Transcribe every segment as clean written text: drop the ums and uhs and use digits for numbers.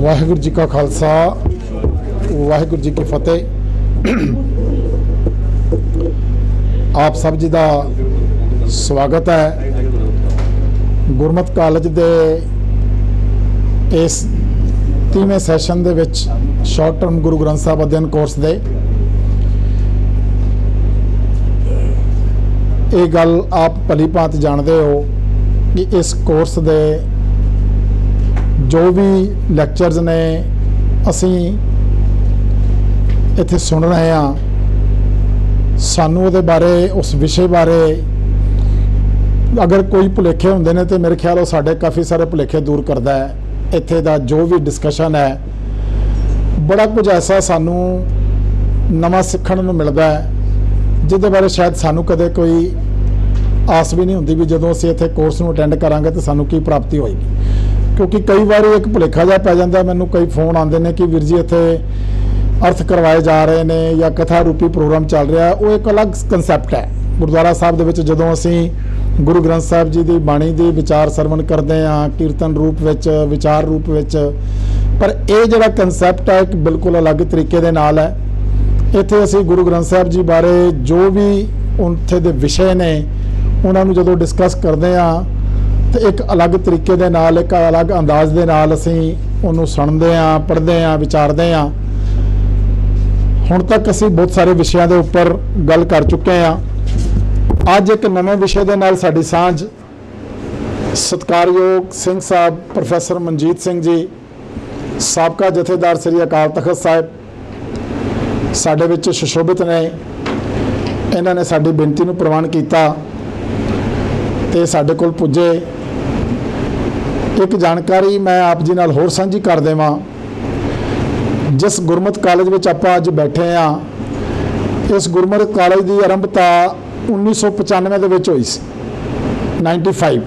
वाहिगुरू जी का खालसा वाहिगुरू जी की फतेह। आप सब जी का स्वागत है गुरमत कॉलेज के इस 30वें session they which short term Guru Granth साहब अध्ययन कोर्स दे। ये गल आप भली भांति जानते हो कि इस कोर्स दे जो भी लैक्चरस ने असी इत्थे सुन रहे हैं, सानू उहदे बारे उस विषय बारे अगर कोई भुलेखे होंदे ने तो मेरे ख्याल वो साडे काफ़ी सारे भुलेखे दूर करता है। इत्थे दा जो भी डिस्कशन है बड़ा कुछ ऐसा सानू नवां सीखण नूं मिलदा है जिहदे बारे शायद सानू कदे कोई आस भी नहीं होंदी भी जदों असीं इत्थे कोर्स नूं अटेंड करांगे तो सानू की प्राप्ति होएगी। क्योंकि कई बार एक भुलेखा जिहा पै जांदा, मैनूं कई फोन आते हैं कि वीर जी इत्थे अर्थ करवाए जा रहे हैं या कथा रूपी प्रोग्राम चल रहा है। वो एक अलग कंसैप्ट है। गुरुद्वारा साहब दे विच जदों असीं गुरु ग्रंथ साहब जी की बाणी की विचार सरवण करते हैं कीर्तन रूप विच विचार रूप विच, पर यह जिहड़ा कंसैप्ट है एक बिल्कुल अलग तरीके दे नाल है। इत्थे असीं गुरु ग्रंथ साहब जी बारे जो भी उत्थे दे विषय ने उन्हां नूं जदों डिस्कस करते हैं तो एक अलग तरीके दे नाल एक अलग अंदाज दे नाल असीं उहनूं सुणदे हैं, पढ़दे हैं, विचारदे हैं। हुण तक असीं बहुत सारे विषयां दे उपर गल कर चुके हैं। अज एक नवे विषय दे नाल साडी सांझ सत्कारयोग सिंह साहब प्रोफैसर मनजीत सिंह जी साबका जथेदार श्री अकाल तख्त साहिब साडे विच सुशोभित ने। इन्हां ने साडी बेनती नूं प्रवान कीता ते साडे कोल पुजे। एक जानकारी मैं आप जी नाल होर सांझी कर देवां। जिस गुरमत कॉलेज में आपां अज बैठे हाँ, इस गुरमत कॉलेज की आरंभता 1995 दे विच होई सी, 95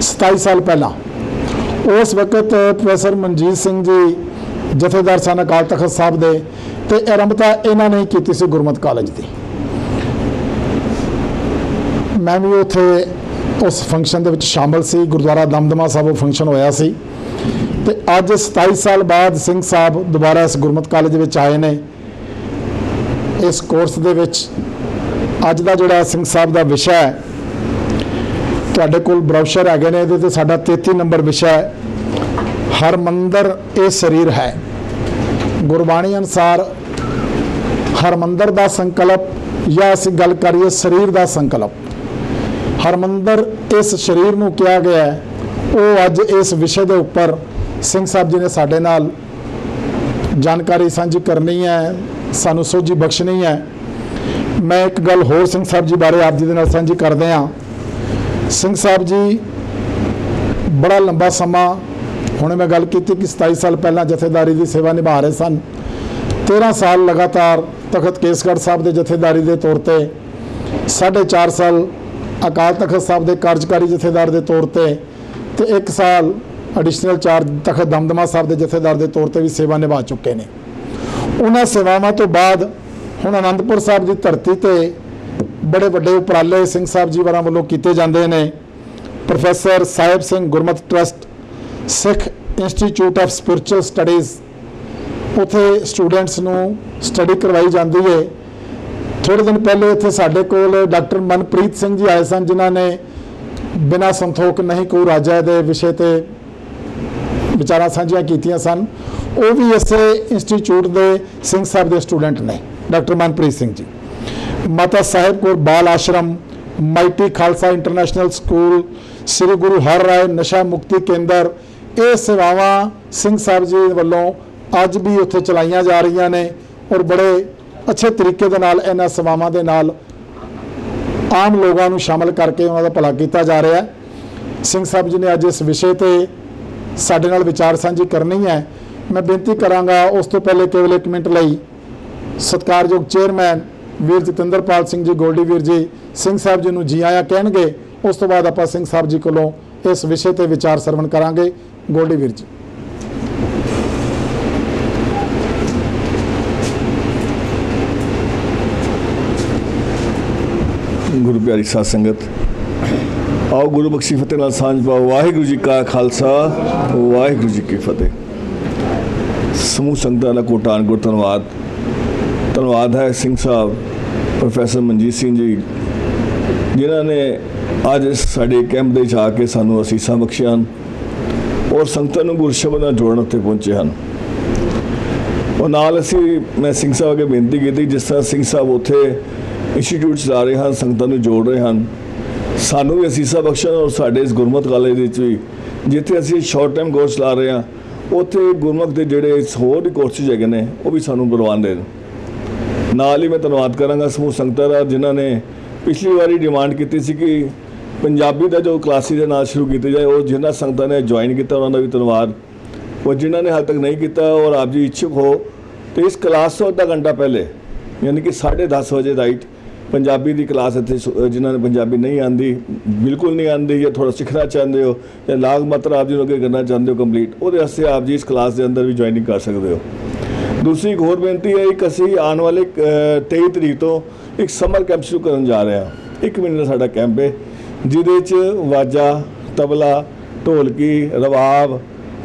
27 साल पहला। उस वक्त प्रोफैसर मनजीत सिंह जी जथेदार सन अकाल तख्त साहब दे ते आरंभता इन्हां ने की सी गुरमत कॉलेज की। मैं भी उत्थे उस फंक्शन दे विच शामिल सी। गुरुद्वारा दमदमा साहब वो फंक्शन होया सी ते अज 27 साल बाद सिंह साहब दोबारा इस गुरमत कॉलेज में आए ने। इस कोर्स दे विच अज दा जिहड़ा सिंह साहब दा विषय है, तुहाडे कोल ब्रोशर हैगे ने, इहदे ते साडा 33 नंबर विषय हर मंदिर ये शरीर है। गुरबाणी अनुसार हर मंदिर दा संकल्प या असीं गल करिए शरीर दा संकल्प, हरमंदर इस शरीर नूं किया गया है। वो अज इस विषय के उपर सिंह साहब जी ने साडे नाल जानकारी साझी करनी है, सानू सोझी बख्शनी है। मैं एक गल होर सिंह साहब जी बारे आप जी दे नाल साझी करदे हां। सिंह साहब जी बड़ा लंबा समा, हुणे मैं गल कीती कि 27 साल पहला जथेदारी की सेवा निभा रहे सन। 13 साल लगातार तखत केसगढ़ साहब के जथेदारी के तौर पर, 4.5 साल अकाल तख्त साहब के कार्यकारी जथेदार के तौर पर, तो 1 साल एडिशनल चार्ज तख्त दमदमा साहब के जथेदार के तौर पर भी सेवा निभा चुके हैं। उन्होंने सेवावां तो बाद हुण आनंदपुर साहब की धरती पर बड़े वड्डे उपराले सिंह साहब जी वालों वालों किए जाते हैं। Professor Sahib Singh Gurmat trust Sikh institute of spiritual studies, उत्थे स्टूडेंट्स नूं स्टडी करवाई जाती है। थोड़े दिन पहले इत्थे साडे कोल डॉक्टर मनप्रीत सिंह जी आए सन, जिन्हों ने बिना संतोख नहीं कोई राजा के विषय पर विचारां साझियां कीतियां सन। वो भी इस इंस्टीट्यूट के सिंह साहब के स्टूडेंट ने, डॉक्टर मनप्रीत सिंह जी। माता साहिब कौर बाल आश्रम, mighty Khalsa international school, Shri गुरु हर राय नशा मुक्ति केंद्र, ये सेवावां सिंह साहब जी वालों अज भी उत्थे चलाइया जा रही ने और बड़े अच्छे तरीके दे नाल इन्हां सेवावां दे नाल आम लोगों को शामिल करके उन्होंने भला किया जा रहा है। सिंह साहब जी ने अज इस विषय पर साडे नाल विचार साझी करनी है। मैं बेनती करांगा उस तो पहले केवल 1 मिनट लई सत्कारयोग चेयरमैन वीर जतिंदरपाल सिंह जी गोल्डी वीर जी सिंह साहब जी नूं जी आया कहणगे। उस तो बाद आपां सिंह साहब जी कोलों इस विषय पर विचार सरवण करांगे। गोल्डी वीर जी। गुरु प्यारी साध संगत, आओ गुरु बख्शी फतेह नाल सांझ पाओ। वाहिगुरू जी का खालसा वाहिगुरू जी की फतेह। ਸਮੂਹ ਸੰਗਤਾਂ ਦਾ ਕੋਟਾਨ-ਕੋਟ ਧੰਨਵਾਦ ਹੈ ਸਿੰਘ ਸਾਹਿਬ ਪ੍ਰੋਫੈਸਰ ਮਨਜੀਤ ਸਿੰਘ ਜੀ, ਜਿਨ੍ਹਾਂ ਨੇ ਅੱਜ ਸਾਡੇ ਕੈਂਪ ਦੇ ਵਿੱਚ ਆ ਕੇ ਸਾਨੂੰ ਅਸੀਸਾਂ ਬਖਸ਼ੀਆਂ ਹਨ ਔਰ ਸੰਗਤਾਂ ਨੂੰ ਗੁਰੂ ਸ਼ਬਦ ਨਾਲ ਜੋੜਨ ਉੱਤੇ ਪਹੁੰਚੇ ਹਨ। ਉਹ ਨਾਲ ਮੈਂ ਸਿੰਘ ਸਾਹਿਬ ਅੱਗੇ ਬੇਨਤੀ ਕੀਤੀ, ਜਿਸ ਤਰ੍ਹਾਂ ਸਿੰਘ ਸਾਹਿਬ ਉੱਥੇ ਇੰਸਟੀਚਿਊਟ ਚਲਾ ਰਹੇ ਹਨ, ਸੰਗਤਾਂ ਨੂੰ ਜੋੜ ਰਹੇ ਹਨ, ਸਾਨੂੰ ਵੀ ਅਸੀਸਾਂ ਬਖਸ਼ਣ ਔਰ ਸਾਡੇ ਇਸ ਗੁਰਮਤਿ ਕਾਲਜ ਵਿੱਚ ਵੀ ਜਿੱਥੇ ਅਸੀਂ ਸ਼ਾਰਟ ਟਾਈਮ ਕੋਰਸ ਚਲਾ ਰਹੇ ਹਾਂ ਉੱਥੇ ਗੁਰਮਤਿ ਦੇ ਜਿਹੜੇ ਹੋਰ ਵੀ ਕੋਰਸਿਸ ਹੈਗੇ ਨੇ ਉਹ ਵੀ ਸਾਨੂੰ ਕਰਵਾਉਣ ਦੇਣ। ਨਾਲ ਹੀ ਮੈਂ ਧੰਨਵਾਦ ਕਰਾਂਗਾ ਸਮੂਹ ਸੰਗਤਾਂ ਦਾ, ਜਿਨ੍ਹਾਂ ਨੇ ਪਿਛਲੀ ਵਾਰੀ ਡਿਮਾਂਡ ਕੀਤੀ ਸੀ ਕਿ ਪੰਜਾਬੀ ਦਾ ਜੋ ਕਲਾਸਿਸ ਦੇ ਨਾਲ ਸ਼ੁਰੂ ਕੀਤੀ ਜਾਏ, ਉਹ ਜਿਨ੍ਹਾਂ ਸੰਗਤਾਂ ਨੇ ਜੁਆਇਨ ਕੀਤਾ ਉਹਨਾਂ ਦਾ ਵੀ ਧੰਨਵਾਦ। ਉਹ ਜਿਨ੍ਹਾਂ ਨੇ ਹਾਲੇ ਤੱਕ ਨਹੀਂ ਕੀਤਾ ਔਰ ਆਪ ਜੀ ਇੱਛੁਕ ਹੋ ਤੇ ਇਸ ਕਲਾਸ ਤੋਂ ਅੱਧਾ ਘੰਟਾ ਪਹਿਲੇ ਯਾਨੀ ਕਿ 10:30 ਵਜੇ ਰਾਈਟ ਪੰਜਾਬੀ ਦੀ ਕਲਾਸ ਇੱਥੇ ਜਿਨ੍ਹਾਂ ਨੇ ਪੰਜਾਬੀ ਨਹੀਂ ਆਉਂਦੀ, ਬਿਲਕੁਲ ਨਹੀਂ ਆਉਂਦੀ ਜਾਂ ਥੋੜ੍ਹਾ ਸਿੱਖਣਾ ਚਾਹੁੰਦੇ ਹੋ ਜਾਂ ਲਾਗ ਮਾਤਰਾ ਆਪ ਜੀ ਨੂੰ ਅੱਗੇ ਕਰਨਾ ਚਾਹੁੰਦੇ ਹੋ ਕੰਪਲੀਟ, ਉਹਦੇ ਵਾਸਤੇ ਆਪ ਜੀ ਇਸ ਕਲਾਸ ਦੇ ਅੰਦਰ ਵੀ ਜੁਆਇਨਿੰਗ ਕਰ ਸਕਦੇ ਹੋ। ਦੂਸਰੀ ਇੱਕ ਹੋਰ ਬੇਨਤੀ ਹੈ, ਇੱਕ ਅਸੀਂ ਆਉਣ ਵਾਲੇ 23 ਤਰੀਕ ਤੋਂ ਇੱਕ ਸਮਰ ਕੈਂਪ ਸ਼ੁਰੂ ਕਰਨ ਜਾ ਰਹੇ ਹਾਂ। 1 ਮਹੀਨੇ ਦਾ ਸਾਡਾ ਕੈਂਪ ਹੈ, ਜਿਹਦੇ 'ਚ ਵਾਜਾ, ਤਬਲਾ, ਢੋਲਕੀ, ਰਬਾਬ,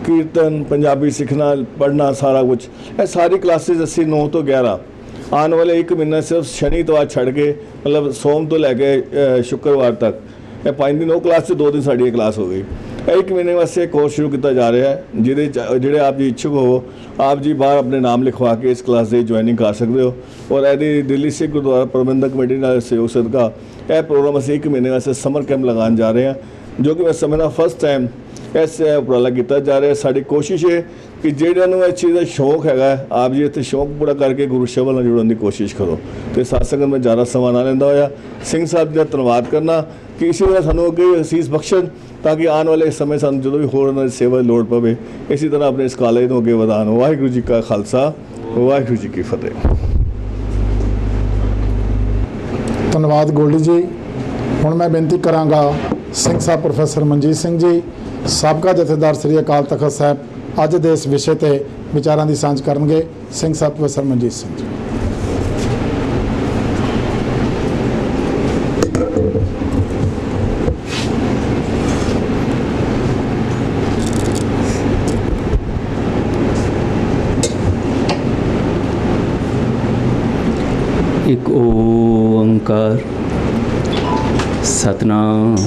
ਕੀਰਤਨ, ਪੰਜਾਬੀ ਸਿੱਖਣਾ, ਪੜ੍ਹਨਾ, ਸਾਰਾ ਕੁਝ ਇਹ ਸਾਰੀ ਕਲਾਸਿਸ ਅਸੀਂ 9 ਤੋਂ 11 ਆਉਣ ਵਾਲੇ 1 ਮਹੀਨਾ ਸਿਰਫ ਸ਼ਨੀ ਐਤਵਾਰ ਛੱਡ ਕੇ ਮਤਲਬ ਸੋਮ ਤੋਂ ਲੈ ਕੇ ਸ਼ੁੱਕਰਵਾਰ ਤੱਕ ਇਹ 5 ਦਿਨ ਉਹ ਕਲਾਸ 'ਚ 2 ਦਿਨ ਸਾਡੀ ਇਹ ਕਲਾਸ ਹੋ ਗਈ। ਇਹ 1 ਮਹੀਨੇ ਵਾਸਤੇ ਕੋਰਸ ਸ਼ੁਰੂ ਕੀਤਾ ਜਾ ਰਿਹਾ ਹੈ, ਜਿਹਦੇ ਜਿਹੜੇ ਆਪ ਜੀ ਇੱਛੁਕ ਹੋ ਆਪ ਜੀ ਬਾਹਰ ਆਪਣੇ ਨਾਮ ਲਿਖਵਾ ਕੇ ਇਸ ਕਲਾਸ ਦੇ ਜੁਆਇਨਿੰਗ ਕਰ ਸਕਦੇ ਹੋ। ਔਰ ਇਹਦੀ ਦਿੱਲੀ ਸਿੱਖ ਗੁਰਦੁਆਰਾ ਪ੍ਰਬੰਧਕ ਕਮੇਟੀ ਨਾਲ ਸਹਿਯੋਗ ਸਦਕਾ ਇਹ ਪ੍ਰੋਗਰਾਮ ਅਸੀਂ 1 ਮਹੀਨੇ ਵਾਸਤੇ ਸਮਰ ਕੈਂਪ ਲਗਾਉਣ ਜਾ ਰਹੇ ਹਾਂ, ਜੋ ਕਿ ਮੈਂ ਸਮਝਦਾ ਫਸਟ ਟਾਈਮ ਇਸ ਉਪਰਾਲਾ ਕੀਤਾ ਜਾ ਰਿਹਾ। ਸਾਡੀ ਕੋਸ਼ਿਸ਼ ਹੈ ਕਿ ਜਿਹੜਿਆਂ ਨੂੰ ਇਸ ਚੀਜ਼ ਦਾ ਸ਼ੌਕ ਹੈਗਾ ਆਪ ਜੀ ਇੱਥੇ ਸ਼ੌਕ ਪੂਰਾ ਕਰਕੇ ਗੁਰੂ ਸ਼ਬਦ ਨਾਲ ਜੁੜਨ ਦੀ ਕੋਸ਼ਿਸ਼ ਕਰੋ। ਅਤੇ ਸਤਸੰਗ ਮੈਂ ਜ਼ਿਆਦਾ ਸਮਾਂ ਨਾ ਲੈਂਦਾ ਹੋਇਆ ਸਿੰਘ ਸਾਹਿਬ ਜੀ ਦਾ ਧੰਨਵਾਦ ਕਰਨਾ ਕਿ ਇਸੇ ਤਰ੍ਹਾਂ ਸਾਨੂੰ ਅੱਗੇ ਅਸੀਸ ਬਖਸ਼ਣ, ਤਾਂ ਕਿ ਆਉਣ ਵਾਲੇ ਸਮੇਂ ਸਾਨੂੰ ਜਦੋਂ ਵੀ ਹੋਰ ਉਹਨਾਂ ਦੀ ਸੇਵਾ ਦੀ ਲੋੜ ਪਵੇ ਇਸੇ ਤਰ੍ਹਾਂ ਆਪਣੇ ਇਸ ਕਾਲਜ ਨੂੰ ਅੱਗੇ ਵਧਾਉਣ। ਵਾਹਿਗੁਰੂ ਜੀ ਕਾ ਖਾਲਸਾ, ਵਾਹਿਗੁਰੂ ਜੀ ਕੀ ਫਤਿਹ। ਧੰਨਵਾਦ ਗੋਲਡੀ ਜੀ। ਹੁਣ ਮੈਂ ਬੇਨਤੀ ਕਰਾਂਗਾ ਸਿੰਘ ਸਾਹਿਬ ਪ੍ਰੋਫੈਸਰ ਮਨਜੀਤ ਸਿੰਘ ਜੀ, ਸਾਬਕਾ ਜਥੇਦਾਰ ਸ੍ਰੀ ਅਕਾਲ ਤਖਤ ਸਾਹਿਬ, ਅੱਜ ਦੇ ਇਸ ਵਿਸ਼ੇ ਤੇ ਵਿਚਾਰਾਂ ਦੀ ਸਾਂਝ ਕਰਨਗੇ। ਸਿੰਘ ਸਾਹਿਬ ਪ੍ਰੋਫੈਸਰ ਮਨਜੀਤ ਸਿੰਘ ਜੀ। एक ओंकार सतनाम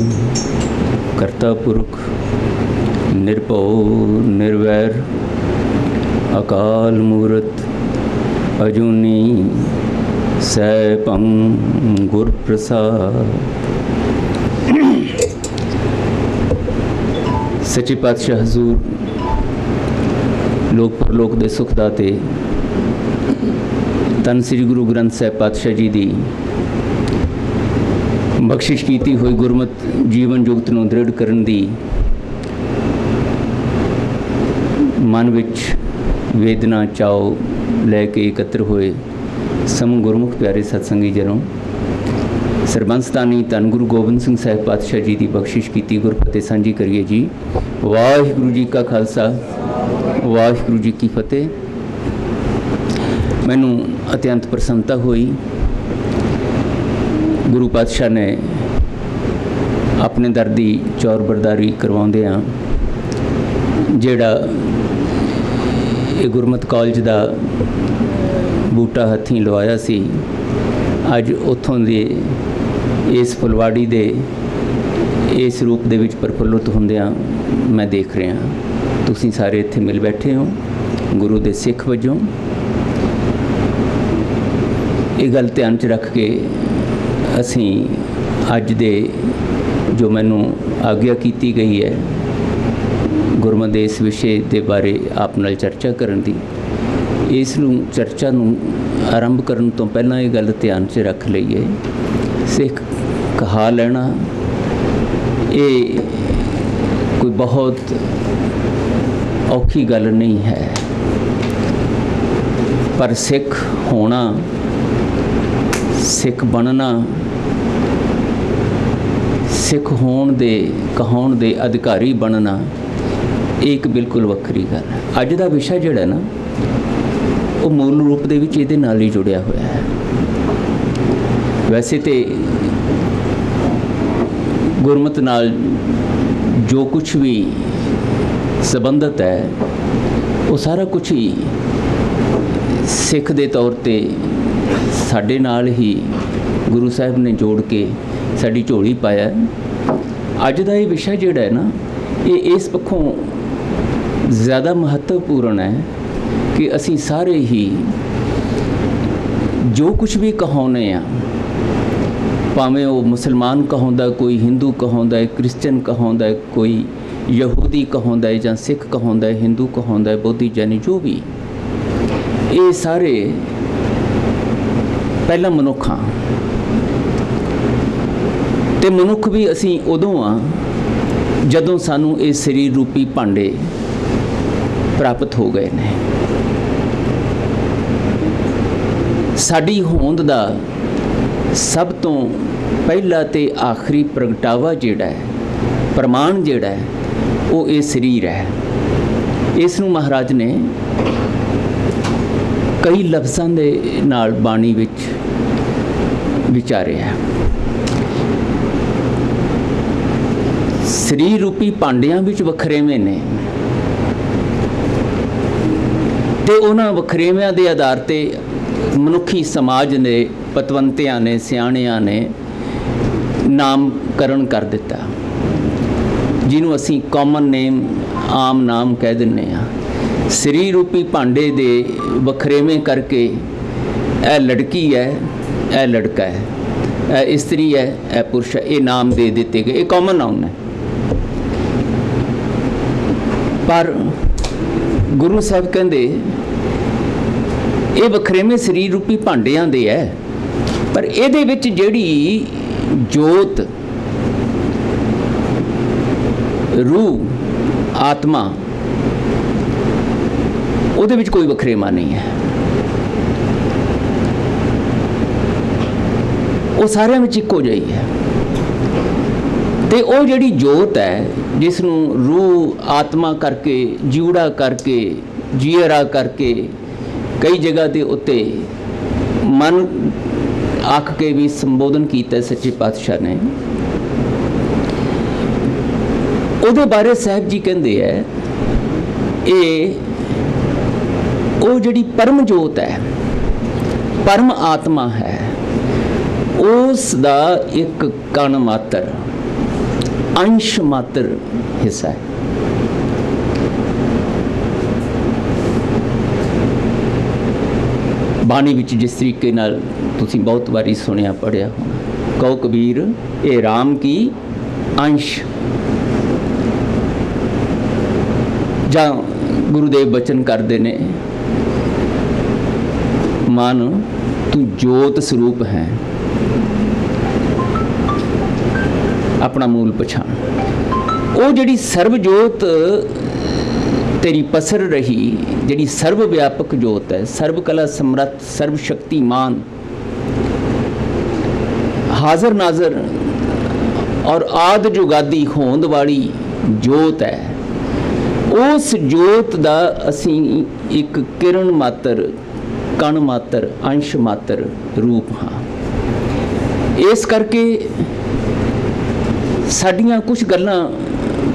करता पुरख निरभਉ निर्वैर अकाल मूरत अजूनी सैभं गुर प्रसाद। सच्चे पातशाह हजूर लोक परलोक दे सुखदाते ਧੰਨ ਸ੍ਰੀ ਗੁਰੂ ਗ੍ਰੰਥ ਸਾਹਿਬ ਪਾਤਸ਼ਾਹ ਜੀ ਦੀ ਬਖਸ਼ਿਸ਼ ਕੀਤੀ ਹੋਈ ਗੁਰਮਤ ਜੀਵਨ ਜੁਗਤ ਨੂੰ ਦ੍ਰਿੜ ਕਰਨ ਦੀ ਮਨ ਵਿੱਚ ਵੇਦਨਾ ਚਾਉ ਲੈ ਕੇ ਇਕੱਤਰ ਹੋਏ ਸਮੂਹ ਗੁਰਮੁਖ ਪਿਆਰੇ ਸਤਸੰਗੀ ਜਨੋਂ, ਸਰਬੰਸਤਾਨੀ ਧੰਨ ਗੁਰੂ ਗੋਬਿੰਦ ਸਿੰਘ ਸਾਹਿਬ ਪਾਤਸ਼ਾਹ ਜੀ ਦੀ ਬਖਸ਼ਿਸ਼ ਕੀਤੀ ਗੁਰਫਤਿਹ ਸਾਂਝੀ ਕਰੀਏ ਜੀ। ਵਾਹਿਗੁਰੂ ਜੀ ਕਾ ਖਾਲਸਾ, ਵਾਹਿਗੁਰੂ ਜੀ ਕੀ ਫਤਿਹ। ਮੈਨੂੰ ਅਤਿਅੰਤ ਪ੍ਰਸੰਨਤਾ ਹੋਈ, ਗੁਰੂ ਪਾਤਸ਼ਾਹ ਨੇ ਆਪਣੇ ਦਰ ਦੀ ਚੌਰ ਬਰਦਾਰੀ ਕਰਵਾਉਂਦਿਆਂ ਜਿਹੜਾ ਇਹ ਗੁਰਮਤਿ ਕਾਲਜ ਦਾ ਬੂਟਾ ਹੱਥੀਂ ਲਵਾਇਆ ਸੀ, ਅੱਜ ਉੱਥੋਂ ਦੇ ਇਸ ਫੁਲਵਾੜੀ ਦੇ ਇਸ ਰੂਪ ਦੇ ਵਿੱਚ ਪ੍ਰਫੁੱਲਤ ਹੁੰਦਿਆਂ ਮੈਂ ਦੇਖ ਰਿਹਾ। ਤੁਸੀਂ ਸਾਰੇ ਇੱਥੇ ਮਿਲ ਬੈਠੇ ਹੋ ਗੁਰੂ ਦੇ ਸਿੱਖ ਵਜੋਂ। ਇਹ ਗੱਲ ਧਿਆਨ 'ਚ ਰੱਖ ਕੇ ਅਸੀਂ ਅੱਜ ਦੇ ਜੋ ਮੈਨੂੰ ਆਗਿਆ ਕੀਤੀ ਗਈ ਹੈ ਗੁਰਮਤਿ ਦੇ ਇਸ ਵਿਸ਼ੇ ਦੇ ਬਾਰੇ ਆਪ ਨਾਲ ਚਰਚਾ ਕਰਨ ਦੀ, ਇਸ ਨੂੰ ਚਰਚਾ ਨੂੰ ਆਰੰਭ ਕਰਨ ਤੋਂ ਪਹਿਲਾਂ ਇਹ ਗੱਲ ਧਿਆਨ 'ਚ ਰੱਖ ਲਈਏ, ਸਿੱਖ ਕਹਾ ਲੈਣਾ ਇਹ ਕੋਈ ਬਹੁਤ ਔਖੀ ਗੱਲ ਨਹੀਂ ਹੈ, ਪਰ ਸਿੱਖ ਹੋਣਾ, ਸਿੱਖ ਬਣਨਾ, ਸਿੱਖ ਹੋਣ ਦੇ ਕਹਾਉਣ ਦੇ ਅਧਿਕਾਰੀ ਬਣਨਾ ਇਹ ਇੱਕ ਬਿਲਕੁਲ ਵੱਖਰੀ ਗੱਲ ਹੈ। ਅੱਜ ਦਾ ਵਿਸ਼ਾ ਜਿਹੜਾ ਨਾ ਉਹ ਮੂਲ ਰੂਪ ਦੇ ਵਿੱਚ ਇਹਦੇ ਨਾਲ ਹੀ ਜੁੜਿਆ ਹੋਇਆ ਹੈ। ਵੈਸੇ ਤੇ ਗੁਰਮਤਿ ਨਾਲ ਜੋ ਕੁਝ ਵੀ ਸੰਬੰਧਿਤ ਹੈ ਉਹ ਸਾਰਾ ਕੁਝ ਹੀ ਸਿੱਖ ਦੇ ਤੌਰ ਤੇ ਸਾਡੇ ਨਾਲ ਹੀ ਗੁਰੂ ਸਾਹਿਬ ਨੇ ਜੋੜ ਕੇ ਸਾਡੀ ਝੋਲੀ ਪਾਇਆ। ਅੱਜ ਦਾ ਇਹ ਵਿਸ਼ਾ ਜਿਹੜਾ ਹੈ ਨਾ, ਇਹ ਇਸ ਪੱਖੋਂ ਜ਼ਿਆਦਾ ਮਹੱਤਵਪੂਰਨ ਹੈ ਕਿ ਅਸੀਂ ਸਾਰੇ ਹੀ ਜੋ ਕੁਝ ਵੀ ਕਹਾਉਂਦੇ ਆ, ਭਾਵੇਂ ਉਹ ਮੁਸਲਮਾਨ ਕਹਾਉਂਦਾ, ਕੋਈ ਹਿੰਦੂ ਕਹਾਉਂਦਾ, ਕ੍ਰਿਸਚਨ ਕਹਾਉਂਦਾ, ਕੋਈ ਯਹੂਦੀ ਕਹਾਉਂਦਾ ਜਾਂ ਸਿੱਖ ਕਹਾਉਂਦਾ, ਹਿੰਦੂ ਕਹਾਉਂਦਾ, ਬੋਧੀ ਜੈਨੀ, ਜੋ ਵੀ, ਇਹ ਸਾਰੇ ਪਹਿਲਾਂ ਮਨੁੱਖ ਹਾਂ। ਤੇ ਮਨੁੱਖ ਵੀ ਅਸੀਂ ਉਦੋਂ ਆ ਜਦੋਂ ਸਾਨੂੰ ਇਹ ਸਰੀਰ ਰੂਪੀ ਭਾਂਡੇ ਪ੍ਰਾਪਤ ਹੋ ਗਏ ਨੇ। ਸਾਡੀ ਹੋਂਦ ਦਾ ਸਭ ਤੋਂ ਪਹਿਲਾ ਤੇ ਆਖਰੀ ਪ੍ਰਗਟਾਵਾ ਜਿਹੜਾ ਹੈ, ਪ੍ਰਮਾਣ ਜਿਹੜਾ ਹੈ, ਉਹ ਇਹ ਸਰੀਰ ਹੈ। ਇਸ ਨੂੰ ਮਹਾਰਾਜ ਨੇ ਕਈ ਲਫ਼ਜ਼ਾਂ ਦੇ ਨਾਲ ਬਾਣੀ ਵਿੱਚ ਵਿਚਾਰਿਆ। ਸਰੀਰ ਰੂਪੀ ਭਾਂਡਿਆਂ ਵਿੱਚ ਵਖਰੇਵੇਂ ਨੇ ਤੇ ਉਹਨਾਂ ਵਖਰੇਵਿਆਂ ਦੇ ਆਧਾਰ ਤੇ ਮਨੁੱਖੀ ਸਮਾਜ ਨੇ, ਪਤਵੰਤਿਆਂ ਨੇ, ਸਿਆਣਿਆਂ ਨੇ ਨਾਮਕਰਨ ਕਰ ਦਿੱਤਾ, ਜਿਹਨੂੰ ਅਸੀਂ ਕਾਮਨ ਨੇਮ, ਆਮ ਨਾਮ ਕਹਿ ਦਿੰਦੇ ਹਾਂ। ਸਰੀਰ ਰੂਪੀ ਭਾਂਡੇ ਦੇ ਵਖਰੇਵੇਂ ਕਰਕੇ ਇਹ ਲੜਕੀ ਹੈ, ਇਹ ਲੜਕਾ ਹੈ, ਇਹ ਇਸਤਰੀ ਹੈ, ਇਹ ਪੁਰਸ਼ ਹੈ, ਇਹ ਨਾਮ ਦੇ ਦਿੱਤੇ ਗਏ। ਇਹ ਕਾਮਨ ਨਾਮ ਨੇ। ਪਰ ਗੁਰੂ ਸਾਹਿਬ ਕਹਿੰਦੇ ਇਹ ਵਖਰੇਵੇਂ ਸਰੀਰ ਰੂਪੀ ਭਾਂਡਿਆਂ ਦੇ ਹੈ, ਪਰ ਇਹਦੇ ਵਿੱਚ ਜਿਹੜੀ ਜੋਤ, ਰੂਹ, ਆਤਮਾ, ਉਹਦੇ ਵਿੱਚ ਕੋਈ ਵਖਰੇਵਾ ਨਹੀਂ ਹੈ। ਉਹ ਸਾਰਿਆਂ ਵਿੱਚ ਇੱਕੋ ਜਿਹੀ ਹੈ। ਤੇ ਉਹ ਜਿਹੜੀ ਜੋਤ ਹੈ, ਜਿਸ ਨੂੰ ਰੂਹ, ਆਤਮਾ ਕਰਕੇ, ਜਿਉੜਾ ਕਰਕੇ, ਜੀਅਰਾ ਕਰਕੇ, ਕਈ ਜਗ੍ਹਾ ਦੇ ਉੱਤੇ ਮਨ ਆਖ ਕੇ ਵੀ ਸੰਬੋਧਨ ਕੀਤਾ ਸੱਚੇ ਪਾਤਸ਼ਾਹ ਨੇ, ਉਹਦੇ ਬਾਰੇ ਸਾਹਿਬ ਜੀ ਕਹਿੰਦੇ ਹੈ, ਇਹ ਉਹ ਜਿਹੜੀ ਪਰਮ ਜੋਤ ਹੈ, ਪਰਮ ਆਤਮਾ ਹੈ, ਉਸ ਦਾ ਇੱਕ ਕਣ ਮਾਤਰ, ਅੰਸ਼ ਮਾਤਰ ਹਿੱਸਾ ਹੈ। ਬਾਣੀ ਵਿੱਚ ਜਿਸ ਤਰੀਕੇ ਨਾਲ ਤੁਸੀਂ ਬਹੁਤ ਵਾਰੀ ਸੁਣਿਆ, ਪੜ੍ਹਿਆ ਹੋਣਾ, ਕਹੋ ਕਬੀਰ ਇਹ ਰਾਮ ਕੀ ਅੰਸ਼, ਜਾਂ ਗੁਰੂਦੇਵ ਬਚਨ ਕਰਦੇ ਨੇ, ਮਨ ਤੂੰ ਜੋਤ ਸਰੂਪ ਹੈ, ਆਪਣਾ ਮੂਲ ਪਛਾਣ। ਉਹ ਜਿਹੜੀ ਸਰਬ ਜੋਤ ਤੇਰੀ ਪਸਰ ਰਹੀ, ਜਿਹੜੀ ਸਰਬ ਵਿਆਪਕ ਜੋਤ ਹੈ, ਸਰਬ ਕਲਾ ਸਮਰੱਥ, ਸਰਬ ਸ਼ਕਤੀਮਾਨ, ਹਾਜ਼ਰ ਨਾਜ਼ਰ ਔਰ ਆਦ ਜੁਗਾਦੀ ਹੋਂਦ ਵਾਲੀ ਜੋਤ ਹੈ। ਉਸ ਜੋਤ ਦਾ ਅਸੀਂ ਇੱਕ ਕਿਰਨ ਮਾਤਰ, ਕਣ ਮਾਤਰ, ਅੰਸ਼ ਮਾਤਰ ਰੂਪ ਹਾਂ। ਇਸ ਕਰਕੇ ਸਾਡੀਆਂ ਕੁਝ ਗੱਲਾਂ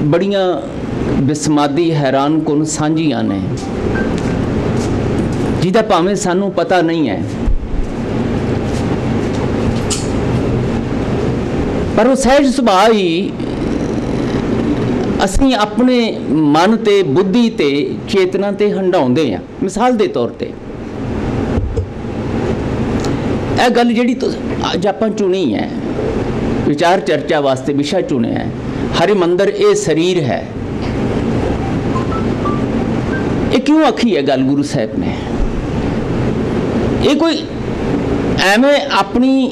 ਬੜੀਆਂ ਬਿਸਮਾਦੀ, ਹੈਰਾਨਕੁਨ ਸਾਂਝੀਆਂ ਨੇ, ਜਿਹਦਾ ਭਾਵੇਂ ਸਾਨੂੰ ਪਤਾ ਨਹੀਂ ਹੈ, ਪਰ ਉਹ ਸਹਿਜ ਸੁਭਾਅ ਹੀ ਅਸੀਂ ਆਪਣੇ ਮਨ ਤੇ, ਬੁੱਧੀ ਤੇ, ਚੇਤਨਾ ਤੇ ਹੰਡਾਉਂਦੇ ਹਾਂ। ਮਿਸਾਲ ਦੇ ਤੌਰ ਤੇ ਇਹ ਗੱਲ ਜਿਹੜੀ ਅੱਜ ਆਪਾਂ ਚੁਣੀ ਹੈ, ਵਿਚਾਰ ਚਰਚਾ ਵਾਸਤੇ ਵਿਸ਼ਾ ਚੁਣਿਆ ਹੈ, ਹਰਿਮੰਦਰ ਇਹ ਸਰੀਰ ਹੈ। ਇਹ ਕਿਉਂ ਆਖੀ ਹੈ ਗੱਲ ਗੁਰੂ ਸਾਹਿਬ ਨੇ? ਇਹ ਕੋਈ ਐਵੇਂ ਆਪਣੀ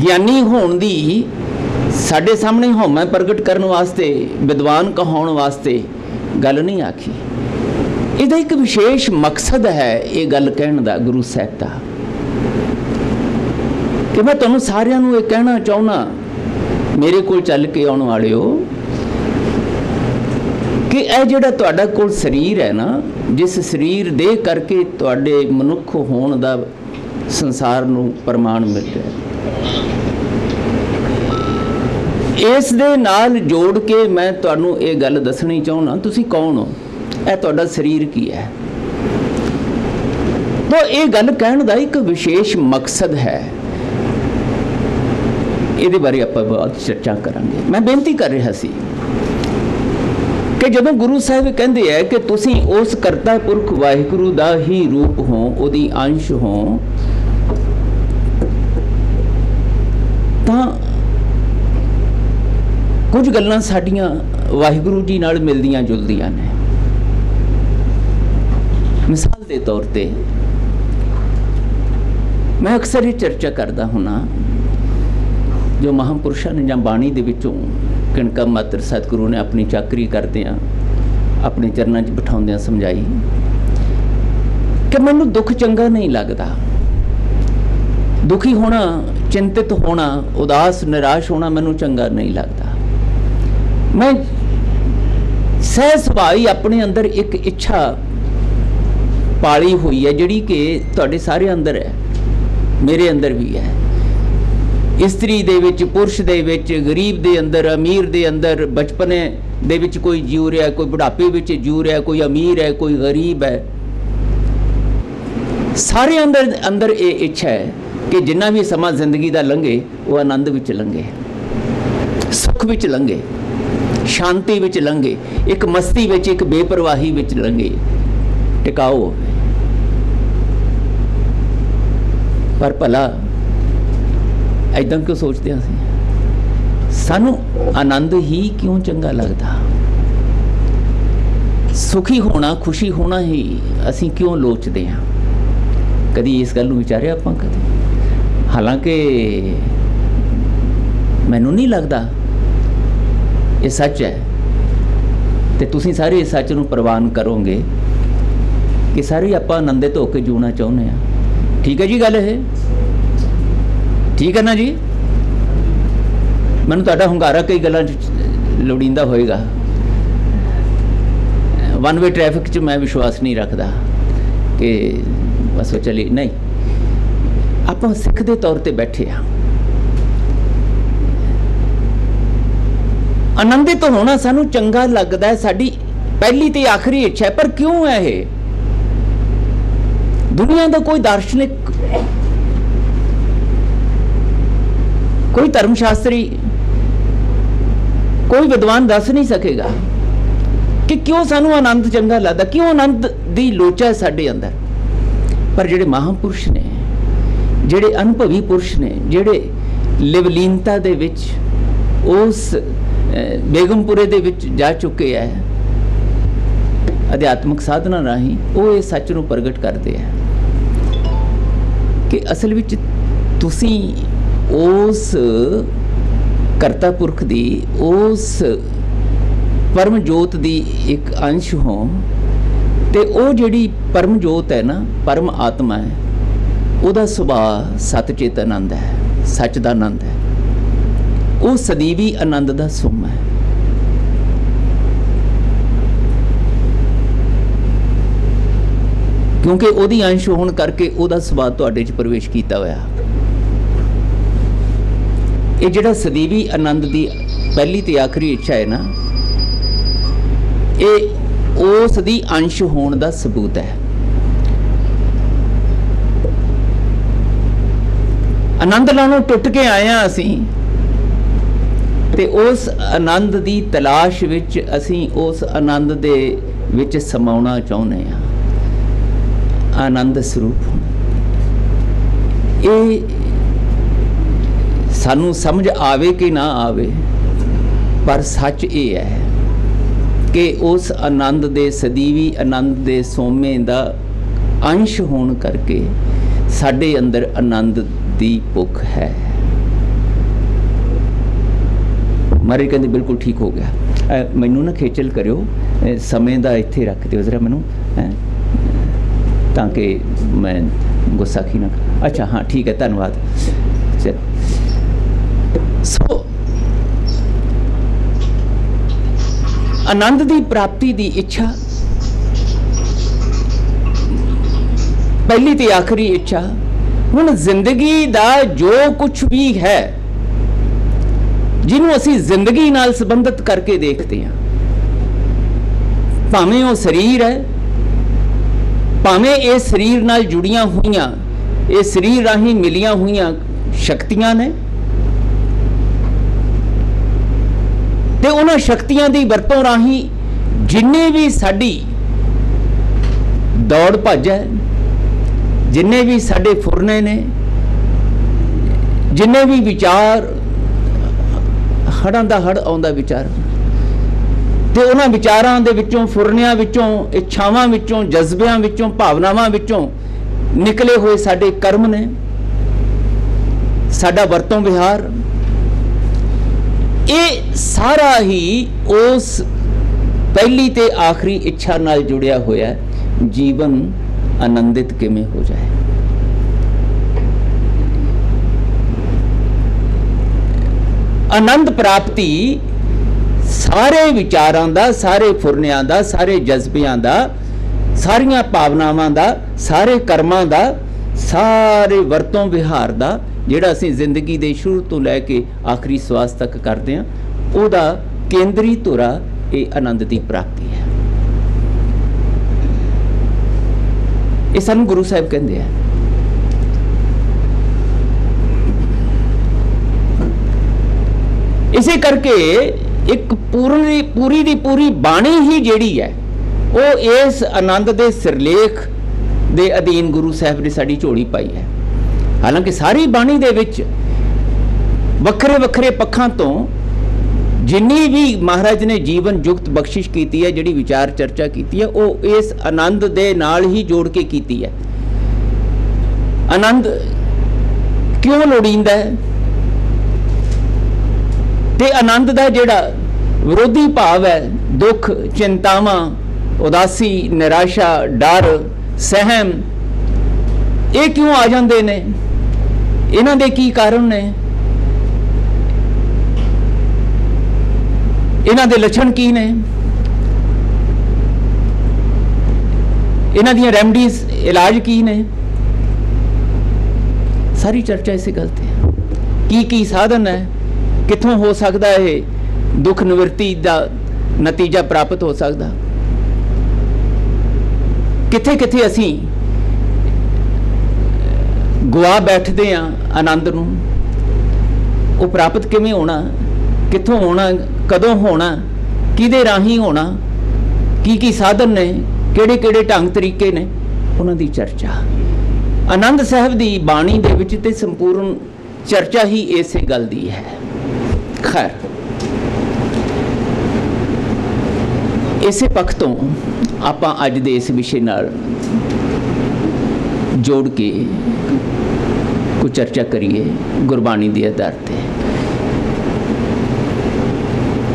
ਗਿਆਨੀ ਹੋਣ ਦੀ, ਸਾਡੇ ਸਾਹਮਣੇ ਹਉਮੈ ਪ੍ਰਗਟ ਕਰਨ ਵਾਸਤੇ, ਵਿਦਵਾਨ ਕਹਾਉਣ ਵਾਸਤੇ ਗੱਲ ਨਹੀਂ ਆਖੀ। ਇਹਦਾ ਇੱਕ ਵਿਸ਼ੇਸ਼ ਮਕਸਦ ਹੈ ਇਹ ਗੱਲ ਕਹਿਣ ਦਾ ਗੁਰੂ ਸਾਹਿਬ ਦਾ, ਕਿ ਮੈਂ ਤੁਹਾਨੂੰ ਸਾਰਿਆਂ ਨੂੰ ਇਹ ਕਹਿਣਾ ਚਾਹੁੰਦਾ, ਮੇਰੇ ਕੋਲ ਚੱਲ ਕੇ ਆਉਣ ਵਾਲਿਓ, ਕਿ ਇਹ ਜਿਹੜਾ ਤੁਹਾਡਾ ਕੋਲ ਸਰੀਰ ਹੈ ਨਾ, ਜਿਸ ਸਰੀਰ ਦੇ ਕਰਕੇ ਤੁਹਾਡੇ ਮਨੁੱਖ ਹੋਣ ਦਾ ਸੰਸਾਰ ਨੂੰ ਪ੍ਰਮਾਣ ਮਿਲ ਰਿਹਾ, ਇਸ ਦੇ ਨਾਲ ਜੋੜ ਕੇ ਮੈਂ ਤੁਹਾਨੂੰ ਇਹ ਗੱਲ ਦੱਸਣੀ ਚਾਹੁੰਦਾ, ਤੁਸੀਂ ਕੌਣ ਹੋ, ਇਹ ਤੁਹਾਡਾ ਸਰੀਰ ਕੀ ਹੈ। ਤਾਂ ਇਹ ਗੱਲ ਕਹਿਣ ਦਾ ਇੱਕ ਵਿਸ਼ੇਸ਼ ਮਕਸਦ ਹੈ, ਇਹਦੇ ਬਾਰੇ ਆਪਾਂ ਬਹੁਤ ਚਰਚਾ ਕਰਾਂਗੇ। ਮੈਂ ਬੇਨਤੀ ਕਰ ਰਿਹਾ ਸੀ ਕਿ ਜਦੋਂ ਗੁਰੂ ਸਾਹਿਬ ਕਹਿੰਦੇ ਹੈ ਕਿ ਤੁਸੀਂ ਉਸ ਕਰਤਾ ਪੁਰਖ ਵਾਹਿਗੁਰੂ ਦਾ ਹੀ ਰੂਪ ਹੋ, ਉਹਦੀ ਅੰਸ਼ ਹੋ, ਤਾਂ ਕੁਝ ਗੱਲਾਂ ਸਾਡੀਆਂ ਵਾਹਿਗੁਰੂ ਜੀ ਨਾਲ ਮਿਲਦੀਆਂ ਜੁਲਦੀਆਂ ਨੇ। ਮਿਸਾਲ ਦੇ ਤੌਰ ਤੇ ਮੈਂ ਅਕਸਰ ਇਹ ਚਰਚਾ ਕਰਦਾ ਹੁੰਨਾ, ਜੋ ਮਹਾਂਪੁਰਸ਼ਾਂ ਨੇ ਜਾਂ ਬਾਣੀ ਦੇ ਵਿੱਚੋਂ ਕਿਣਕਾ ਮਾਤਰ ਸਤਿਗੁਰੂ ਨੇ ਆਪਣੀ ਚਾਕਰੀ ਕਰਦਿਆਂ ਆਪਣੇ ਚਰਨਾਂ 'ਚ ਬਿਠਾਉਂਦਿਆਂ ਸਮਝਾਈ ਕਿ ਮੈਨੂੰ ਦੁੱਖ ਚੰਗਾ ਨਹੀਂ ਲੱਗਦਾ। ਦੁਖੀ ਹੋਣਾ, ਚਿੰਤਿਤ ਹੋਣਾ, ਉਦਾਸ ਨਿਰਾਸ਼ ਹੋਣਾ ਮੈਨੂੰ ਚੰਗਾ ਨਹੀਂ ਲੱਗਦਾ। ਮੈਂ ਸਹਿਜ ਸੁਭਾਅ ਹੀ ਆਪਣੇ ਅੰਦਰ ਇੱਕ ਇੱਛਾ ਪਾਲੀ ਹੋਈ ਹੈ, ਜਿਹੜੀ ਕਿ ਤੁਹਾਡੇ ਸਾਰੇ ਅੰਦਰ ਹੈ, ਮੇਰੇ ਅੰਦਰ ਵੀ ਹੈ। ਇਸਤਰੀ ਦੇ ਵਿੱਚ, ਪੁਰਸ਼ ਦੇ ਵਿੱਚ, ਗਰੀਬ ਦੇ ਅੰਦਰ, ਅਮੀਰ ਦੇ ਅੰਦਰ, ਬਚਪਨੇ ਦੇ ਵਿੱਚ ਕੋਈ ਜਿਉ ਰਿਹਾ, ਕੋਈ ਬੁਢਾਪੇ ਵਿੱਚ ਜਿਉ ਰਿਹਾ, ਕੋਈ ਅਮੀਰ ਹੈ, ਕੋਈ ਗਰੀਬ ਹੈ। ਸਾਰੇ ਅੰਦਰ ਇਹ ਇੱਛਾ ਹੈ ਕਿ ਜਿੰਨਾ ਵੀ ਸਮਾਂ ਜ਼ਿੰਦਗੀ ਦਾ ਲੰਘੇ ਉਹ ਆਨੰਦ ਵਿੱਚ ਲੰਘੇ, ਸੁੱਖ ਵਿੱਚ ਲੰਘੇ, ਸ਼ਾਂਤੀ ਵਿੱਚ ਲੰਘੇ, ਇੱਕ ਮਸਤੀ ਵਿੱਚ, ਇੱਕ ਬੇਪਰਵਾਹੀ ਵਿੱਚ ਲੰਘੇ, ਟਿਕਾਊ ਹੋਵੇ। ਪਰ ਭਲਾ ਏਦਾਂ ਕਿਉਂ ਸੋਚਦੇ ਹਾਂ ਅਸੀਂ? ਸਾਨੂੰ ਆਨੰਦ ਹੀ ਕਿਉਂ ਚੰਗਾ ਲੱਗਦਾ? ਸੁਖੀ ਹੋਣਾ, ਖੁਸ਼ੀ ਹੋਣਾ ਹੀ ਅਸੀਂ ਕਿਉਂ ਲੋਚਦੇ ਹਾਂ? ਕਦੀ ਇਸ ਗੱਲ ਨੂੰ ਵਿਚਾਰਿਆ ਆਪਾਂ? ਕਦੇ? ਹਾਲਾਂਕਿ ਮੈਨੂੰ ਨਹੀਂ ਲੱਗਦਾ ਇਹ ਸੱਚ ਹੈ, ਤੇ ਤੁਸੀਂ ਸਾਰੇ ਇਸ ਸੱਚ ਨੂੰ ਪ੍ਰਵਾਨ ਕਰੋਗੇ ਕਿ ਸਾਰੇ ਆਪਾਂ ਆਨੰਦਿਤ ਹੋ ਕੇ ਜਿਉਣਾ ਚਾਹੁੰਦੇ ਹਾਂ। ਠੀਕ ਹੈ ਜੀ ਗੱਲ ਇਹ? ਠੀਕ ਹੈ ਨਾ ਜੀ? ਮੈਨੂੰ ਤੁਹਾਡਾ ਹੁੰਗਾਰਾ ਕਈ ਗੱਲਾਂ 'ਚ ਲੋੜੀਂਦਾ ਹੋਏਗਾ। ਵਨ ਵੇ ਟ੍ਰੈਫਿਕ 'ਚ ਮੈਂ ਵਿਸ਼ਵਾਸ ਨਹੀਂ ਰੱਖਦਾ ਕਿ ਬਸ ਉਹ ਚਲੀ ਨਹੀਂ। ਆਪਾਂ ਸਿੱਖ ਦੇ ਤੌਰ ਤੇ ਬੈਠੇ ਹਾਂ, ਆਨੰਦਿਤ ਹੋਣਾ ਸਾਨੂੰ ਚੰਗਾ ਲੱਗਦਾ ਹੈ, ਸਾਡੀ ਪਹਿਲੀ ਤੇ ਆਖਰੀ ਇੱਛਾ ਹੈ। ਪਰ ਕਿਉਂ ਹੈ ਇਹ? ਦੁਨੀਆ ਦਾ ਕੋਈ ਦਾਰਸ਼ਨਿਕ, ਕੋਈ ਧਰਮ ਸ਼ਾਸਤਰੀ, ਕੋਈ ਵਿਦਵਾਨ ਦੱਸ ਨਹੀਂ ਸਕੇਗਾ ਕਿ ਕਿਉਂ ਸਾਨੂੰ ਆਨੰਦ ਚੰਗਾ ਲੱਗਦਾ, ਕਿਉਂ ਆਨੰਦ ਦੀ ਲੋਚਾ ਹੈ ਸਾਡੇ ਅੰਦਰ। ਪਰ ਜਿਹੜੇ ਮਹਾਂਪੁਰਸ਼ ਨੇ, ਜਿਹੜੇ ਅਨੁਭਵੀ ਪੁਰਸ਼ ਨੇ, ਜਿਹੜੇ ਲਿਵਲੀਨਤਾ ਦੇ ਵਿੱਚ ਉਸ ਬੇਗਮਪੁਰੇ ਦੇ ਵਿੱਚ ਜਾ ਚੁੱਕੇ ਹੈ ਅਧਿਆਤਮਿਕ ਸਾਧਨਾ ਰਾਹੀਂ, ਉਹ ਇਹ ਸੱਚ ਨੂੰ ਪ੍ਰਗਟ ਕਰਦੇ ਹੈ ਕਿ ਅਸਲ ਵਿੱਚ ਤੁਸੀਂ ਉਸ ਕਰਤਾ ਪੁਰਖ ਦੀ, ਉਸ ਪਰਮ ਜੋਤ ਦੀ ਇੱਕ ਅੰਸ਼ ਹੋ, ਤੇ ਉਹ ਜਿਹੜੀ ਪਰਮ ਜੋਤ ਹੈ ਨਾ, ਪਰਮ ਆਤਮਾ ਹੈ, ਉਹਦਾ ਸੁਭਾਅ ਸਤ ਚੇਤ ਆਨੰਦ ਹੈ, ਸੱਚ ਦਾ ਆਨੰਦ ਹੈ, ਉਹ ਸਦੀਵੀ ਆਨੰਦ ਦਾ ਸੁਮ ਹੈ। ਕਿਉਂਕਿ ਉਹਦੀ ਅੰਸ਼ ਹੋਣ ਕਰਕੇ ਉਹਦਾ ਸੁਭਾਅ ਤੁਹਾਡੇ 'ਚ ਪ੍ਰਵੇਸ਼ ਕੀਤਾ ਹੋਇਆ। ਇਹ ਜਿਹੜਾ ਸਦੀਵੀ ਆਨੰਦ ਦੀ ਪਹਿਲੀ ਤੇ ਆਖਰੀ ਇੱਛਾ ਹੈ ਨਾ, ਇਹ ਉਸ ਦੀ ਅੰਸ਼ ਹੋਣ ਦਾ ਸਬੂਤ ਹੈ। ਆਨੰਦ ਲਾਣੋਂ ਟੁੱਟ ਕੇ ਆਏ ਹਾਂ ਅਸੀਂ, ਤੇ ਉਸ ਆਨੰਦ ਦੀ ਤਲਾਸ਼ ਵਿੱਚ ਅਸੀਂ ਉਸ ਆਨੰਦ ਦੇ ਵਿੱਚ ਸਮਾਉਣਾ ਚਾਹੁੰਦੇ ਹਾਂ, ਆਨੰਦ ਸਰੂਪ। ਇਹ ਸਾਨੂੰ ਸਮਝ ਆਵੇ ਕਿ ਨਾ ਆਵੇ, ਪਰ ਸੱਚ ਇਹ ਹੈ ਕਿ ਉਸ ਆਨੰਦ ਦੇ, ਸਦੀਵੀ ਆਨੰਦ ਦੇ ਸੋਮੇ ਦਾ ਅੰਸ਼ ਹੋਣ ਕਰਕੇ ਸਾਡੇ ਅੰਦਰ ਆਨੰਦ ਦੀ ਭੁੱਖ ਹੈ। ਮਾਰੇ ਕਹਿੰਦੇ ਬਿਲਕੁਲ ਠੀਕ ਹੋ ਗਿਆ। ਮੈਨੂੰ ਨਾ ਖੇਚਲ ਕਰਿਓ, ਸਮੇਂ ਦਾ ਇੱਥੇ ਰੱਖ ਦਿਓ ਜ਼ਰਾ ਮੈਨੂੰ, ਤਾਂ ਕਿ ਮੈਂ ਗੁੱਸਾ ਕੀ ਨਾ। ਅੱਛਾ ਹਾਂ ਠੀਕ ਹੈ, ਧੰਨਵਾਦ। ਚਲ ਸੋ ਆਨੰਦ ਦੀ ਪ੍ਰਾਪਤੀ ਦੀ ਇੱਛਾ, ਪਹਿਲੀ ਤੇ ਆਖਰੀ ਇੱਛਾ। ਹੁਣ ਜ਼ਿੰਦਗੀ ਦਾ ਜੋ ਕੁਝ ਵੀ ਹੈ, ਜਿਹਨੂੰ ਅਸੀਂ ਜ਼ਿੰਦਗੀ ਨਾਲ ਸੰਬੰਧਿਤ ਕਰਕੇ ਦੇਖਦੇ ਹਾਂ। ਭਾਵੇਂ ਉਹ ਸਰੀਰ ਹੈ, ਭਾਵੇਂ ਇਹ ਸਰੀਰ ਨਾਲ ਜੁੜੀਆਂ ਹੋਈਆਂ, ਇਹ ਸਰੀਰ ਰਾਹੀਂ ਮਿਲੀਆਂ ਹੋਈਆਂ ਸ਼ਕਤੀਆਂ ਨੇ, ਤੇ ਉਹਨਾਂ ਸ਼ਕਤੀਆਂ ਦੀ ਵਰਤੋਂ ਰਾਹੀਂ ਜਿੰਨੇ ਵੀ ਸਾਡੀ ਦੌੜ ਭੱਜ ਹੈ, ਜਿੰਨੇ ਵੀ ਸਾਡੇ ਫੁਰਨੇ ਨੇ, ਜਿੰਨੇ ਵੀ ਵਿਚਾਰ, ਹੜਾਂ ਦਾ ਹੜ ਆਉਂਦਾ ਵਿਚਾਰ, ਤੇ ਉਹਨਾਂ ਵਿਚਾਰਾਂ ਦੇ ਵਿੱਚੋਂ, ਫੁਰਨਿਆਂ ਵਿੱਚੋਂ, ਇੱਛਾਵਾਂ ਵਿੱਚੋਂ, ਜਜ਼ਬਿਆਂ ਵਿੱਚੋਂ, ਭਾਵਨਾਵਾਂ ਵਿੱਚੋਂ ਨਿਕਲੇ ਹੋਏ ਸਾਡੇ ਕਰਮ ਨੇ, ਸਾਡਾ ਵਰਤੋਂ ਵਿਹਾਰ, ਇਹ ਸਾਰਾ ਹੀ ਉਸ ਪਹਿਲੀ ਤੇ ਆਖਰੀ ਇੱਛਾ ਨਾਲ ਜੁੜਿਆ ਹੋਇਆ ਜੀਵਨ ਆਨੰਦਿਤ ਕਿਵੇਂ ਹੋ ਜਾਏ। ਆਨੰਦ ਪ੍ਰਾਪਤੀ ਸਾਰੇ ਵਿਚਾਰਾਂ ਦਾ, ਸਾਰੇ ਫੁਰਨਿਆਂ ਦਾ, ਸਾਰੇ ਜਜ਼ਬਿਆਂ ਦਾ, ਸਾਰੀਆਂ ਭਾਵਨਾਵਾਂ ਦਾ, ਸਾਰੇ ਕਰਮਾਂ ਦਾ, ਸਾਰੇ ਵਰਤੋਂ ਵਿਹਾਰ ਦਾ, ਜਿਹੜਾ ਅਸੀਂ ਜ਼ਿੰਦਗੀ ਦੇ ਸ਼ੁਰੂ ਤੋਂ ਲੈ ਕੇ ਆਖਰੀ ਸਵਾਸ ਤੱਕ ਕਰਦੇ ਹਾਂ, ਉਹਦਾ ਕੇਂਦਰੀ ਧੁਰਾ ਇਹ ਆਨੰਦ ਦੀ ਪ੍ਰਾਪਤੀ ਹੈ। ਇਹ ਸਾਨੂੰ ਗੁਰੂ ਸਾਹਿਬ ਕਹਿੰਦੇ ਆ। ਇਸੇ ਕਰਕੇ ਇੱਕ ਪੂਰੀ ਦੀ ਪੂਰੀ ਬਾਣੀ ਹੀ ਜਿਹੜੀ ਹੈ ਉਹ ਇਸ ਆਨੰਦ ਦੇ ਸਿਰਲੇਖ ਦੇ ਅਧੀਨ ਗੁਰੂ ਸਾਹਿਬ ਨੇ ਸਾਡੀ ਝੋਲੀ ਪਾਈ ਹੈ। ਹਾਲਾਂਕਿ ਸਾਰੀ ਬਾਣੀ ਦੇ ਵਿੱਚ ਵੱਖਰੇ ਵੱਖਰੇ ਪੱਖਾਂ ਤੋਂ ਜਿੰਨੀ ਵੀ ਮਹਾਰਾਜ ਨੇ ਜੀਵਨ ਜੁਗਤ ਬਖਸ਼ਿਸ਼ ਕੀਤੀ ਹੈ, ਜਿਹੜੀ ਵਿਚਾਰ ਚਰਚਾ ਕੀਤੀ ਹੈ, ਉਹ ਇਸ ਆਨੰਦ ਦੇ ਨਾਲ ਹੀ ਜੋੜ ਕੇ ਕੀਤੀ ਹੈ। ਆਨੰਦ ਕਿਉਂ ਲੋੜੀਂਦਾ ਹੈ, ਤੇ ਆਨੰਦ ਦਾ ਜਿਹੜਾ ਵਿਰੋਧੀ ਭਾਵ ਹੈ, ਦੁੱਖ, ਚਿੰਤਾਵਾਂ, ਉਦਾਸੀ, ਨਿਰਾਸ਼ਾ, ਡਰ, ਸਹਿਮ, ਇਹ ਕਿਉਂ ਆ ਜਾਂਦੇ ਨੇ? ਇਹਨਾਂ ਦੇ ਕੀ ਕਾਰਨ ਨੇ? ਇਹਨਾਂ ਦੇ ਲੱਛਣ ਕੀ ਨੇ? ਇਹਨਾਂ ਦੀਆਂ ਰੈਮਡੀਜ਼, ਇਲਾਜ ਕੀ ਨੇ? ਸਾਰੀ ਚਰਚਾ ਇਸੇ ਗੱਲ ਤੇ ਹੈ। ਕੀ ਸਾਧਨ ਹੈ, ਕਿੱਥੋਂ ਹੋ ਸਕਦਾ ਇਹ ਦੁੱਖ ਨਿਵਰਤੀ ਦਾ ਨਤੀਜਾ ਪ੍ਰਾਪਤ ਹੋ ਸਕਦਾ, ਕਿੱਥੇ ਕਿੱਥੇ ਅਸੀਂ ਗਵਾ ਬੈਠਦੇ ਹਾਂ ਆਨੰਦ ਨੂੰ, ਉਹ ਪ੍ਰਾਪਤ ਕਿਵੇਂ ਹੋਣਾ, ਕਿੱਥੋਂ ਹੋਣਾ, ਕਦੋਂ ਹੋਣਾ, ਕਿਹਦੇ ਰਾਹੀਂ ਹੋਣਾ, ਕੀ ਸਾਧਨ ਨੇ, ਕਿਹੜੇ ਢੰਗ ਤਰੀਕੇ ਨੇ, ਉਹਨਾਂ ਦੀ ਚਰਚਾ ਆਨੰਦ ਸਾਹਿਬ ਦੀ ਬਾਣੀ ਦੇ ਵਿੱਚ ਤੇ ਸੰਪੂਰਨ ਚਰਚਾ ਹੀ ਇਸੇ ਗੱਲ ਦੀ ਹੈ। ਖੈਰ, ਇਸੇ ਪੱਖ ਤੋਂ ਆਪਾਂ ਅੱਜ ਦੇ ਇਸ ਵਿਸ਼ੇ ਨਾਲ ਜੋੜ ਕੇ ਕੁਝ ਚਰਚਾ ਕਰੀਏ ਗੁਰਬਾਣੀ ਦੇ ਆਧਾਰ ਤੇ।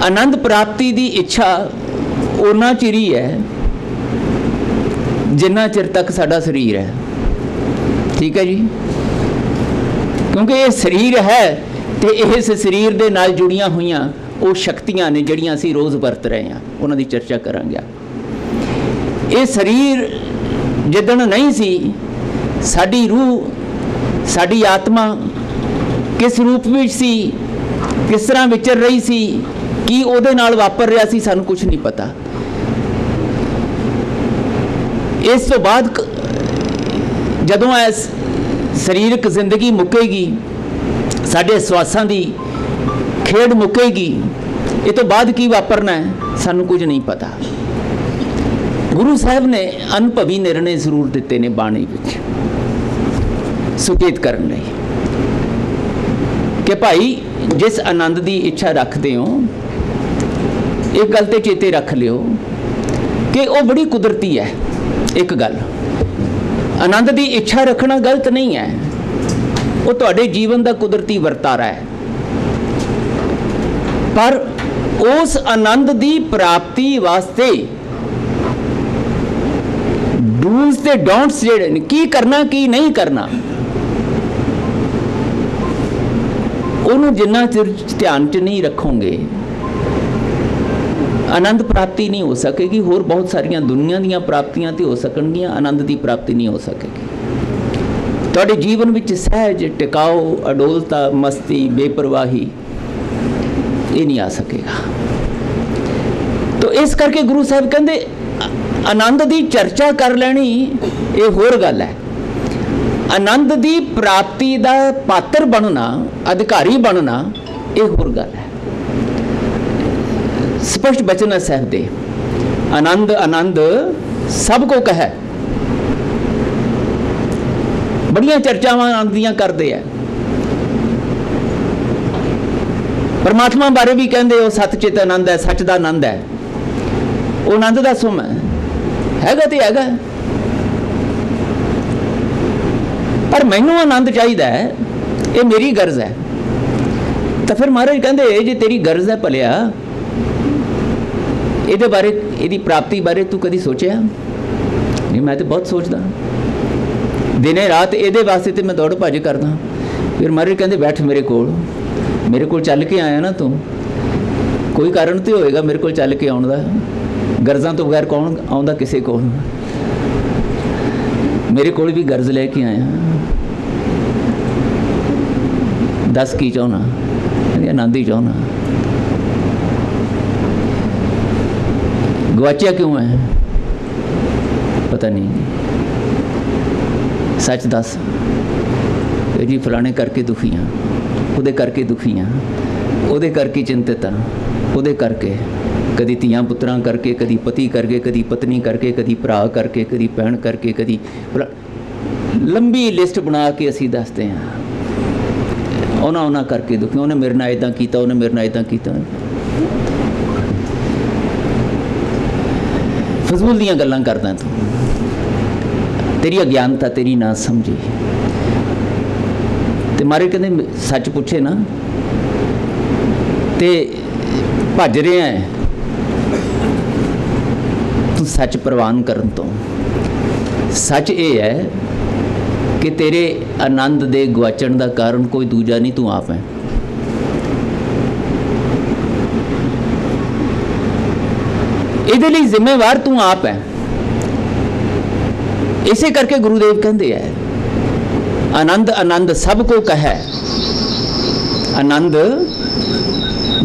ਆਨੰਦ ਪ੍ਰਾਪਤੀ ਦੀ ਇੱਛਾ ਉਹਨਾਂ ਚਿਰ ਹੀ ਹੈ ਜਿੰਨਾ ਚਿਰ ਤੱਕ ਸਾਡਾ ਸਰੀਰ ਹੈ। ਠੀਕ ਹੈ ਜੀ, ਕਿਉਂਕਿ ਇਹ ਸਰੀਰ ਹੈ ਤੇ ਇਸ ਸਰੀਰ ਦੇ ਨਾਲ ਜੁੜੀਆਂ ਹੋਈਆਂ ਉਹ ਸ਼ਕਤੀਆਂ ਨੇ ਜਿਹੜੀਆਂ ਅਸੀਂ ਰੋਜ਼ ਵਰਤ ਰਹੇ ਹਾਂ, ਉਹਨਾਂ ਦੀ ਚਰਚਾ ਕਰਾਂਗੇ। ਇਹ ਸਰੀਰ ਜਿੱਦਣ ਨਹੀਂ ਸੀ, ਸਾਡੀ ਰੂਹ, ਸਾਡੀ ਆਤਮਾ ਕਿਸ ਰੂਪ ਵਿੱਚ ਸੀ, ਕਿਸ ਤਰ੍ਹਾਂ ਵਿਚਰ ਰਹੀ ਸੀ, ਕੀ ਉਹਦੇ ਨਾਲ ਵਾਪਰ ਰਿਹਾ ਸੀ, ਸਾਨੂੰ ਕੁਝ ਨਹੀਂ ਪਤਾ। ਇਸ ਤੋਂ ਬਾਅਦ ਜਦੋਂ ਇਸ ਸਰੀਰਕ ਜ਼ਿੰਦਗੀ ਮੁੱਕੇਗੀ, ਸਾਡੇ ਸਵਾਸਾਂ ਦੀ ਖੇਡ ਮੁੱਕੇਗੀ, ਇਹ ਤੋਂ ਬਾਅਦ ਕੀ ਵਾਪਰਨਾ ਹੈ ਸਾਨੂੰ ਕੁਝ ਨਹੀਂ ਪਤਾ। ਗੁਰੂ ਸਾਹਿਬ ਨੇ ਅਨੁਭਵੀ ਨਿਰਣੇ ਜ਼ਰੂਰ ਦਿੱਤੇ ਨੇ ਬਾਣੀ ਵਿੱਚ ਸੁਚੇਤ ਕਰਨ ਲਈ ਕਿ ਭਾਈ ਜਿਸ ਆਨੰਦ ਦੀ ਇੱਛਾ ਰੱਖਦੇ ਹੋ, ਇੱਕ ਗੱਲ ਤੇ ਚੇਤੇ ਰੱਖ ਲਿਓ ਕਿ ਉਹ ਬੜੀ ਕੁਦਰਤੀ ਹੈ। ਇੱਕ ਗੱਲ, ਆਨੰਦ ਦੀ ਇੱਛਾ ਰੱਖਣਾ ਗਲਤ ਨਹੀਂ ਹੈ, ਉਹ ਤੁਹਾਡੇ ਜੀਵਨ ਦਾ ਕੁਦਰਤੀ ਵਰਤਾਰਾ ਹੈ, ਪਰ ਉਸ ਆਨੰਦ ਦੀ ਪ੍ਰਾਪਤੀ ਵਾਸਤੇ ਡੂਜ਼ ਤੇ ਡੋਂਟਸ ਜਿਹੜੇ ਨੇ, ਕੀ ਕਰਨਾ ਕੀ ਨਹੀਂ ਕਰਨਾ, ਉਹਨੂੰ ਜਿੰਨਾ ਚਿਰ ਧਿਆਨ 'ਚ ਨਹੀਂ ਰੱਖੋਗੇ ਆਨੰਦ ਪ੍ਰਾਪਤੀ ਨਹੀਂ ਹੋ ਸਕੇਗੀ। ਹੋਰ ਬਹੁਤ ਸਾਰੀਆਂ ਦੁਨੀਆ ਦੀਆਂ ਪ੍ਰਾਪਤੀਆਂ ਤੇ ਹੋ ਸਕਣਗੀਆਂ, ਆਨੰਦ ਦੀ ਪ੍ਰਾਪਤੀ ਨਹੀਂ ਹੋ ਸਕੇਗੀ। ਤੁਹਾਡੇ ਜੀਵਨ ਵਿੱਚ ਸਹਿਜ, ਟਿਕਾਊ, ਅਡੋਲਤਾ, ਮਸਤੀ, ਬੇਪਰਵਾਹੀ, ਇਹ ਨਹੀਂ ਆ ਸਕੇਗਾ। तो इस करके गुरु साहब कहते आनंद की चर्चा कर लैनी ये होर गल है। आनंद की प्राप्ति का पात्र बनना, अधिकारी बनना, ये होर गल है। स्पष्ट बचन है साहब दे, आनंद आनंद सब को कहे। बड़ियां चर्चावां आनंद दियां करते हैं। परमात्मा बारे भी कहते वो सतचित आनंद है, सच का आनंद है, वो आनंद का सुम हैगा तो हैगा। पर मैनू आनंद चाहिए, ये मेरी गर्ज है। तो फिर महाराज कहते जे तेरी गर्ज है भलिया, ये बारे, ये प्राप्ति बारे तू कभी सोचा? नहीं, मैं तो बहुत सोचता, दिने रात ये वास्ते तो मैं दौड़ भज करदा। फिर महाराज कहते बैठ मेरे को चल के आया ना तू, कोई कारण तो होएगा मेरे को चल के आने का। गर्जा तो बगैर कौन आउंदा किसी को? मेरे को भी गर्ज लेके आया, दस की चाहना, आनंद ही चाहना। गवाचिया क्यों है पता नहीं, सच दस जी फलाने करके दुखी हाँ, ਉਹਦੇ ਕਰਕੇ ਦੁਖੀ ਹਾਂ, ਉਹਦੇ ਕਰਕੇ ਚਿੰਤਿਤ ਹਾਂ, ਉਹਦੇ ਕਰਕੇ ਕਦੀ ਧੀਆਂ ਪੁੱਤਰਾਂ ਕਰਕੇ, ਕਦੀ ਪਤੀ ਕਰਕੇ, ਕਦੀ ਪਤਨੀ ਕਰਕੇ, ਕਦੀ ਭਰਾ ਕਰਕੇ, ਕਦੀ ਭੈਣ ਕਰਕੇ, ਕਦੀ ਲੰਬੀ ਲਿਸਟ ਬਣਾ ਕੇ ਅਸੀਂ ਦੱਸਦੇ ਹਾਂ ਉਹਨਾਂ ਕਰਕੇ ਦੁਖੀ। ਉਹਨੇ ਮੇਰੇ ਨਾਲ ਇੱਦਾਂ ਕੀਤਾ, ਉਹਨੇ ਮੇਰੇ ਨਾਲ ਇੱਦਾਂ ਕੀਤਾ। ਫਜ਼ੂਲ ਦੀਆਂ ਗੱਲਾਂ ਕਰਦਾ ਤੂੰ, ਤੇਰੀ ਅਗਿਆਨਤਾ, ਤੇਰੀ ਨਾ ਸਮਝੀ। तो मारे कहते सच पूछे ना तो भज रहे हैं तू सच प्रवान करन तो। सच ये है कि तेरे आनंद दे गवाचण का कारण कोई दूजा नहीं, तू आप है। इहदे लई जिम्मेवार तू आप है। इसे करके गुरुदेव कहते हैं आनंद आनंद सब को कहे, आनंद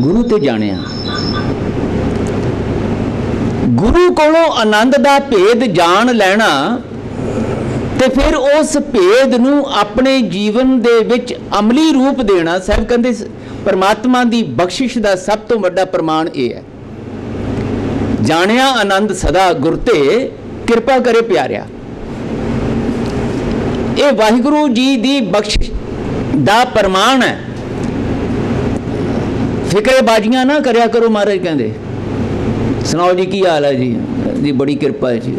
गुरु ते जानिया। गुरु कोलों आनंद दा भेद जान लेना ते फिर उस भेद नूं अपने जीवन दे विच अमली रूप देना। साहब कहते परमात्मा दी बख्शिश दा सब तो वड्डा प्रमाण ये है, जानिया आनंद सदा गुर ते किरपा करे प्यारिया। ये वाहिगुरु जी दी बख्शिश दा प्रमाण है। फिक्रेबाजियां ना करया करो। महाराज कहते सुनाओ जी की हाल है जी बड़ी किरपा है जी।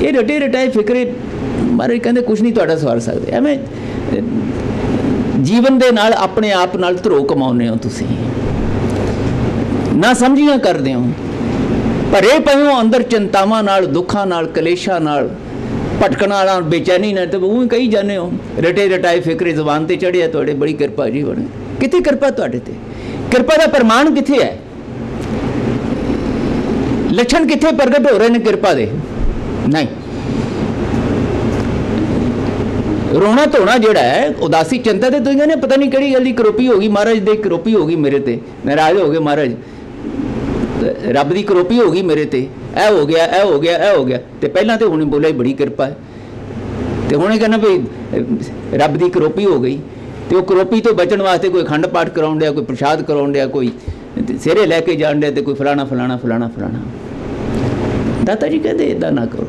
ये रटे रटाए फिक्रे महाराज कहते कुछ नहीं तुहाडा सवार सकते। एवें जीवन दे नाल अपने आप नाल धरो कमाउने हो तुसीं, ना समझियां करदे हो, भरे पए हो अंदर चिंतावां नाल, दुखां नाल, कलेशां नाल, भटकना वाला, बेचैनी ना, तो वो कही जाने हो रटे रटाए फिक्रे जबान ते चढ़िया तुहाडे बड़ी किरपा जी बने। किथे किरपा तुहाडे ते? किरपा का प्रमाण किथे है? लक्षण किथे प्रगट हो रहे हैं किरपा दे? नहीं। रोना धोना जिहड़ा है, उदासी चिंता ते तुसीं कहंदे पता नहीं किहड़ी गल दी करोपी हो गई महाराज दे, करोपी हो गई मेरे ते, नाराज हो गए महाराज, रब की करोपी हो गई मेरे ते, ऐ हो गया, ऐ हो गया, ऐ हो गया। तो पहला तो हुणे बोलिया बड़ी किरपा है, तो हुणे कहना भी रब की करोपी हो गई। तो करोपी तो बचन वास्ते कोई अखंड पाठ कराउण दिया, कोई प्रसाद कराउण दिया, कोई सिरे लैके जाण दिया, तो कोई फलाना फलाना फलाना फलाना। दाता जी कहते इदा ना करो।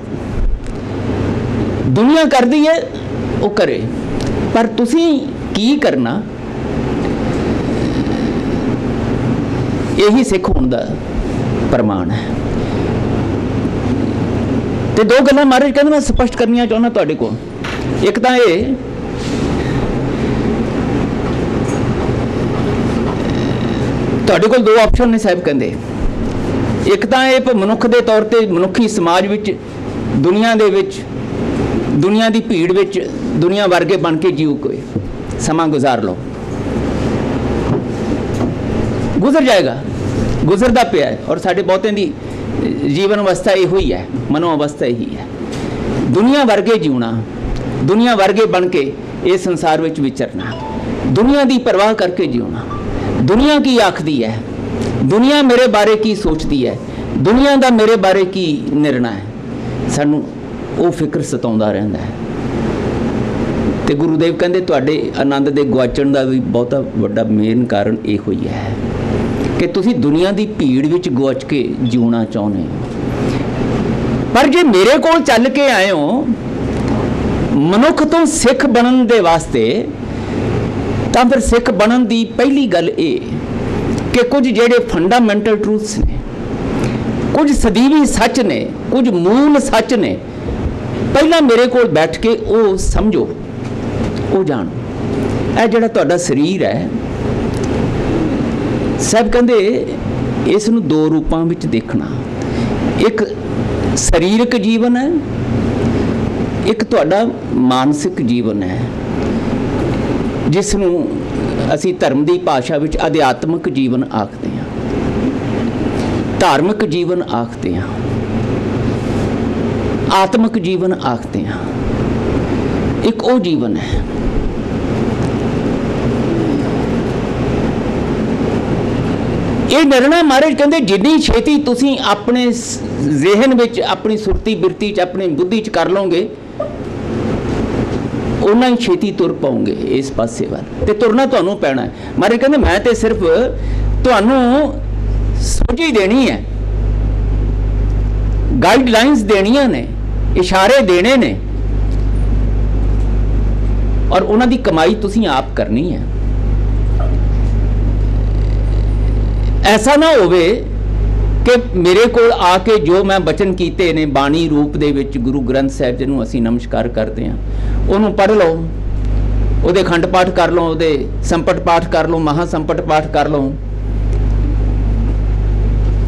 दुनिया करती है वो करे, पर तुसीं की करना यही सिख होने का प्रमाण है। तो दो गल्लां महाराज कहते मैं स्पष्ट करनियां चाहुंदा तुहाडे कोल। एक तो ये तुहाडे कोल दो ऑप्शन ने साहब कहते। एक तो ये मनुख के तौर पर मनुखी समाज विच, दुनिया दे विच, दुनिया की भीड़ विच दुनिया वर्गे बन के जीव कोई समा गुजार लो, गुजर जाएगा, गुजरता पिया है। और साढ़े बहुतों की जीवन अवस्था यही ही है, मनो अवस्था यही है, दुनिया वर्गे जीवना, दुनिया वर्गे बन के इस संसार में विचरना, दुनिया की परवाह करके जीवना। ਦੁਨੀਆ ਕੀ ਆਖਦੀ ਹੈ, ਦੁਨੀਆ ਮੇਰੇ ਬਾਰੇ ਕੀ ਸੋਚਦੀ ਹੈ, ਦੁਨੀਆ ਦਾ ਮੇਰੇ ਬਾਰੇ ਕੀ ਨਿਰਣਾ ਹੈ, ਸਾਨੂੰ ਉਹ ਫਿਕਰ ਸਤਾਉਂਦਾ ਰਹਿੰਦਾ ਹੈ। ਤੇ ਗੁਰੂਦੇਵ ਕਹਿੰਦੇ ਤੁਹਾਡੇ ਆਨੰਦ ਦੇ ਗੁਆਚਣ ਦਾ ਵੀ ਬਹੁਤਾ ਵੱਡਾ ਮੇਨ ਕਾਰਨ ਇਹੋ ਹੀ ਹੈ ਕਿ ਤੁਸੀਂ ਦੁਨੀਆ ਦੀ ਭੀੜ ਵਿੱਚ ਗੁਆਚ ਕੇ ਜਿਉਣਾ ਚਾਹੁੰਦੇ ਹੋ। ਪਰ ਜੇ ਮੇਰੇ ਕੋਲ ਚੱਲ ਕੇ ਆਏ ਹੋ ਮਨੁੱਖ ਤੋਂ ਸਿੱਖ ਬਣਨ ਦੇ ਵਾਸਤੇ, ਤਾਂ ਫਿਰ ਸਿੱਖ ਬਣਨ ਦੀ ਪਹਿਲੀ ਗੱਲ ਇਹ ਕਿ ਕੁਝ ਜਿਹੜੇ ਫੰਡਾਮੈਂਟਲ ਟਰੂਥਸ ਨੇ, ਕੁਝ ਸਦੀਵੀ ਸੱਚ ਨੇ, ਕੁਝ ਮੂਲ ਸੱਚ ਨੇ, ਪਹਿਲਾਂ ਮੇਰੇ ਕੋਲ ਬੈਠ ਕੇ ਉਹ ਸਮਝੋ, ਉਹ ਜਾਣੋ। ਇਹ ਜਿਹੜਾ ਤੁਹਾਡਾ ਸਰੀਰ ਹੈ, ਸਾਹਿਬ ਕਹਿੰਦੇ ਇਸ ਨੂੰ ਦੋ ਰੂਪਾਂ ਵਿੱਚ ਦੇਖਣਾ। ਇੱਕ ਸਰੀਰਕ ਜੀਵਨ ਹੈ, ਇੱਕ ਤੁਹਾਡਾ ਮਾਨਸਿਕ ਜੀਵਨ ਹੈ, ਜਿਸ ਨੂੰ ਅਸੀਂ ਧਰਮ ਦੀ ਭਾਸ਼ਾ ਵਿੱਚ ਅਧਿਆਤਮਿਕ ਜੀਵਨ ਆਖਦੇ ਹਾਂ, ਧਾਰਮਿਕ ਜੀਵਨ ਆਖਦੇ ਹਾਂ, ਆਤਮਿਕ ਜੀਵਨ ਆਖਦੇ ਹਾਂ। ਇੱਕ ਉਹ ਜੀਵਨ ਹੈ ਇਹ ਨਿਰਣਾ ਮਹਾਰਾਜ ਕਹਿੰਦੇ ਜਿੰਨੀ ਛੇਤੀ ਤੁਸੀਂ ਆਪਣੇ ਜ਼ਿਹਨ ਵਿੱਚ, ਆਪਣੀ ਸੁਰਤੀ ਬਿਰਤੀ 'ਚ, ਆਪਣੀ ਬੁੱਧੀ 'ਚ ਕਰ ਲਓਗੇ, ਉਨਾ ਹੀ ਛੇਤੀ ਤੁਰ ਪਾਉਂਗੇ ਇਸ ਪਾਸੇ ਵੱਲ। ਤੇ ਤੁਰਨਾ ਤੁਹਾਨੂੰ ਪੈਣਾ ਹੈ। ਮਹਾਰਾਜ ਕਹਿੰਦੇ ਮੈਂ ਤੇ ਸਿਰਫ ਤੁਹਾਨੂੰ ਸੋਝੀ ਦੇਣੀ ਹੈ, ਗਾਈਡਲਾਈਨਸ ਦੇਣੀਆਂ ਨੇ, ਇਸ਼ਾਰੇ ਦੇਣੇ ਨੇ, ਔਰ ਉਹਨਾਂ ਦੀ ਕਮਾਈ ਤੁਸੀਂ ਆਪ ਕਰਨੀ ਹੈ। ਐਸਾ ਨਾ ਹੋਵੇ ਕਿ ਮੇਰੇ ਕੋਲ ਆ ਕੇ ਜੋ ਮੈਂ ਬਚਨ ਕੀਤੇ ਨੇ ਬਾਣੀ ਰੂਪ ਦੇ ਵਿੱਚ, ਗੁਰੂ ਗ੍ਰੰਥ ਸਾਹਿਬ ਜਿਹਨੂੰ ਅਸੀਂ ਨਮਸਕਾਰ ਕਰਦੇ ਹਾਂ, ਉਹਨੂੰ ਪੜ੍ਹ ਲਓ, ਉਹਦੇ ਖੰਡ ਪਾਠ ਕਰ ਲਓ, ਉਹਦੇ ਸੰਪਟ ਪਾਠ ਕਰ ਲਓ, ਮਹਾ ਸੰਪਟ ਪਾਠ ਕਰ ਲਓ,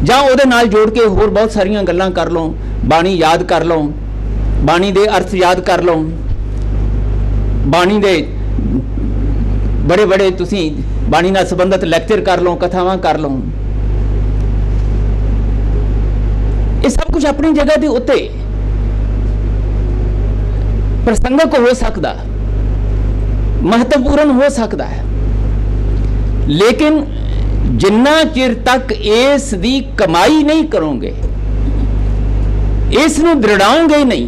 ਜਾਂ ਉਹਦੇ ਨਾਲ ਜੋੜ ਕੇ ਹੋਰ ਬਹੁਤ ਸਾਰੀਆਂ ਗੱਲਾਂ ਕਰ ਲਓ, ਬਾਣੀ ਯਾਦ ਕਰ ਲਓ, ਬਾਣੀ ਦੇ ਅਰਥ ਯਾਦ ਕਰ ਲਓ, ਬਾਣੀ ਦੇ ਬੜੇ ਬੜੇ ਤੁਸੀਂ ਬਾਣੀ ਨਾਲ ਸੰਬੰਧਿਤ ਲੈਕਚਰ ਕਰ ਲਓ, ਕਥਾਵਾਂ ਕਰ ਲਓ। ਇਹ ਸਭ ਕੁਝ ਆਪਣੀ ਜਗ੍ਹਾ ਦੇ ਉੱਤੇ ਪ੍ਰਸੰਗਕ ਹੋ ਸਕਦਾ, ਮਹੱਤਵਪੂਰਨ ਹੋ ਸਕਦਾ ਹੈ, ਲੇਕਿਨ ਜਿੰਨਾ ਚਿਰ ਤੱਕ ਇਸ ਦੀ ਕਮਾਈ ਨਹੀਂ ਕਰੋਗੇ, ਇਸ ਨੂੰ ਦ੍ਰਿੜਾਓਗੇ ਨਹੀਂ,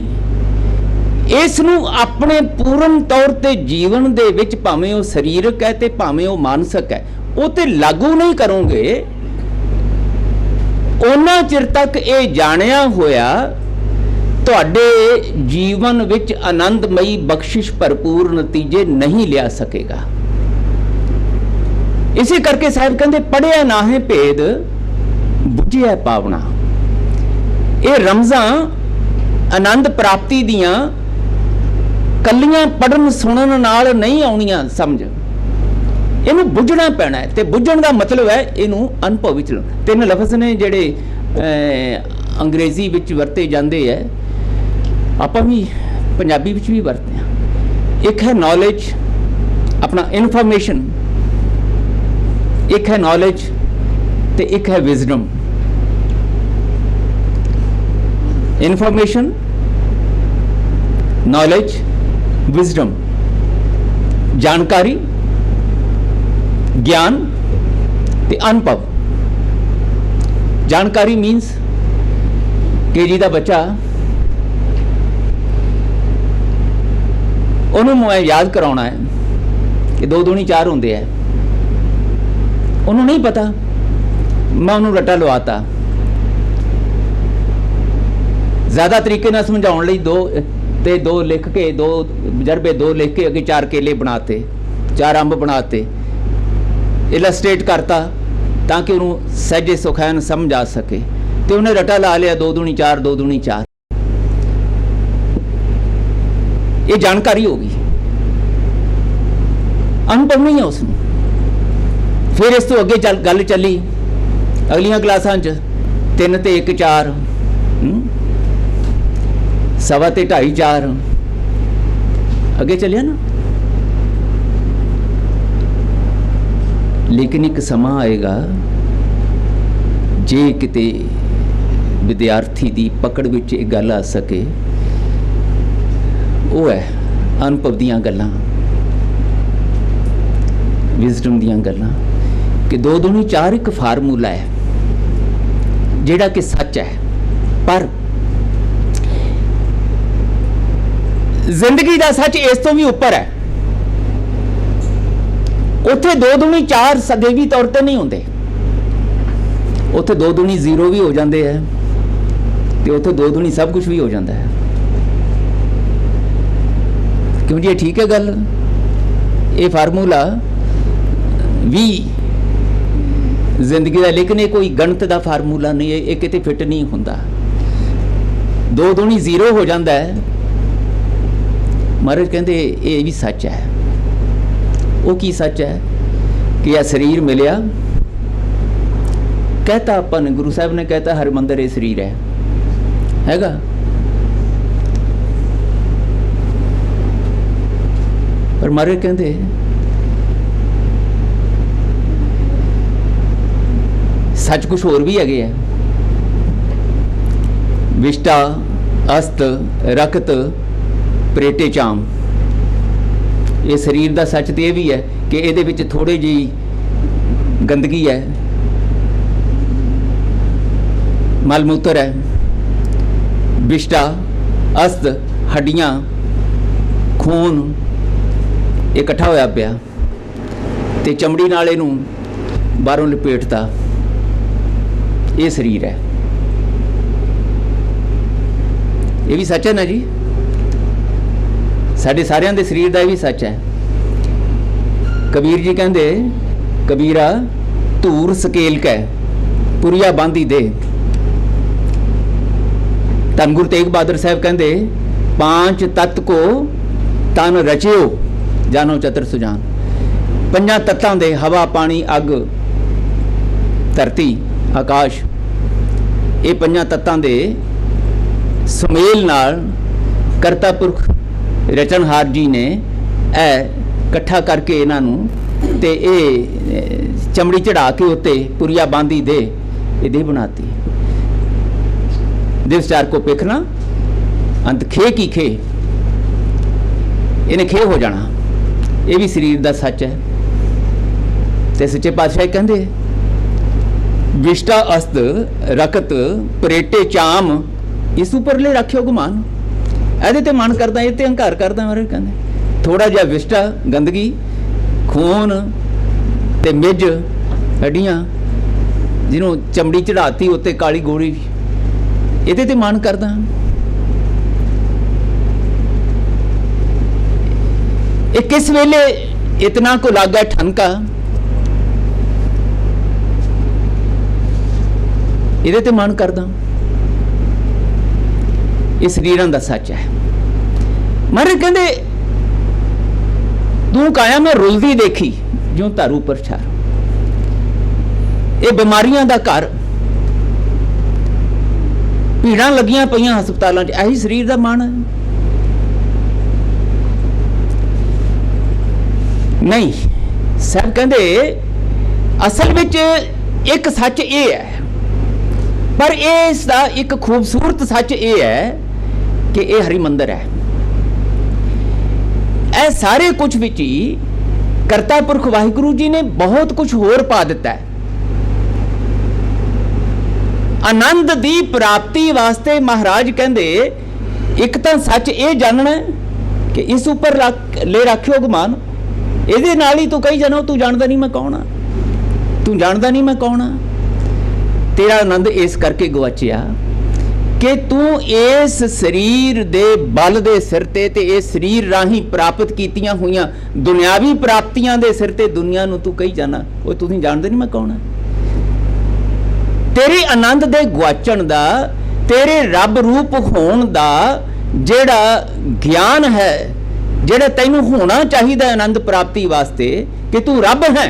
ਇਸ ਨੂੰ ਆਪਣੇ ਪੂਰਨ ਤੌਰ ਤੇ ਜੀਵਨ ਦੇ ਵਿੱਚ, ਭਾਵੇਂ ਉਹ ਸਰੀਰਕ ਹੈ ਤੇ ਭਾਵੇਂ ਉਹ ਮਾਨਸਿਕ ਹੈ, ਉਹ ਤੇ ਲਾਗੂ ਨਹੀਂ ਕਰੋਗੇ, ਉਹਨਾਂ ਚਿਰ ਤੱਕ ਇਹ ਜਾਣਿਆ ਹੋਇਆ ਤੁਹਾਡੇ ਜੀਵਨ ਵਿੱਚ ਆਨੰਦਮਈ ਬਖਸ਼ਿਸ਼ ਭਰਪੂਰ ਨਤੀਜੇ ਨਹੀਂ ਲਿਆ ਸਕੇਗਾ। ਇਸੇ ਕਰਕੇ ਸਾਹਿਬ ਕਹਿੰਦੇ ਪੜ੍ਹਿਆ ਨਾਹੀਂ ਭੇਦ ਬੁੱਝਿਆ ਪਾਵਣਾ। ਇਹ ਰਮਜ਼ਾਂ ਆਨੰਦ ਪ੍ਰਾਪਤੀ ਦੀਆਂ ਕੱਲੀਆਂ ਪੜਨ ਸੁਣਨ ਨਾਲ ਨਹੀਂ ਆਉਣੀਆਂ ਸਮਝ, ਇਹਨੂੰ ਬੁੱਝਣਾ ਪੈਣਾ ਹੈ। ਤੇ ਬੁੱਝਣ ਦਾ ਮਤਲਬ ਹੈ ਇਹਨੂੰ ਅਨੁਭਵ ਵਿੱਚ ਲੈਣਾ। ਤਿੰਨ ਲਫ਼ਜ਼ ਨੇ ਜਿਹੜੇ ਅੰਗਰੇਜ਼ੀ ਵਿੱਚ ਵਰਤੇ ਜਾਂਦੇ ਹੈ, ਆਪਾਂ ਵੀ ਪੰਜਾਬੀ ਵਿੱਚ ਵੀ ਵਰਤਦੇ ਹਾਂ। ਇੱਕ ਹੈ ਨੌਲੇਜ, ਆਪਣਾ ਇਨਫੋਰਮੇਸ਼ਨ, ਇੱਕ ਹੈ ਨੌਲੇਜ ਤੇ ਇੱਕ ਹੈ ਵਿਜ਼ਡਮ। ਇਨਫੋਰਮੇਸ਼ਨ, ਨੌਲੇਜ, ਵਿਜ਼ਡਮ, ਜਾਣਕਾਰੀ, ਗਿਆਨ ਤੇ ਅਨੁਭਵ। ਜਾਣਕਾਰੀ ਮੀਨਸ ਕੇਜੀ ਦਾ ਬੱਚਾ, ਉਹਨੂੰ ਮੈਂ ਯਾਦ ਕਰਾਉਣਾ ਹੈ ਕਿ 2 ਦੂਣੀ 4 ਹੁੰਦੇ ਹੈ, ਉਹਨੂੰ ਨਹੀਂ ਪਤਾ, ਮੈਂ ਉਹਨੂੰ ਰੱਟਾ ਲਵਾਤਾ। ਜ਼ਿਆਦਾ ਤਰੀਕੇ ਨਾਲ ਸਮਝਾਉਣ ਲਈ 2 ਤੇ 2 ਲਿਖ ਕੇ, 2 ਜਰਬੇ 2 ਲਿਖ ਕੇ ਅੱਗੇ 4 ਕੇਲੇ ਬਣਾਤੇ, 4 ਅੰਬ ਬਣਾਤੇ, ਇਲਸਟ੍ਰੇਟ ਕਰਤਾ ਤਾਂ ਕਿ ਉਹਨੂੰ ਸਹਿਜੇ ਸੁਖੈਨ ਸਮਝ ਆ ਸਕੇ, ਤੇ ਉਹਨੇ ਰੱਟਾ ਲਾ ਲਿਆ 2 ਦੂਣੀ 4, 2 ਦੂਣੀ 4। ਇਹ ਜਾਣਕਾਰੀ ਹੋ ਗਈ, ਅਨੁਭਵ ਨਹੀਂ ਹੈ ਉਸਨੂੰ। ਫਿਰ ਇਸ ਤੋਂ ਅੱਗੇ ਗੱਲ ਚੱਲੀ ਅਗਲੀਆਂ ਕਲਾਸਾਂ 'ਚ 3 ਤੇ 1 4, 1.25 ਤੇ 2.5 4, ਅੱਗੇ ਚੱਲਿਆ ਨਾ। ਲੇਕਿਨ ਇੱਕ ਸਮਾਂ ਆਏਗਾ ਜੇ ਕਿਤੇ ਵਿਦਿਆਰਥੀ ਦੀ ਪਕੜ ਵਿੱਚ ਇਹ ਗੱਲ ਆ ਸਕੇ, ਉਹ ਹੈ ਅਨੁਭਵ ਦੀਆਂ ਗੱਲਾਂ, ਵਿਜ਼ਡਮ ਦੀਆਂ ਗੱਲਾਂ। कि 2 दूनी 4 एक फार्मूला है ਜਿਹੜਾ कि सच है, पर जिंदगी का सच इस तो भी उपर है। उत्थे 2 दूनी 4 सदैवी तौर पर नहीं होंगे, उत्थे 2 दूनी 0 भी हो जाते हैं, तो उत्थे 2 दूनी सब कुछ भी हो जाता है। क्यों जी, ये ठीक है गल? ये फार्मूला भी जिंदगी का, लेकिन ये कोई गणित का फार्मूला नहीं है, ये किते फिट नहीं होंदा। 2 दूनी 0 हो जाता है। महाराज कहते ये भी सच है। वो की सच है कि यह शरीर मिलिया, कहता अपन गुरु साहब ने कहता हरमंदर ये शरीर हैगा। पर महाराज कहते सच कुछ होर भी है। विष्टा अस्त रकत परेटे चाम, ये शरीर का सच तो यह भी है कि ये थोड़ी जी गंदगी है, मल मूत्र है, विष्टा अस्त हड्डियां खून इकट्ठा होया पिया ते चमड़ी नाल इहनूं बाहरों लपेटता, ये शरीर है। ये भी सच है ना जी, साढ़े सारिਆਂ ਦੇ शरीर का भी सच है। कबीर जी कहते कबीरा धूर सकेल कै पुरिया बांधी दे। धन गुरु तेग बहादुर साहब कहते 5 तत्त को तन रचियो जानो चतर सुजान। 5 तत्तां दे हवा पानी अग धरती आकाश, ये 5 तत्तां दे सुमेल नाल करता पुरख रचनहार जी ने इकट्ठा करके इन्हों ते चमड़ी चढ़ा के उत्ते पुरिया बांधी दे ये बनाती। दिवस 4 को पेखना अंत खे की खे, इन्हें खे हो जाना। ये भी शरीर का सच है। ते सच्चे पातशाह कहते विष्टा अस्त रकत परेटे चाम, इस उपरले रखियो गुमान। ਇਹਦੇ ਤੇ ਮਨ ਕਰਦਾ, ਇਹ ਤੇ ਹੰਕਾਰ ਕਰਦਾ। ਮਾਰੇ ਕਹਿੰਦੇ ਥੋੜਾ ਜਿਹਾ ਵਿਸ਼ਟਾ ਗੰਦਗੀ, ਖੂਨ ਤੇ ਮਿੱਝ ਹੱਡੀਆਂ ਜਿਹਨੂੰ ਚਮੜੀ ਚੜਾਤੀ ਉੱਤੇ ਕਾਲੀ ਗੋਰੀ, ਇਹਦੇ ਤੇ ਮਨ ਕਰਦਾ। ਇਹ ਕਿਸ ਵੇਲੇ ਇਤਨਾ ਕੋ ਲੱਗਾ ਠਨਕਾ, ਇਹਦੇ ਤੇ ਮਨ ਕਰਦਾ। ये शरीर का सच है। महाराज कहते तू काया मैं रुलदी देखी जो तारू पर छार, ये बीमारियां का घर, भीड़ लगियां पईयां हस्पतालों च, यही शरीर का मन है। नहीं, सब कहते असल में एक सच ये है, पर इसका एक खूबसूरत सच ये है कि यह हरिमंदर है। ए सारे कुछ विच ही करता पुरख वाहिगुरु जी ने बहुत कुछ होर पा दिता है। आनंद दी प्राप्ति वास्ते महाराज कहते एक तो सच ये जानना कि इस उपर ले रखियो गुमान, ये नाल ही तू कही जाना तू जानता नहीं मैं कौन हाँ, तू जानता नहीं मैं कौन हाँ। तेरा आनंद इस करके गवाचिया कि तू इस शरीर दे बल दे सिर ते इस शरीर राही प्राप्त कीतियां हुई दुनियावी प्राप्तियां दे सिर ते दुनिया नूं तू कही जाना वो तुसीं जानदे नहीं मैं कौन हाँ। तेरे आनंद दे गुआचण दा, तेरे रब रूप होण दा जेड़ा ज्ञान है, जेड़ा तैनूं होना चाहिए आनंद प्राप्ति वास्ते कि तू रब है,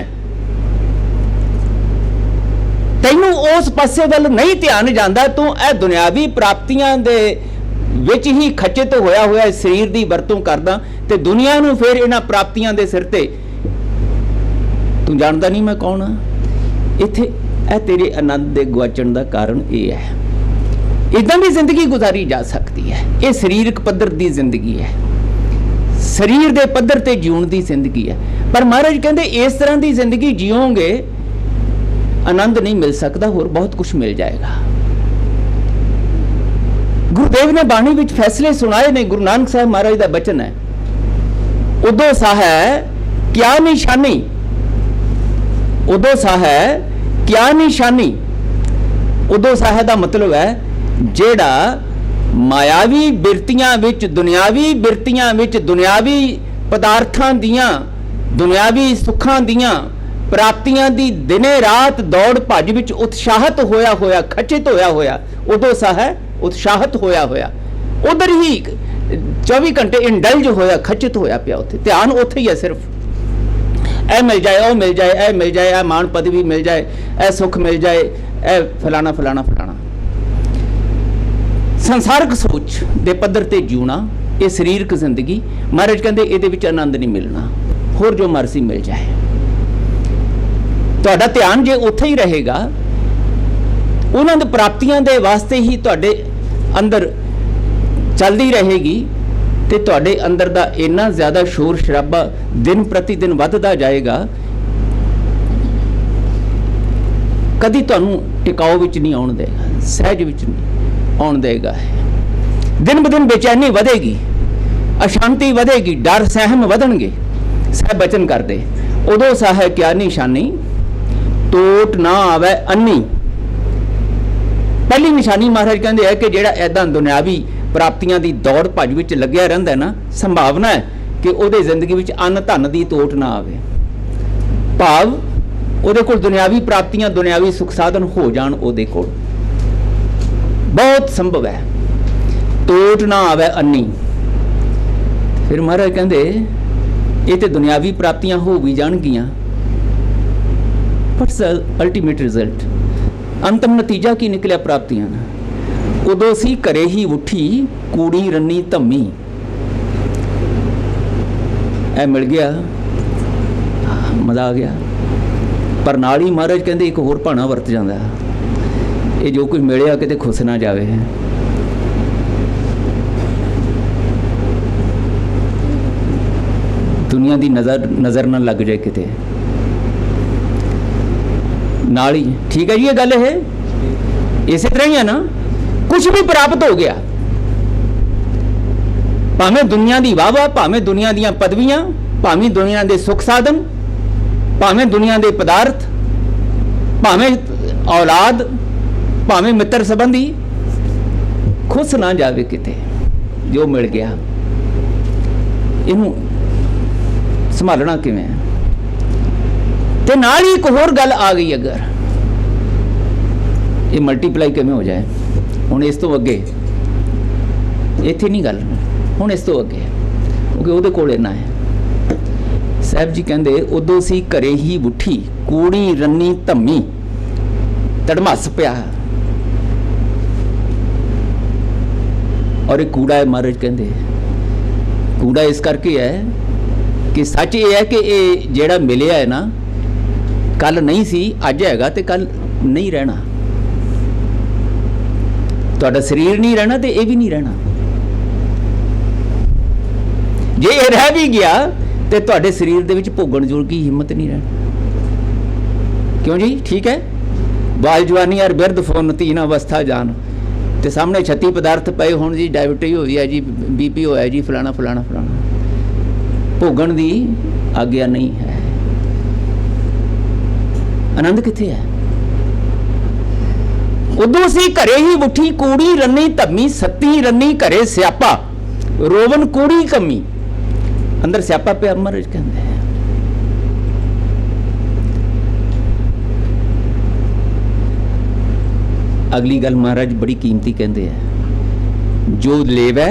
तैनूं उस पासे वल नहीं ध्यान जाता। तू ए दुनियावी प्राप्तियां दे विच ही खचित होया हुआ शरीर की वरतों करदा ते दुनिया नूं फिर इन्हां प्राप्तियां दे सिर ते तू जानदा नहीं मैं कौन हाँ। इत्थे ए तेरे आनंद दे गुआचण दा कारण ये है। इदां भी जिंदगी गुजारी जा सकती है। ये शरीरक पद्धर की जिंदगी है, शरीर के पद्धर ते जीवन की जिंदगी है। पर महाराज कहते इस तरह की जिंदगी जियोगे ਆਨੰਦ ਨਹੀਂ ਮਿਲ ਸਕਦਾ, ਹੋਰ ਬਹੁਤ ਕੁਝ ਮਿਲ ਜਾਏਗਾ। ਗੁਰਦੇਵ ਨੇ ਬਾਣੀ ਵਿੱਚ ਫੈਸਲੇ ਸੁਣਾਏ ਨੇ। ਗੁਰੂ ਨਾਨਕ ਸਾਹਿਬ ਮਹਾਰਾਜ ਦਾ ਬਚਨ ਹੈ, ਉਦੋਂ ਸਾਹੈ ਕਿਆ ਨਿਸ਼ਾਨੀ, ਉਦੋਂ ਸਾਹੈ ਕਿਆ ਨਿਸ਼ਾਨੀ। ਉਦੋਂ ਸਾਹੈ ਦਾ ਮਤਲਬ ਹੈ ਜਿਹੜਾ ਮਾਇਆਵੀ ਬਿਰਤੀਆਂ ਵਿੱਚ, ਦੁਨਿਆਵੀ ਬਿਰਤੀਆਂ ਵਿੱਚ, ਦੁਨਿਆਵੀ ਪਦਾਰਥਾਂ ਦੀਆਂ, ਦੁਨਿਆਵੀ ਸੁੱਖਾਂ ਦੀਆਂ ਪ੍ਰਾਪਤੀਆਂ ਦੀ ਦਿਨੇ ਰਾਤ ਦੌੜ ਭੱਜ ਵਿੱਚ ਉਤਸ਼ਾਹਤ ਹੋਇਆ ਹੋਇਆ, ਖਚਿਤ ਹੋਇਆ ਹੋਇਆ, ਉਦੋਂ ਸਾਹੈ ਉਤਸ਼ਾਹਤ ਹੋਇਆ ਹੋਇਆ, ਉਧਰ ਹੀ 24 ਘੰਟੇ ਇੰਡਲਜ ਹੋਇਆ, ਖਚਿਤ ਹੋਇਆ ਪਿਆ। ਉੱਥੇ ਧਿਆਨ ਉੱਥੇ ਹੀ ਹੈ ਸਿਰਫ। ਇਹ ਮਿਲ ਜਾਏ, ਉਹ ਮਿਲ ਜਾਏ, ਇਹ ਮਿਲ ਜਾਏ, ਇਹ ਮਾਣ ਪਦਵੀ ਮਿਲ ਜਾਏ, ਇਹ ਸੁੱਖ ਮਿਲ ਜਾਏ, ਇਹ ਫਲਾਣਾ ਫਲਾਣਾ ਫਲਾਣਾ। ਸੰਸਾਰਕ ਸੋਚ ਦੇ ਪੱਧਰ ਤੇ ਜਿਉਣਾ, ਇਹ ਸਰੀਰਕ ਜ਼ਿੰਦਗੀ, ਮਹਾਰਾਜ ਕਹਿੰਦੇ ਇਹਦੇ ਵਿੱਚ ਆਨੰਦ ਨਹੀਂ ਮਿਲਣਾ, ਹੋਰ ਜੋ ਮਰਜ਼ੀ ਮਿਲ ਜਾਏ। ਤੁਹਾਡਾ ਧਿਆਨ ਜੇ ਉੱਥੇ ਹੀ ਰਹੇਗਾ, ਉਹਨਾਂ ਦੀ ਪ੍ਰਾਪਤੀਆਂ ਦੇ ਵਾਸਤੇ ਹੀ ਤੁਹਾਡੇ ਅੰਦਰ ਚੱਲਦੀ ਰਹੇਗੀ, ਤੇ ਤੁਹਾਡੇ ਅੰਦਰ ਦਾ ਇੰਨਾ ਜ਼ਿਆਦਾ ਸ਼ੋਰ ਸ਼ਰਾਬਾ ਦਿਨ ਪ੍ਰਤੀ ਦਿਨ ਵੱਧਦਾ ਜਾਏਗਾ, ਕਦੀ ਤੁਹਾਨੂੰ ਟਿਕਾਓ ਵਿੱਚ ਨਹੀਂ ਆਉਣ ਦੇਗਾ, ਸਹਿਜ ਵਿੱਚ ਨਹੀਂ ਆਉਣ ਦੇਗਾ। ਦਿਨ ਬ ਦਿਨ ਬੇਚੈਨੀ ਵਧੇਗੀ, ਅਸ਼ਾਂਤੀ ਵਧੇਗੀ, ਡਰ ਸਹਿਮ ਵਧਣਗੇ। ਸਹਿ ਬਚਨ ਕਰਦੇ, ਉਦੋਂ ਸਾਹੈ ਕਿਆ ਨਿਸ਼ਾਨੀ, ਟੋਟ ਨਾ ਆਵੇ ਅੰਨੀ। ਪਹਿਲੀ ਨਿਸ਼ਾਨੀ ਮਹਾਰਾਜ ਕਹਿੰਦੇ ਹੈ ਕਿ ਜਿਹੜਾ ਐਦਾਂ ਦੁਨਿਆਵੀ ਪ੍ਰਾਪਤੀਆਂ ਦੀ ਦੌੜ ਭੱਜ ਵਿੱਚ ਲੱਗਿਆ ਰਹਿੰਦਾ ਨਾ, ਸੰਭਾਵਨਾ ਹੈ ਕਿ ਉਹਦੇ ਜ਼ਿੰਦਗੀ ਵਿੱਚ ਅੰਨ ਧਨ ਦੀ ਤੋਟ ਨਾ ਆਵੇ। ਭਾਵ ਉਹਦੇ ਕੋਲ ਦੁਨਿਆਵੀ ਪ੍ਰਾਪਤੀਆਂ, ਦੁਨਿਆਵੀ ਸੁਖ ਸਾਧਨ ਹੋ ਜਾਣ, ਉਹਦੇ ਕੋਲ ਬਹੁਤ ਸੰਭਵ ਹੈ, ਤੋਟ ਨਾ ਆਵੇ ਅੰਨੀ। ਫਿਰ ਮਹਾਰਾਜ ਕਹਿੰਦੇ ਇਹ ਤੇ ਦੁਨਿਆਵੀ ਪ੍ਰਾਪਤੀਆਂ ਹੋ ਵੀ ਜਾਣਗੀਆਂ, ਬਟ ਅਲਟੀਮੇਟ ਰਿਜ਼ਲਟ, ਅੰਤਮ ਨਤੀਜਾ ਕੀ ਨਿਕਲਿਆ ਪ੍ਰਾਪਤੀਆਂ ਦਾ? ਉਦੋਂ ਸੀ ਘਰੇ ਹੀ ਉੱਠੀ ਕੂੜੀ ਰੰਨੀ ਧੰਮੀ। ਇਹ ਮਿਲ ਗਿਆ, ਮਜ਼ਾ ਆ ਗਿਆ। ਪਰ ਨਾਲ ਹੀ ਮਹਾਰਾਜ ਕਹਿੰਦੇ ਇੱਕ ਹੋਰ ਭਾਣਾ ਵਰਤ ਜਾਂਦਾ, ਇਹ ਜੋ ਕੁਝ ਮਿਲਿਆ ਕਿਤੇ ਖੁੱਸ ਨਾ ਜਾਵੇ। ਦੁਨੀਆ ਦੀ ਨਜ਼ਰ ਨਾ ਲੱਗ ਜਾਏ ਕਿਤੇ। ਨਾਲ ਹੀ ਠੀਕ ਹੈ ਜੀ, ਇਹ ਗੱਲ ਹੈ ਇਸੇ ਤਰ੍ਹਾਂ ਹੀ ਹੈ ਨਾ। ਕੁਝ ਵੀ ਪ੍ਰਾਪਤ ਹੋ ਗਿਆ, ਭਾਵੇਂ ਦੁਨੀਆ ਦੀ ਵਾਹਵਾ, ਭਾਵੇਂ ਦੁਨੀਆ ਦੀਆਂ ਪਦਵੀਆਂ, ਭਾਵੇਂ ਦੁਨੀਆ ਦੇ ਸੁੱਖ ਸਾਧਨ, ਭਾਵੇਂ ਦੁਨੀਆ ਦੇ ਪਦਾਰਥ, ਭਾਵੇਂ ਔਲਾਦ, ਭਾਵੇਂ ਮਿੱਤਰ ਸੰਬੰਧੀ, ਖੁਸ਼ ਨਾ ਜਾਵੇ ਕਿਤੇ। ਜੋ ਮਿਲ ਗਿਆ ਇਹਨੂੰ ਸੰਭਾਲਣਾ ਕਿਵੇਂ ਹੈ? ਤੇ ਨਾਲ ਹੀ ਇੱਕ ਹੋਰ ਗੱਲ ਆ ਗਈ, ਅਗਰ ਇਹ ਮਲਟੀਪਲਾਈ ਕਿਵੇਂ ਹੋ ਜਾਏ। ਹੁਣ ਇਸ ਤੋਂ ਅੱਗੇ ਇੱਥੇ ਨਹੀਂ ਗੱਲ, ਹੁਣ ਇਸ ਤੋਂ ਅੱਗੇ, ਕਿਉਂਕਿ ਉਹਦੇ ਕੋਲ ਇੰਨਾ ਹੈ। ਸਾਹਿਬ ਜੀ ਕਹਿੰਦੇ ਉਦੋਂ ਸੀ ਘਰੇ ਹੀ ਉੱਠੀ ਕੂੜੀ ਰੰਨੀ ਧੰਮੀ, ਤੜਮਸ ਪਿਆ। ਔਰ ਇਹ ਕੂੜਾ ਹੈ, ਮਹਾਰਾਜ ਕਹਿੰਦੇ ਕੂੜਾ ਇਸ ਕਰਕੇ ਹੈ ਕਿ ਸੱਚ ਇਹ ਹੈ ਕਿ ਇਹ ਜਿਹੜਾ ਮਿਲਿਆ ਹੈ ਨਾ, ਕੱਲ ਨਹੀਂ ਸੀ, ਅੱਜ ਹੈਗਾ ਤੇ ਕੱਲ ਨਹੀਂ ਰਹਿਣਾ। ਤੁਹਾਡਾ ਸਰੀਰ ਨਹੀਂ ਰਹਿਣਾ ਤੇ ਇਹ ਵੀ ਨਹੀਂ ਰਹਿਣਾ। ਜੇ ਇਹ ਰਹਿ ਵੀ ਗਿਆ ਤੇ ਤੁਹਾਡੇ ਸਰੀਰ ਦੇ ਵਿੱਚ ਭੋਗਣ ਜੋਗੀ ਹਿੰਮਤ ਨਹੀਂ ਰਹਿਣੀ। ਕਿਉਂ ਜੀ? ਠੀਕ ਹੈ, ਬਾਲ ਜਵਾਨੀ ਔਰ ਬਿਰਧ ਫੋਨ ਤੀਨ ਅਵਸਥਾ ਜਾਨ, ਤੇ ਸਾਹਮਣੇ 36 ਪਦਾਰਥ ਪਏ ਹੋਣ ਜੀ, ਡਾਇਬਟੀਜ਼ ਹੋਈ ਹੈ ਜੀ, BP ਹੋਇਆ ਜੀ, ਫਲਾਣਾ ਫਲਾਣਾ ਫਲਾਣਾ। ਭੋਗਣ ਦੀ ਆਗਿਆ ਨਹੀਂ ਹੈ। ਆਨੰਦ ਕਿੱਥੇ ਹੈ? ਉਦੋਂ ਸੀ ਘਰੇ ਹੀ ਉੱਠੀ ਕੂੜੀ ਰੰਨੀ ਧੰਮੀ, ਸੱਤੀ ਰੰਨੀ ਘਰੇ ਸਿਆਪਾ, ਰੋਵਨ ਕੂੜੀ ਕਮੀ। ਅੰਦਰ ਸਿਆਪਾ ਪਿਆ, ਮਹਾਰਾਜ ਕਹਿੰਦੇ। ਅਗਲੀ ਗੱਲ ਮਹਾਰਾਜ ਬੜੀ ਕੀਮਤੀ ਕਹਿੰਦੇ ਆ, ਜੋ ਲੇਵੈ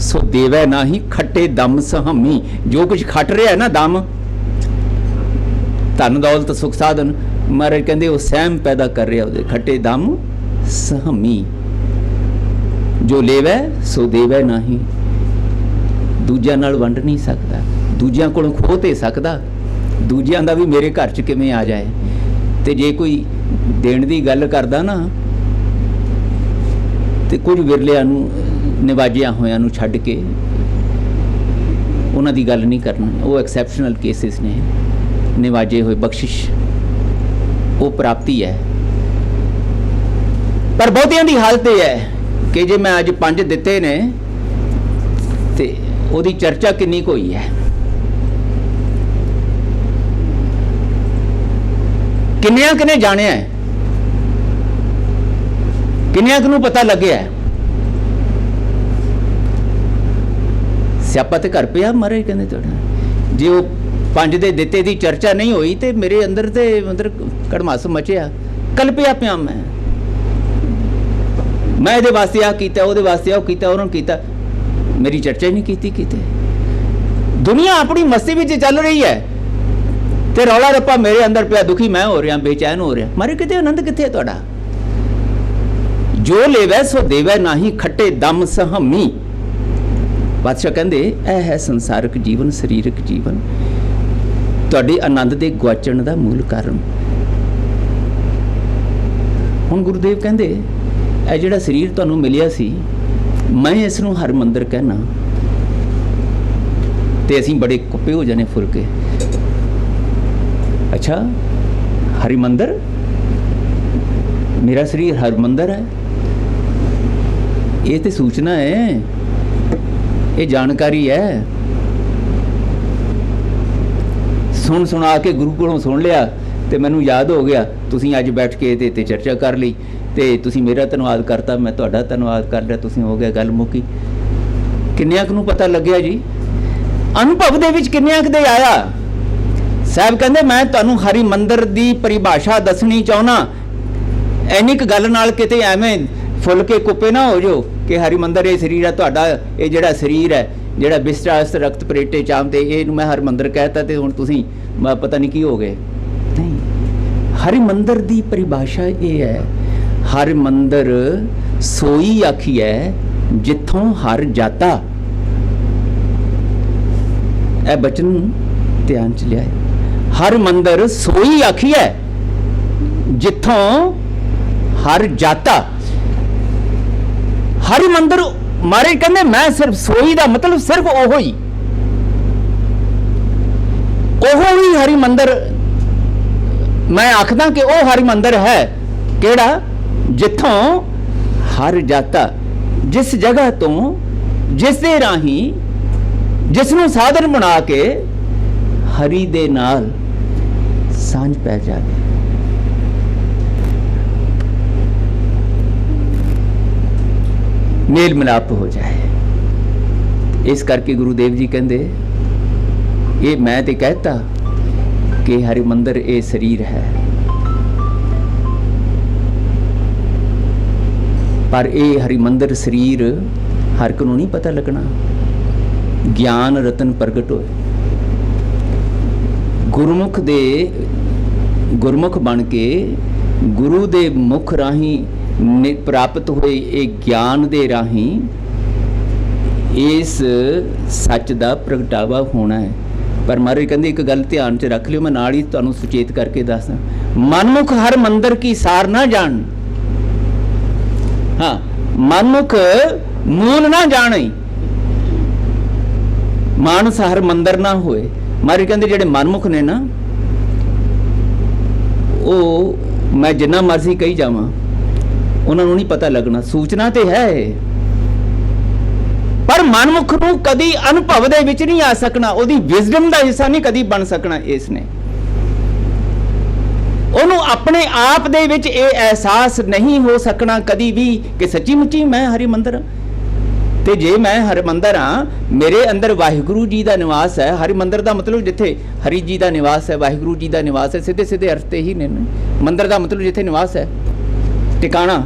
ਸੋ ਦੇਵੈ ਨਾਹੀ, ਖੱਟੇ ਦਮ ਸਹਮੀ। ਜੋ ਕੁਝ ਖੱਟ ਰਿਹਾ ਨਾ ਦਮ, ਧਨ ਦੌਲਤ ਸੁਖ ਸਾਧਨ, ਮਹਾਰਾਜ ਕਹਿੰਦੇ ਉਹ ਸਹਿਮ ਪੈਦਾ ਕਰ ਰਿਹਾ ਉਹਦੇ, ਖੱਟੇ ਦਮ ਸਹਮੀ। ਜੋ ਲੇਵੈ ਸੋ ਦੇਵੈ ਨਾਹੀ, ਦੂਜਿਆਂ ਨਾਲ ਵੰਡ ਨਹੀਂ ਸਕਦਾ, ਦੂਜਿਆਂ ਕੋਲੋਂ ਖੋਹ ਤੇ ਸਕਦਾ, ਦੂਜਿਆਂ ਦਾ ਵੀ ਮੇਰੇ ਘਰ 'ਚ ਕਿਵੇਂ ਆ ਜਾਏ। ਤੇ ਜੇ ਕੋਈ ਦੇਣ ਦੀ ਗੱਲ ਕਰਦਾ ਨਾ, ਤੇ ਕੁਝ ਵਿਰਲਿਆਂ ਨੂੰ, ਨਿਵਾਜਿਆਂ ਹੋਇਆਂ ਨੂੰ ਛੱਡ ਕੇ ਉਹਨਾਂ ਦੀ ਗੱਲ ਨਹੀਂ ਕਰਨਾ। ਉਹ ਐਕਸੈਪਸ਼ਨਲ ਕੇਸਿਸ ਨੇ, ਨਿਵਾਜੇ ਹੋਏ, ਬਖਸ਼ਿਸ਼। ਉਹ ਪ੍ਰਾਪਤੀ ਹੈ। ਪਰ ਬਹੁਤਿਆਂ ਦੀ ਹਾਲਤ ਇਹ ਹੈ ਕਿ ਜੇ ਮੈਂ ਅੱਜ 5 ਦਿੱਤੇ ਨੇ ਤੇ ਉਹਦੀ ਚਰਚਾ ਕਿੰਨੀ ਕੁ ਹੋਈ ਹੈ। ਕਿੰਨਿਆਂ ਕਿਨੇ ਜਾਣਿਆ ਹੈ, ਕਿੰਨਿਆਂ ਕੁ ਨੂੰ ਪਤਾ ਲੱਗਿਆ ਹੈ। ਸਿਆਪਾ ਤੇ ਘਰ ਪਿਆ ਮਹਾਰਾਜ ਕਹਿੰਦੇ ਤੁਹਾਡਾ। ਜੇ ਉਹ 5 ਦੇ ਦਿੱਤੇ ਦੀ ਚਰਚਾ ਨਹੀਂ ਹੋਈ ਤੇ ਮੇਰੇ ਅੰਦਰ ਤੇ ਮਤਲਬ ਕੜਮਾਸ ਮਚਿਆ, ਕਲਪਿਆ ਪਿਆ ਮੈਂ ਇਹਦੇ ਵਾਸਤੇ ਆ ਕੀਤਾ, ਉਹਦੇ ਵਾਸਤੇ ਉਹ ਕੀਤਾ, ਉਹਨਾਂ ਕੀਤਾ, ਮੇਰੀ ਚਰਚਾ ਹੀ ਨਹੀਂ ਕੀਤੀ ਕਿਤੇ। ਦੁਨੀਆ ਆਪਣੀ ਮਸਤੀ ਵਿੱਚ ਚੱਲ ਰਹੀ ਹੈ ਤੇ ਰੌਲਾ ਰੱਪਾ ਮੇਰੇ ਅੰਦਰ ਪਿਆ, ਦੁਖੀ ਮੈਂ ਹੋ ਰਿਹਾ, ਬੇਚੈਨ ਹੋ ਰਿਹਾ। ਮਾਰੇ ਕਿਤੇ ਆਨੰਦ ਕਿੱਥੇ ਤੁਹਾਡਾ? ਜੋ ਲੇਵੈ ਸੋ ਦੇਵੈ ਨਾਹੀ, ਖੱਟੇ ਦਮ ਸਹਮੀ। ਬਾਦਸ਼ਾਹ ਕਹਿੰਦੇ ਇਹ ਹੈ ਸੰਸਾਰਿਕ ਜੀਵਨ, ਸਰੀਰਕ ਜੀਵਨ ਤੁਹਾਡੇ ਆਨੰਦ ਦੇ ਗੁਆਚਣ ਦਾ ਮੂਲ ਕਾਰਨ। ਹੁਣ ਗੁਰੂਦੇਵ ਕਹਿੰਦੇ ਇਹ ਜਿਹੜਾ ਸਰੀਰ ਤੁਹਾਨੂੰ ਮਿਲਿਆ ਸੀ, ਮੈਂ ਇਸ ਨੂੰ ਹਰਮੰਦਰ ਕਹਿਣਾ, ਤੇ ਅਸੀਂ ਬੜੇ ਕੁੱਪੇ ਹੋ ਜਾਣੇ ਫੁੱਲ ਕੇ। ਅੱਛਾ, ਹਰਿਮੰਦਰ, ਮੇਰਾ ਸਰੀਰ ਹਰਮੰਦਰ ਹੈ, ਇਹ ਤੇ ਸੂਚਨਾ ਹੈ, ਇਹ ਜਾਣਕਾਰੀ ਹੈ। ਸੁਣਾ ਕੇ ਗੁਰੂ ਕੋਲੋਂ ਸੁਣ ਲਿਆ ਤੇ ਮੈਨੂੰ ਯਾਦ ਹੋ ਗਿਆ, ਤੁਸੀਂ ਅੱਜ ਬੈਠ ਕੇ ਇਹਦੇ ਤੇ ਚਰਚਾ ਕਰ ਲਈ ਤੇ ਤੁਸੀਂ ਮੇਰਾ ਧੰਨਵਾਦ ਕਰਤਾ, ਮੈਂ ਤੁਹਾਡਾ ਧੰਨਵਾਦ ਕਰ ਲਿਆ, ਤੁਸੀਂ ਹੋ ਗਿਆ, ਗੱਲ ਮੁੱਕੀ। ਕਿੰਨਿਆਂ ਕੁ ਨੂੰ ਪਤਾ ਲੱਗਿਆ ਜੀ? ਅਨੁਭਵ ਦੇ ਵਿੱਚ ਕਿੰਨਿਆਂ ਕੁ ਦੇ ਆਇਆ? ਸਾਹਿਬ ਕਹਿੰਦੇ ਮੈਂ ਤੁਹਾਨੂੰ ਹਰਿਮੰਦਰ ਦੀ ਪਰਿਭਾਸ਼ਾ ਦੱਸਣੀ ਚਾਹੁੰਦਾ, ਐਨੀ ਕੁ ਗੱਲ ਨਾਲ ਕਿਤੇ ਐਵੇਂ ਫੁੱਲ ਕੇ ਕੁੱਪੇ ਨਾ ਹੋ ਜਾਓ ਕਿ ਹਰਿਮੰਦਰ ਇਹ ਸਰੀਰ ਹੈ ਤੁਹਾਡਾ, ਇਹ ਜਿਹੜਾ ਸਰੀਰ ਹੈ, ਜਿਹੜਾ ਬਿਸਤਰਾ ਅਸਤ ਰਕਤ ਪਰੇਟੇ ਚਾਮ ਤੇ ਇਹਨੂੰ ਮੈਂ ਹਰਿਮੰਦਰ ਕਹਿਤਾ ਤੇ ਹੁਣ ਤੁਸੀਂ ਪਤਾ ਨਹੀਂ ਕੀ ਹੋ ਗਏ। ਨਹੀਂ, ਹਰਿਮੰਦਰ ਦੀ ਪਰਿਭਾਸ਼ਾ ਇਹ ਹੈ, ਹਰਿਮੰਦਰ ਸੋਈ ਆਖੀ ਹੈ ਜਿੱਥੋਂ ਹਰ ਜਾਤਾ। ਇਹ ਬਚਨ ਧਿਆਨ ਚ ਲਿਆਏ, ਹਰਿਮੰਦਰ ਸੋਈ ਆਖੀ ਹੈ ਜਿੱਥੋਂ ਹਰ ਜਾਤਾ। ਹਰਿਮੰਦਰ ਮਾਰੇ ਕਹਿੰਦੇ ਮੈਂ ਸਿਰਫ ਸੋਈ ਦਾ ਮਤਲਬ ਸਿਰਫ ਉਹੋ ਹੀ ਹਰਿਮੰਦਰ ਮੈਂ ਆਖਦਾ ਕਿ ਉਹ ਹਰਿਮੰਦਰ ਹੈ ਕਿਹੜਾ? ਜਿੱਥੋਂ ਹਰ ਜਾਤਾ, ਜਿਸ ਜਗ੍ਹਾ ਤੋਂ, ਜਿਸ ਦੇ ਰਾਹੀਂ, ਜਿਸ ਨੂੰ ਸਾਧਨ ਬਣਾ ਕੇ ਹਰੀ ਦੇ ਨਾਲ ਸਾਂਝ ਪੈ ਜਾਵੇ। ਮੇਲ ਮਿਲਾਪ ਹੋ ਜਾਏ। ਇਸ ਕਰਕੇ ਗੁਰੂਦੇਵ ਜੀ ਕਹਿੰਦੇ ਇਹ ਮੈਂ ਤੇ ਕਹਿਤਾ ਕਿ ਹਰਿਮੰਦਰ ਇਹ ਸਰੀਰ ਹੈ, ਪਰ ਇਹ ਹਰਿਮੰਦਰ ਸਰੀਰ ਹਰ ਇੱਕ ਨੂੰ ਨਹੀਂ ਪਤਾ ਲੱਗਣਾ। ਗਿਆਨ ਰਤਨ ਪ੍ਰਗਟ ਹੋਏ, ਗੁਰਮੁਖ ਬਣ ਕੇ ਗੁਰੂ ਦੇ ਮੁਖ ਰਾਹੀਂ ਪ੍ਰਾਪਤ ਹੋਏ ਇਹ ਗਿਆਨ ਦੇ ਰਾਹੀਂ ਇਸ ਸੱਚ ਦਾ ਪ੍ਰਗਟਾਵਾ ਹੋਣਾ ਹੈ। ਪਰ ਮਹਾਰਾਜ ਕਹਿੰਦੇ ਇੱਕ ਗੱਲ ਧਿਆਨ 'ਚ ਰੱਖ ਲਿਓ, ਮੈਂ ਨਾਲ ਹੀ ਤੁਹਾਨੂੰ ਸੁਚੇਤ ਕਰਕੇ ਦੱਸਦਾ, ਮਨਮੁਖ ਹਰ ਮੰਦਰ ਕੀ ਸਾਰ ਨਾ ਜਾਣ। ਹਾਂ, ਮਨਮੁਖ ਮੂਲ ਨਾ ਜਾਣੇ, ਮਾਨਸ ਹਰ ਮੰਦਰ ਨਾ ਹੋਏ। ਮਹਾਰਾਜ ਕਹਿੰਦੇ ਜਿਹੜੇ ਮਨਮੁਖ ਨੇ ਨਾ, ਉਹ ਮੈਂ ਜਿੰਨਾ ਮਰਜ਼ੀ ਕਹੀ ਜਾਵਾਂ ਉਹਨਾਂ ਨੂੰ ਨਹੀਂ ਪਤਾ ਲੱਗਣਾ। ਸੂਚਨਾ ਤੇ ਹੈ ਪਰ ਮਨਮੁਖ ਨੂੰ ਕਦੀ ਅਨੁਭਵ ਦੇ ਵਿੱਚ ਨਹੀਂ ਆ ਸਕਣਾ, ਉਹਦੀ ਵਿਜ਼ਡਮ ਦਾ ਹਿੱਸਾ ਨਹੀਂ ਕਦੀ ਬਣ ਸਕਣਾ। ਇਸ ਨੇ ਉਹਨੂੰ ਆਪਣੇ ਆਪ ਦੇ ਵਿੱਚ ਇਹ ਅਹਿਸਾਸ ਨਹੀਂ ਹੋ ਸਕਣਾ ਕਦੀ ਵੀ ਕਿ ਸੱਚੀ ਮੁੱਚੀ ਮੈਂ ਹਰਿਮੰਦਰ। ਤੇ ਜੇ ਮੈਂ ਹਰਿਮੰਦਰ ਹਾਂ, ਮੇਰੇ ਅੰਦਰ ਵਾਹਿਗੁਰੂ ਜੀ ਦਾ ਨਿਵਾਸ ਹੈ। ਹਰਿਮੰਦਰ ਦਾ ਮਤਲਬ ਜਿੱਥੇ ਹਰੀ ਜੀ ਦਾ ਨਿਵਾਸ ਹੈ, ਵਾਹਿਗੁਰੂ ਜੀ ਦਾ ਨਿਵਾਸ ਹੈ, ਸਿੱਧੇ ਸਿੱਧੇ ਅਰਥ ਤੇ ਹੀ ਨੇ। ਮੰਦਰ ਦਾ ਮਤਲਬ ਜਿੱਥੇ ਨਿਵਾਸ ਹੈ, ਟਿਕਾਣਾ।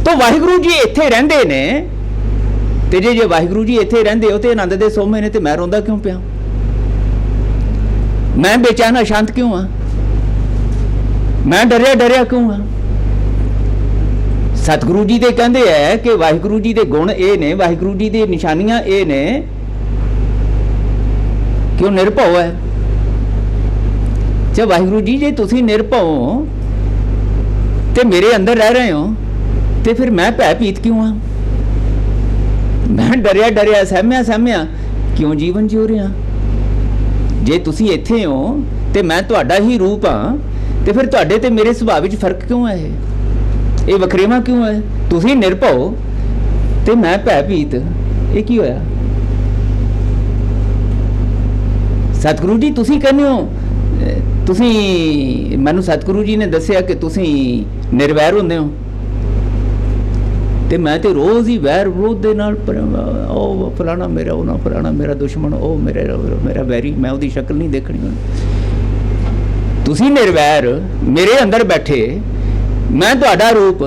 ਤਾਂ ਵਾਹਿਗੁਰੂ ਜੀ ਇੱਥੇ ਰਹਿੰਦੇ ਨੇ ਤੇ ਜੇ ਵਾਹਿਗੁਰੂ ਜੀ ਇੱਥੇ ਰਹਿੰਦੇ ਹੋ ਤੇ ਆਨੰਦ ਦੇ ਸੋਮੇ ਨੇ, ਤੇ ਮੈਂ ਰੋਂਦਾ ਕਿਉਂ ਪਿਆ? ਮੈਂ ਬੇਚੈਨ ਅਸ਼ਾਂਤ ਕਿਉਂ ਆ? ਮੈਂ ਡਰਿਆ ਕਿਉਂ ਆ? ਸਤਿਗੁਰੂ ਜੀ ਦੇ ਕਹਿੰਦੇ ਹੈ ਕਿ ਵਾਹਿਗੁਰੂ ਜੀ ਦੇ ਗੁਣ ਇਹ ਨੇ, ਵਾਹਿਗੁਰੂ ਜੀ ਦੀ ਨਿਸ਼ਾਨੀਆਂ ਇਹ ਨੇ ਕਿ ਉਹ ਨਿਰਭਉ ਹੈ। ਜੇ ਵਾਹਿਗੁਰੂ ਜੀ ਜੇ ਤੁਸੀਂ ਨਿਰਭਉ ਤੇ ਮੇਰੇ ਅੰਦਰ ਰਹਿ ਰਹੇ ਹੋ ਤੇ ਫਿਰ ਮੈਂ ਭੈ ਭੀਤ ਕਿਉਂ ਆ? ਮੈਂ ਡਰਿਆ ਸਹਿਮਿਆ ਕਿਉਂ ਜੀਵਨ ਜਿਉ ਰਿਹਾ? ਜੇ ਤੁਸੀਂ ਇੱਥੇ ਹੋ ਤੇ ਮੈਂ ਤੁਹਾਡਾ ਹੀ ਰੂਪ ਹਾਂ ਤੇ ਫਿਰ ਤੁਹਾਡੇ ਤੇ ਮੇਰੇ ਸੁਭਾਅ ਵਿੱਚ ਫਰਕ ਕਿਉਂ ਹੈ? ਇਹ ਵਖਰੇਵਾਂ ਕਿਉਂ ਹੈ? ਤੁਸੀਂ ਨਿਰਭਉ ਤੇ ਮੈਂ ਭੈਭੀਤ, ਇਹ ਕੀ ਹੋਇਆ? ਸਤਿਗੁਰੂ ਜੀ ਤੁਸੀਂ ਕਹਿੰਦੇ ਹੋ, ਤੁਸੀਂ ਮੈਨੂੰ ਸਤਿਗੁਰੂ ਜੀ ਨੇ ਦੱਸਿਆ ਕਿ ਤੁਸੀਂ ਨਿਰਵੈਰ ਹੁੰਦੇ ਹੋ, ਤੇ ਮੈਂ ਤੇ ਰੋਜ਼ ਹੀ ਵੈਰ ਵਿਰੋਧ ਦੇ ਨਾਲ ਉਹ ਫਲਾਣਾ ਮੇਰਾ, ਉਹ ਨਾ ਫਲਾਣਾ ਮੇਰਾ ਦੁਸ਼ਮਣ, ਉਹ ਮੇਰਾ ਵੈਰੀ, ਮੈਂ ਉਹਦੀ ਸ਼ਕਲ ਨਹੀਂ ਦੇਖਣੀ। ਤੁਸੀਂ ਨਿਰਵੈਰ ਮੇਰੇ ਅੰਦਰ ਬੈਠੇ, ਮੈਂ ਤੁਹਾਡਾ ਰੂਪ,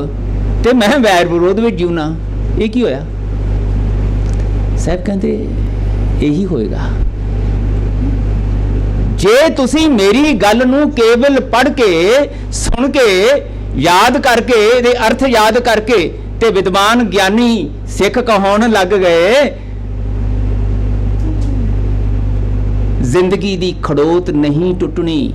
ਤੇ ਮੈਂ ਵੈਰ ਵਿਰੋਧ ਵਿੱਚ ਜਿਉਣਾ, ਇਹ ਕੀ ਹੋਇਆ? ਸਾਹਿਬ ਕਹਿੰਦੇ ਇਹੀ ਹੋਏਗਾ ਜੇ ਤੁਸੀਂ ਮੇਰੀ ਗੱਲ ਨੂੰ ਕੇਵਲ ਪੜ੍ਹ ਕੇ, ਸੁਣ ਕੇ, ਯਾਦ ਕਰਕੇ, ਇਹਦੇ ਅਰਥ ਯਾਦ ਕਰਕੇ ਤੇ ਵਿਦਵਾਨ ਗਿਆਨੀ ਸਿੱਖ ਕਹਾਉਣ ਲੱਗ ਗਏ। ਜ਼ਿੰਦਗੀ ਦੀ ਖੜੋਤ ਨਹੀਂ ਟੁੱਟਣੀ,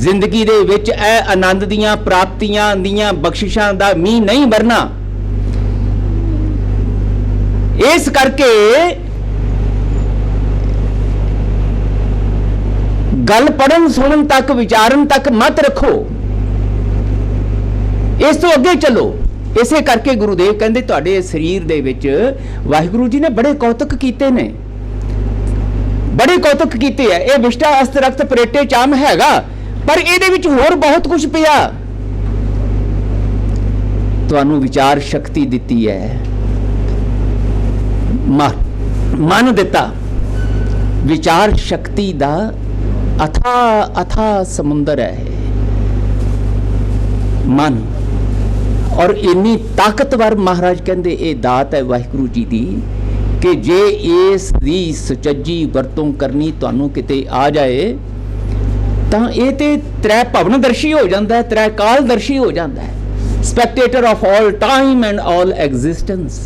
ਜ਼ਿੰਦਗੀ ਦੇ ਵਿੱਚ ਇਹ ਆਨੰਦ ਦੀਆਂ ਪ੍ਰਾਪਤੀਆਂ ਦੀਆਂ ਬਖਸ਼ਿਸ਼ਾਂ ਦਾ ਮੀਂਹ ਨਹੀਂ ਵਰਨਾ। ਇਸ ਕਰਕੇ ਗੱਲ ਪੜਨ ਸੁਣਨ ਤੱਕ, ਵਿਚਾਰਨ ਤੱਕ ਮਤ ਰੱਖੋ, ਇਸ ਤੋਂ ਅੱਗੇ ਚੱਲੋ। ਇਸੇ ਕਰਕੇ ਗੁਰੂਦੇਵ ਕਹਿੰਦੇ ਤੁਹਾਡੇ ਸਰੀਰ ਦੇ ਵਿੱਚ ਵਾਹਿਗੁਰੂ ਜੀ ਨੇ ਬੜੇ ਕੌਤਕ ਕੀਤੇ ਨੇ, ਬੜੇ ਕੌਤਕ ਕੀਤੇ ਆ। ਇਹ ਵਿਸ਼ਟਾ ਅਸਤ ਰਕਤ ਪਰੇਟੇ ਚਾਮ ਹੈਗਾ, ਪਰ ਇਹਦੇ ਵਿੱਚ ਹੋਰ ਬਹੁਤ ਕੁਝ ਪਿਆ। ਤੁਹਾਨੂੰ ਵਿਚਾਰ ਸ਼ਕਤੀ ਦਿੱਤੀ ਹੈ, ਮਨ ਦਿੱਤਾ। ਵਿਚਾਰ ਸ਼ਕਤੀ ਦਾ ਅਥਾ ਸਮੁੰਦਰ ਹੈ ਮਨ, ਔਰ ਇੰਨੀ ਤਾਕਤਵਰ ਮਹਾਰਾਜ ਕਹਿੰਦੇ ਇਹ ਦਾਤ ਹੈ ਵਾਹਿਗੁਰੂ ਜੀ ਦੀ, ਕਿ ਜੇ ਇਸ ਦੀ ਸੁਚੱਜੀ ਵਰਤੋਂ ਕਰਨੀ ਤੁਹਾਨੂੰ ਕਿਤੇ ਆ ਜਾਏ ਤਾਂ ਇਹ ਤੇ ਤ੍ਰੈ ਭਵਨਦਰਸ਼ੀ ਹੋ ਜਾਂਦਾ ਹੈ, ਤ੍ਰੈ ਕਾਲਦਰਸ਼ੀ ਹੋ ਜਾਂਦਾ ਹੈ, spectator of all time and all existence.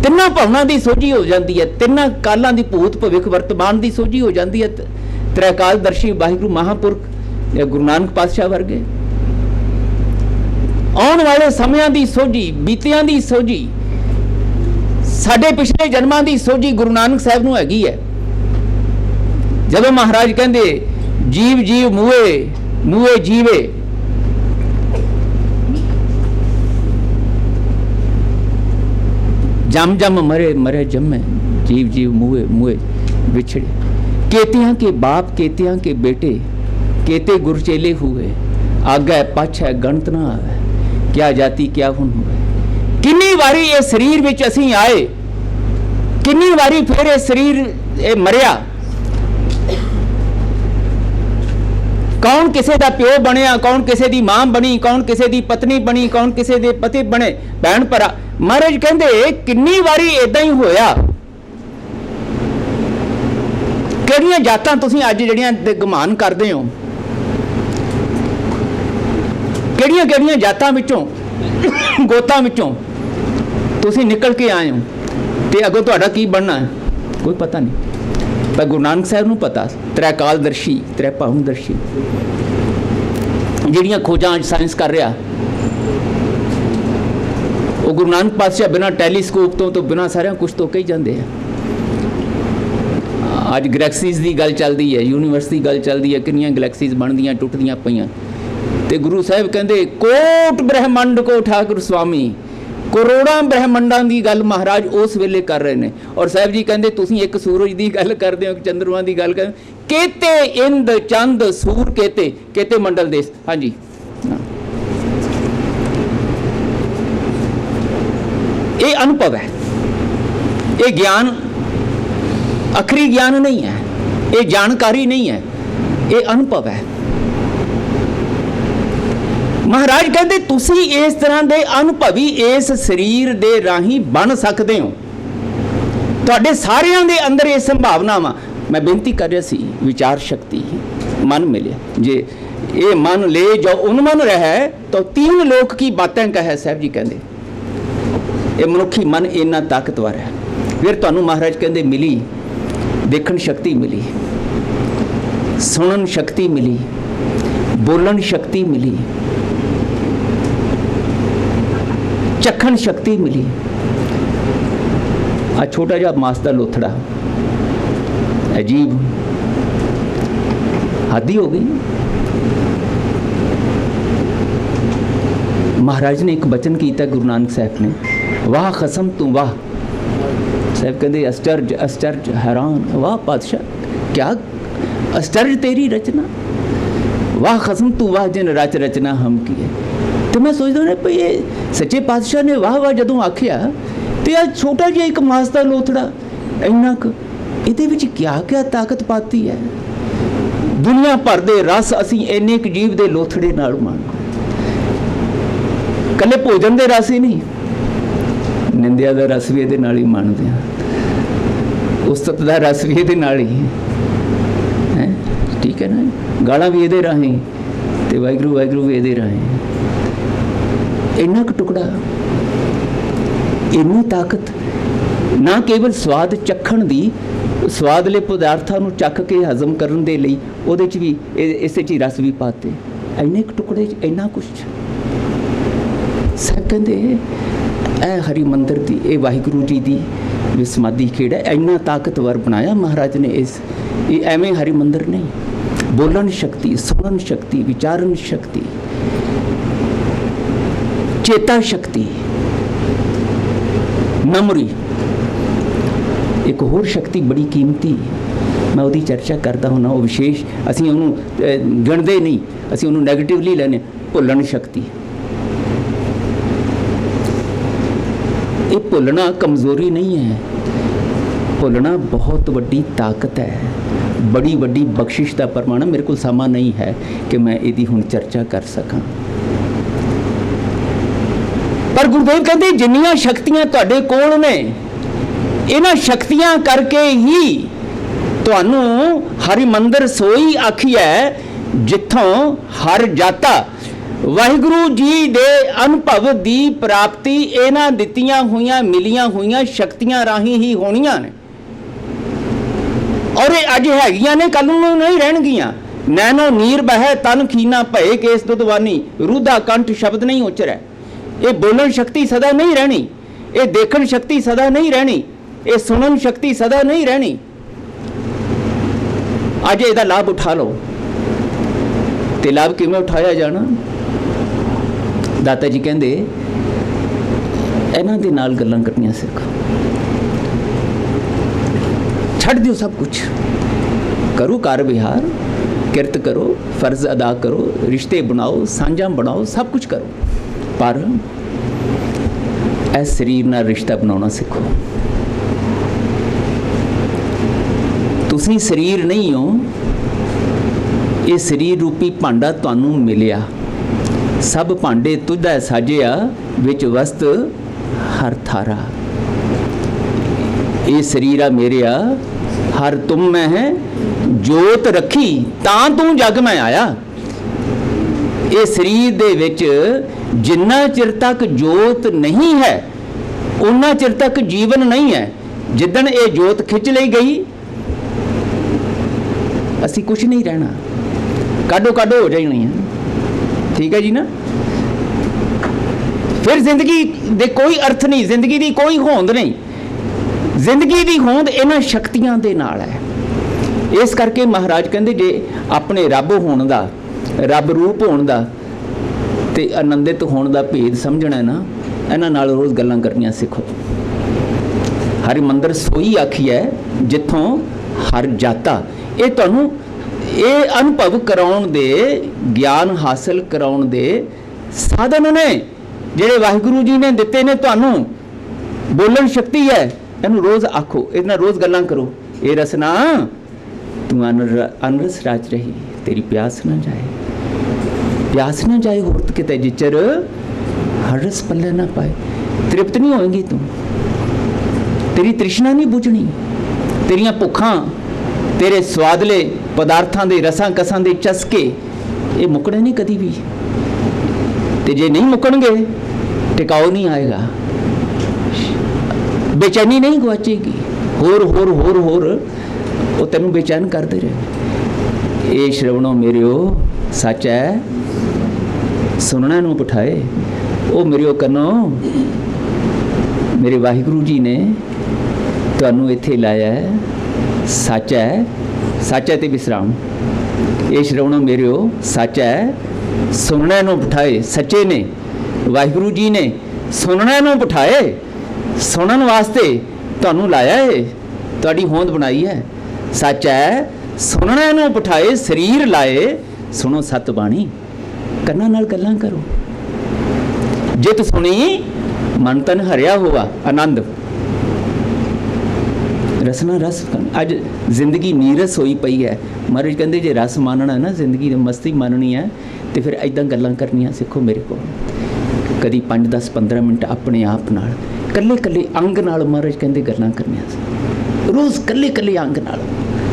ਤਿੰਨਾਂ ਭਵਨਾਂ ਦੀ ਸੋਝੀ ਹੋ ਜਾਂਦੀ ਹੈ, ਤਿੰਨਾਂ ਕਾਲਾਂ ਦੀ, ਭੂਤ ਭਵਿੱਖ ਵਰਤਮਾਨ ਦੀ ਸੋਝੀ ਹੋ ਜਾਂਦੀ ਹੈ। ਤ੍ਰੈ ਕਾਲਦਰਸ਼ੀ ਵਾਹਿਗੁਰੂ ਮਹਾਂਪੁਰਖ ਜਾਂ ਗੁਰੂ ਨਾਨਕ ਪਾਤਸ਼ਾਹ ਵਰਗੇ। ਆਉਣ ਵਾਲੇ ਸਮਿਆਂ ਦੀ ਸੋਝੀ, ਬੀਤਿਆਂ ਦੀ ਸੋਝੀ, ਸਾਡੇ ਪਿਛਲੇ ਜਨਮਾਂ ਦੀ ਸੋਝੀ ਗੁਰੂ ਨਾਨਕ ਸਾਹਿਬ ਨੂੰ ਹੈਗੀ ਹੈ। ਜਦੋਂ ਮਹਾਰਾਜ ਕਹਿੰਦੇ ਜੀਵ ਜੀਵ ਮੂਏ, ਮੂਏ ਜੀਵੇ, जम जम मरे मरे जमे, जीव जीव मुए मुए बिछड़े। केतियां के बाप केतियां के बेटे, केते गुरचेले हुए, आगे पछ है गणत ना आवे, क्या जाति क्या हुन हुए। किन्नी वारी ये शरीर विच असीं आए, किन्नी वारी फिर ये शरीर ये मरिया। कौन किसी का प्यो बनया, कौन किसी की मां बनी, कौन किसी की पत्नी बनी, कौन किसी के पति बने, भैन भरा। महाराज कहते किन्नी वारी इदां ही होया। किहड़ियां जातां तुसीं अज जिहड़ियां गुमान करदे हो, किहड़ियां किहड़ियां जातां विचों, गोतां विचों तुसीं निकल के आए हो, ते अगों तुहाडा की बनना है कोई पता नहीं। पर गुरु नानक साहब नूं पता, त्रै कालदर्शी, त्रै भवनदर्शी। जिहड़ियां खोजां अज साइंस कर रहा, वो गुरु नानक पातशाह बिना टैलीस्कोप तो बिना सारिया कुछ तो कही जाते हैं। अज गलैक्सीज़ की गल चलती है, यूनीवर्स की गल चलती है, कितनियां गलैक्सीज़ बनदियां टुटदियां पईयां। ते गुरु साहब कहते कोट ब्रह्मंड को ठाकुर स्वामी, करोड़ां ब्रह्मंडां की गल महाराज उस वेले कर रहे हैं। और साहब जी कहते तुसीं एक सूरज की गल करते हो, चंद्रमा की गल कर, केते इंद चंद सूर केते, केते मंडल देश। हाँ जी, ये अनुभव है, ये ज्ञान आखिरी ज्ञान नहीं है, ये जानकारी नहीं है, ये अनुभव है। महाराज कहते तुसी इस तरह के अनुभवी इस शरीर दे राही बन सकते हो। तुहाडे सारियां दे अंदर ये संभावनावां। मैं बेनती कर रहा सी विचार शक्ति मन मिले, जे ये मन ले जो उन्मन रहे तो तीन लोक की बातें कहे। साहब जी कहते ये मनुखी मन इन्ना ताकतवर है। फिर तुहानू महाराज कहते मिली देखण शक्ति मिली, सुनन शक्ति मिली, बोलन शक्ति मिली, चखण शक्ति मिली। आ छोटा जा मास्टर लोथड़ा अजीब हद ही हो गई। महाराज ने एक बचन किया गुरु नानक साहब ने, वाह खसम तू वाह। साहब कहते अश्चर्य अश्चर्य हैरान, वाह पातशाह क्या अश्चर्य तेरी रचना, वाह खसम तू वाह जिन रच रचना हम की है। तो मैं सोचता हूँ भाई ये सच्चे पातशाह ने वाह वाह जदों आखिया तो यह छोटा जिहा एक मास दा लोथड़ा इन्ना क इहदे विच क्या क्या ताकत पाती है। दुनिया भर दे रस असीं इन्ने क जीव दे लोथड़े नाल माणो, कल्ले भोजन दे रस ही नहीं, निंदिया दा रस भी इहदे नाल ही माणदे हां, उस्तत दा रस भी इहदे नाल ही है, ठीक है ना। गालां भी इहदे राहीं ते वाहिगुरू वाहिगुरू भी इहदे राहीं। इन्ना क टुकड़ा, इन्नी ताकत ना केवल स्वाद चखण दी, स्वादले पदार्थां नूं चख के हजम करन दे लई ਉਹਦੇ 'ਚ ਵੀ ਇਸੇ 'ਚ ਹੀ ਰਸ ਵੀ ਪਾਤੇ, ਇੰਨੇ ਕੁ ਟੁਕੜੇ 'ਚ ਇੰਨਾ ਕੁਛ। ਸਾਹਿਬ ਕਹਿੰਦੇ ਇਹ ਹਰੀ ਮੰਦਰ ਦੀ, ਇਹ ਵਾਹਿਗੁਰੂ ਜੀ ਦੀ ਵਿਸਮਾਦੀ ਖੇੜਾ ਇੰਨਾ ਤਾਕਤਵਰ ਬਣਾਇਆ ਮਹਾਰਾਜ ਨੇ। ਇਹ ਐਵੇਂ ਹਰੀ ਮੰਦਰ ਨਹੀਂ, ਬੋਲਣ ਸ਼ਕਤੀ, ਸੁਣਨ ਸ਼ਕਤੀ, ਵਿਚਾਰਨ ਸ਼ਕਤੀ, ਚੇਤਾ ਸ਼ਕਤੀ, ਮੈਮੋਰੀ, ਇੱਕ ਹੋਰ ਸ਼ਕਤੀ ਬੜੀ ਕੀਮਤੀ, मैं ਉਹਦੀ ਚਰਚਾ ਕਰਦਾ ਹੁੰਦਾ। ਉਹ ਵਿਸ਼ੇਸ਼ ਅਸੀਂ ਉਹਨੂੰ ਗਿਣਦੇ ਨਹੀਂ, ਅਸੀਂ ਉਹਨੂੰ ਨੈਗੇਟਿਵਲੀ ਲੈਂਦੇ, ਭੁੱਲਣ ਸ਼ਕਤੀ। ਇਹ ਭੁੱਲਣਾ ਕਮਜ਼ੋਰੀ ਨਹੀਂ ਹੈ, ਭੁੱਲਣਾ ਬਹੁਤ ਵੱਡੀ ਤਾਕਤ ਹੈ, ਬੜੀ ਵੱਡੀ ਬਖਸ਼ਿਸ਼ ਦਾ ਪ੍ਰਮਾਣ ਹੈ। ਮੇਰੇ ਕੋਲ ਸਮਾਂ ਨਹੀਂ ਹੈ ਕਿ ਮੈਂ ਇਹਦੀ ਹੁਣ ਚਰਚਾ ਕਰ ਸਕਾਂ, ਪਰ ਗੁਰਦੇਵ ਕਹਿੰਦੇ ਜਿੰਨੀਆਂ ਸ਼ਕਤੀਆਂ ਤੁਹਾਡੇ ਕੋਲ ਨੇ, ਇਹਨਾਂ ਸ਼ਕਤੀਆਂ ਕਰਕੇ ਹੀ ਤੁਹਾਨੂੰ ਹਰੀ ਮੰਦਰ ਸੋਈ ਆਖੀ ਹੈ ਜਿੱਥੋਂ ਹਰ ਜਾਤਾ। ਵਾਹਿਗੁਰੂ ਜੀ ਦੇ ਅਨੁਭਵ ਦੀ ਪ੍ਰਾਪਤੀ ਇਹਨਾਂ ਦਿੱਤੀਆਂ ਹੋਈਆਂ ਮਿਲੀਆਂ ਹੋਈਆਂ ਸ਼ਕਤੀਆਂ ਰਾਹੀਂ ਹੀ ਹੋਣੀਆਂ ਨੇ, ਔਰ ਇਹ ਅੱਜ ਹੈਗੀਆਂ ਨੇ, ਕੱਲ ਨੂੰ ਨਹੀਂ ਰਹਿਣਗੀਆਂ। ਨੈਣੋ ਨੀਰ ਬਹਿ ਤਨ ਖੀਨਾ ਭਏ ਕੇਸ ਦੁਧਵਾਨੀ, ਰੂਧਾ ਕੰਠ ਸ਼ਬਦ ਨਹੀਂ ਉਚਰੈ। ਇਹ ਬੋਲਣ ਸ਼ਕਤੀ ਸਦਾ ਨਹੀਂ ਰਹਿਣੀ, ਇਹ ਦੇਖਣ ਸ਼ਕਤੀ ਸਦਾ ਨਹੀਂ ਰਹਿਣੀ, ਇਹ ਸੁਣਨ ਸ਼ਕਤੀ ਸਦਾ ਨਹੀਂ ਰਹਿਣੀ। ਅੱਜ ਇਹਦਾ ਲਾਭ ਉਠਾ ਲਓ। ਤੇ ਲਾਭ ਕਿਵੇਂ ਉਠਾਇਆ ਜਾਣਾ? ਦਾਤਾ ਜੀ ਕਹਿੰਦੇ ਇਹਨਾਂ ਦੇ ਨਾਲ ਗੱਲਾਂ ਕਰਨੀਆਂ ਸਿੱਖੋ, ਛੱਡ ਦਿਓ ਸਭ ਕੁਝ, ਕਰੋ ਕਾਰ ਵਿਹਾਰ, ਕਿਰਤ ਕਰੋ, ਫਰਜ਼ ਅਦਾ ਕਰੋ, ਰਿਸ਼ਤੇ ਬਣਾਓ, ਸਾਂਝਾਂ ਬਣਾਓ, ਸਭ ਕੁਝ ਕਰੋ, ਪਰ ਇਸ ਸਰੀਰ ਨਾਲ ਰਿਸ਼ਤਾ ਬਣਾਉਣਾ ਸਿੱਖੋ। ਤੁਸੀਂ ਸਰੀਰ ਨਹੀਂ ਹੋ, ਇਹ ਸਰੀਰ ਰੂਪੀ ਭਾਂਡਾ ਤੁਹਾਨੂੰ ਮਿਲਿਆ। ਸਭ ਭਾਂਡੇ ਤੁਝਾ ਸਾਜਿਆ, ਵਿੱਚ ਵਸਤ ਹਰ ਥਾਰਾ। ਇਹ ਸਰੀਰਾ ਮੇਰਿਆ ਹਰ ਤੁਮ ਮੈਂ ਹੈ, ਜੋਤ ਰੱਖੀ ਤਾਂ ਤੂੰ ਜਗ ਮੈਂ ਆਇਆ। ਇਹ ਸਰੀਰ ਦੇ ਵਿੱਚ ਜਿੰਨਾ ਚਿਰ ਤੱਕ ਜੋਤ ਨਹੀਂ ਹੈ ਉਨਾ ਚਿਰ ਤੱਕ ਜੀਵਨ ਨਹੀਂ ਹੈ। ਜਿੱਦਣ ਇਹ ਜੋਤ ਖਿੱਚ ਲਈ ਗਈ ਅਸੀਂ ਕੁਛ ਨਹੀਂ ਰਹਿਣਾ, ਕਾਢੋ ਕਾਢੋ ਹੋ ਜਾਣੀ ਹੈ। ਠੀਕ ਹੈ ਜੀ ਨਾ। ਫਿਰ ਜ਼ਿੰਦਗੀ ਦੇ ਕੋਈ ਅਰਥ ਨਹੀਂ, ਜ਼ਿੰਦਗੀ ਦੀ ਕੋਈ ਹੋਂਦ ਨਹੀਂ। ਜ਼ਿੰਦਗੀ ਦੀ ਹੋਂਦ ਇਹਨਾਂ ਸ਼ਕਤੀਆਂ ਦੇ ਨਾਲ ਹੈ। ਇਸ ਕਰਕੇ ਮਹਾਰਾਜ ਕਹਿੰਦੇ ਜੇ ਆਪਣੇ ਰੱਬ ਹੋਣ ਦਾ, ਰੱਬ ਰੂਪ ਹੋਣ ਦਾ ਤੇ ਆਨੰਦਿਤ ਹੋਣ ਦਾ ਭੇਦ ਸਮਝਣਾ ਨਾ, ਇਹਨਾਂ ਨਾਲ ਰੋਜ਼ ਗੱਲਾਂ ਕਰਨੀਆਂ ਸਿੱਖੋ। ਹਰਿ ਮੰਦਰ ਸੋਈ ਆਖੀ ਹੈ ਜਿੱਥੋਂ ਹਰ ਜਾਤਾ। ਇਹ ਤੁਹਾਨੂੰ ਇਹ ਅਨੁਭਵ ਕਰਾਉਣ ਦੇ, ਗਿਆਨ ਹਾਸਲ ਕਰਾਉਣ ਦੇ ਸਾਧਨ ਨੇ ਜਿਹੜੇ ਵਾਹਿਗੁਰੂ ਜੀ ਨੇ ਦਿੱਤੇ ਨੇ ਤੁਹਾਨੂੰ। ਬੋਲਣ ਸ਼ਕਤੀ ਹੈ, ਇਹਨੂੰ ਰੋਜ਼ ਆਖੋ, ਇਹਦੇ ਨਾਲ ਰੋਜ਼ ਗੱਲਾਂ ਕਰੋ। ਇਹ ਰਸਨਾ ਤੂੰ ਅਨਰਸ ਰਾਜ ਰਹੀ, ਤੇਰੀ ਪਿਆਸ ਨਾ ਜਾਏ, ਪਿਆਸ ਨਾ ਜਾਏ ਹੋਰ ਕਿਤੇ ਜਿਚਰ ਹਰ ਰਸ ਪੱਲੇ ਨਾ ਪਾਏ। ਤ੍ਰਿਪਤ ਨਹੀਂ ਹੋਏਗੀ ਤੂੰ, ਤੇਰੀ ਤ੍ਰਿਸ਼ਨਾ ਨਹੀਂ ਬੁਝਣੀ, ਤੇਰੀਆਂ ਭੁੱਖਾਂ, ਤੇਰੇ ਸਵਾਦਲੇ ਪਦਾਰਥਾਂ ਦੇ ਰਸਾਂ ਕਸਾਂ ਦੇ ਚਸਕੇ ਇਹ ਮੁੱਕਣੇ ਨਹੀਂ ਕਦੀ ਵੀ। ਤੇ ਜੇ ਨਹੀਂ ਮੁੱਕਣਗੇ ਟਿਕਾਓ ਨਹੀਂ ਆਏਗਾ, ਬੇਚੈਨੀ ਨਹੀਂ ਗਵਾਚੇਗੀ, ਹੋਰ ਹੋਰ ਹੋਰ ਹੋਰ ਉਹ ਤੈਨੂੰ ਬੇਚੈਨ ਕਰਦੇ ਰਹੇ। ਇਹ ਸ਼ਰਵਣੋ ਮੇਰਿਓ ਸੱਚ ਹੈ, ਸੁਣਨਾ ਨੂੰ ਬਿਠਾਏ। ਉਹ ਮੇਰਿਓ ਕੰਨੋ, ਮੇਰੇ ਵਾਹਿਗੁਰੂ ਜੀ ਨੇ ਤੁਹਾਨੂੰ ਇੱਥੇ ਲਾਇਆ ਹੈ, ਸੱਚ ਹੈ, ਸੱਚ ਹੈ ਤੇ ਵਿਸਰਾਮ। ਇਹ ਸ਼ਰਵਣੋ ਮੇਰਿਓ ਸੱਚ ਹੈ, ਸੁਣਨਾ ਨੂੰ ਬਿਠਾਏ। ਸੱਚੇ ਨੇ ਵਾਹਿਗੁਰੂ ਜੀ ਨੇ ਸੁਣਨੇ ਨੂੰ ਬਿਠਾਏ, ਸੁਣਨ ਵਾਸਤੇ ਤੁਹਾਨੂੰ ਲਾਇਆ ਹੈ, ਤੁਹਾਡੀ ਹੋਂਦ ਬਣਾਈ ਹੈ। ਸੱਚ ਹੈ ਸੁਣਨੇ ਨੂੰ ਬਿਠਾਏ, ਸਰੀਰ ਲਾਏ, ਸੁਣੋ ਸਤ ਬਾਣੀ, ਕੰਨਾਂ ਨਾਲ ਗੱਲਾਂ ਕਰੋ। ਜਿਤ ਸੁਣੀ ਮਨ ਤਨ ਹਰਿਆ ਹੋਵਾ ਆਨੰਦ। ਰਸਨਾ ਰਸ ਅੱਜ ਜ਼ਿੰਦਗੀ ਨੀਰਸ ਹੋਈ ਪਈ ਹੈ। ਮਹਾਰਾਜ ਕਹਿੰਦੇ ਜੇ ਰਸ ਮਾਨਣਾ ਨਾ, ਜ਼ਿੰਦਗੀ ਦੀ ਮਸਤੀ ਮਾਨਣੀ ਹੈ, ਤੇ ਫਿਰ ਇੱਦਾਂ ਗੱਲਾਂ ਕਰਨੀਆਂ ਸਿੱਖੋ ਮੇਰੇ ਕੋਲ। ਕਦੀ 5 10 15 ਮਿੰਟ ਆਪਣੇ ਆਪ ਨਾਲ, ਕੱਲੇ ਕੱਲੇ ਅੰਗ ਨਾਲ ਮਹਾਰਾਜ ਕਹਿੰਦੇ ਗੱਲਾਂ ਕਰਨੀਆਂ ਸੀ। ਰੋਜ਼ ਕੱਲੇ ਕੱਲੇ ਅੰਗ ਨਾਲ,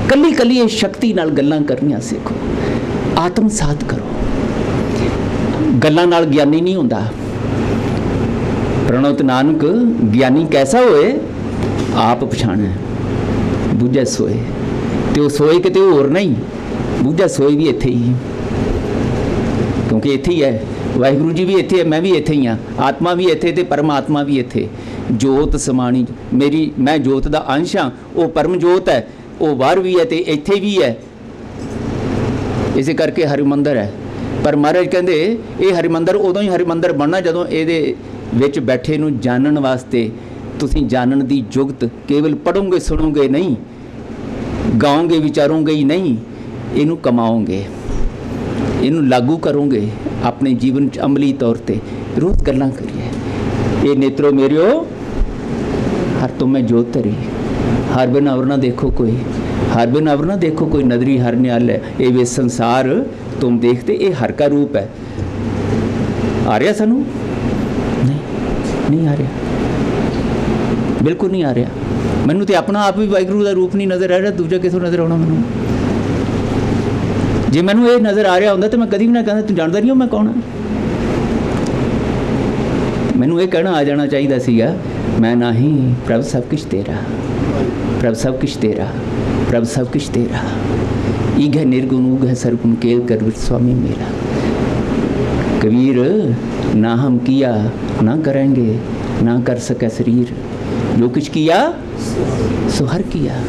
ਕੱਲੀ ਕੱਲੀ ਇਹ ਸ਼ਕਤੀ ਨਾਲ ਗੱਲਾਂ ਕਰਨੀਆਂ ਸਿੱਖੋ। ਆਤਮ ਸਾਧ ਕਰੋ। ਗੱਲਾਂ ਨਾਲ ਗਿਆਨੀ ਨਹੀਂ ਹੁੰਦਾ। ਪ੍ਰਣਵਤ ਨਾਨਕ ਗਿਆਨੀ ਕੈਸਾ ਹੋਏ, ਆਪ ਪਛਾਣੈ ਬੁੱਝੈ ਸੋਏ। ਤੇ ਉਹ ਸੋਏ ਕਿਤੇ ਹੋਰ ਨਹੀਂ, ਬੁੱਝੈ ਸੋਏ ਵੀ ਇੱਥੇ ਹੀ, ਕਿਉਂਕਿ ਇੱਥੇ ਹੀ ਹੈ। ਵਾਹਿਗੁਰੂ ਜੀ ਵੀ ਇੱਥੇ ਹੈ, ਮੈਂ ਵੀ ਇੱਥੇ ਹੀ ਹਾਂ। ਆਤਮਾ ਵੀ ਇੱਥੇ ਤੇ ਪਰਮਾਤਮਾ ਵੀ ਇੱਥੇ। ਜੋਤ ਸਮਾਣੀ ਮੇਰੀ, ਮੈਂ ਜੋਤ ਦਾ ਅੰਸ਼ ਹਾਂ, ਉਹ ਪਰਮ ਜੋਤ ਹੈ, ਉਹ ਬਾਹਰ ਵੀ ਹੈ ਤੇ ਇੱਥੇ ਵੀ ਹੈ। ਇਸੇ ਕਰਕੇ ਹਰਿਮੰਦਰ ਹੈ। ਪਰ ਮਹਾਰਾਜ ਕਹਿੰਦੇ ਇਹ ਹਰਿਮੰਦਰ ਉਦੋਂ ਹੀ ਹਰਿਮੰਦਰ ਬਣਨਾ ਜਦੋਂ ਇਹਦੇ ਵਿੱਚ ਬੈਠੇ ਨੂੰ ਜਾਣਨ ਵਾਸਤੇ ਤੁਸੀਂ ਜਾਣਨ ਦੀ ਜੁਗਤ ਕੇਵਲ ਪੜੋਗੇ ਸੁਣੋਗੇ ਨਹੀਂ, ਗਾਓਗੇ ਵਿਚਾਰੋਗੇ ਹੀ ਨਹੀਂ, ਇਹਨੂੰ ਕਮਾਓਗੇ, ਇਹਨੂੰ ਲਾਗੂ ਕਰੋਗੇ ਆਪਣੇ ਜੀਵਨ 'ਚ ਅਮਲੀ ਤੌਰ ਤੇ। ਰੋਜ਼ ਗੱਲਾਂ ਕਰੀਏ। ਇਹ ਨੇਤਰੋ ਮੇਰਿਓ ਹਰ ਤੁਮੇ ਜੋਤ ਧਰੀ, ਹਰ ਬਿਨ ਅਵਰ ਨਾ ਦੇਖੋ ਕੋਈ, हर बिन अवर ना देखो कोई, नदरी हर न्याल है, ये वे संसार तुम देखते, ये हर का रूप है। आ रहा सानू? नहीं आ रहा, बिल्कुल नहीं आ रहा। मैनू तो अपना आप भी वाहिगुरू का रूप नहीं नज़र आ रहा, दूजा कितों नज़र आना मैनू? जे मैनू ये नज़र आ रहा होंदा तो मैं कभी भी ना कहता तू जानता नहीं हो मैं कौन हाँ। मैनू ये कहना आ जाना चाहिए सीगा, मैं ना ही प्रभ सब कुछ तेरा, प्रभ सब कुछ तेरा, प्रभ सब कुछ तेरा, ईग है निर्गुण उग है सरगुण, केल कर स्वामी मेरा। कबीर ना हम किया ना करेंगे, ना कर सके शरीर, जो कुछ किया सो हर किया।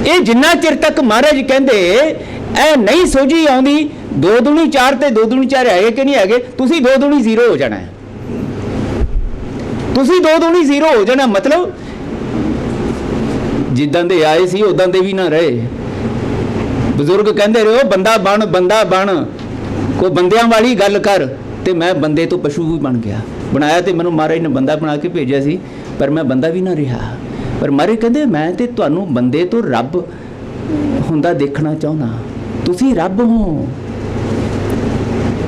ये जिन्ना चिर तक महाराज कहते ए नहीं सोझी आउंदी, 2 दूनी 4 ते 2 दूनी 4 है कि नहीं है, तुसी 2 दूनी 0 हो जाना है, तुसी 2 दूनी 0 हो जाना। मतलब जिद्दां दे आए सी उदां दे भी ना रहे। बजुर्ग कहते रहे बंदा बन, कोई बंदियां वाली गल कर, ते मैं बंदे तो पशु भी बन गया। बनाया तो मैनू महाराज ने बंदा बना के भेजा सी, पर मैं बंदा भी ना रहा। पर महाराज कहते मैं तो तुहानू बंदे तो रब हुंदा देखना चाहना, तुसी रब हो,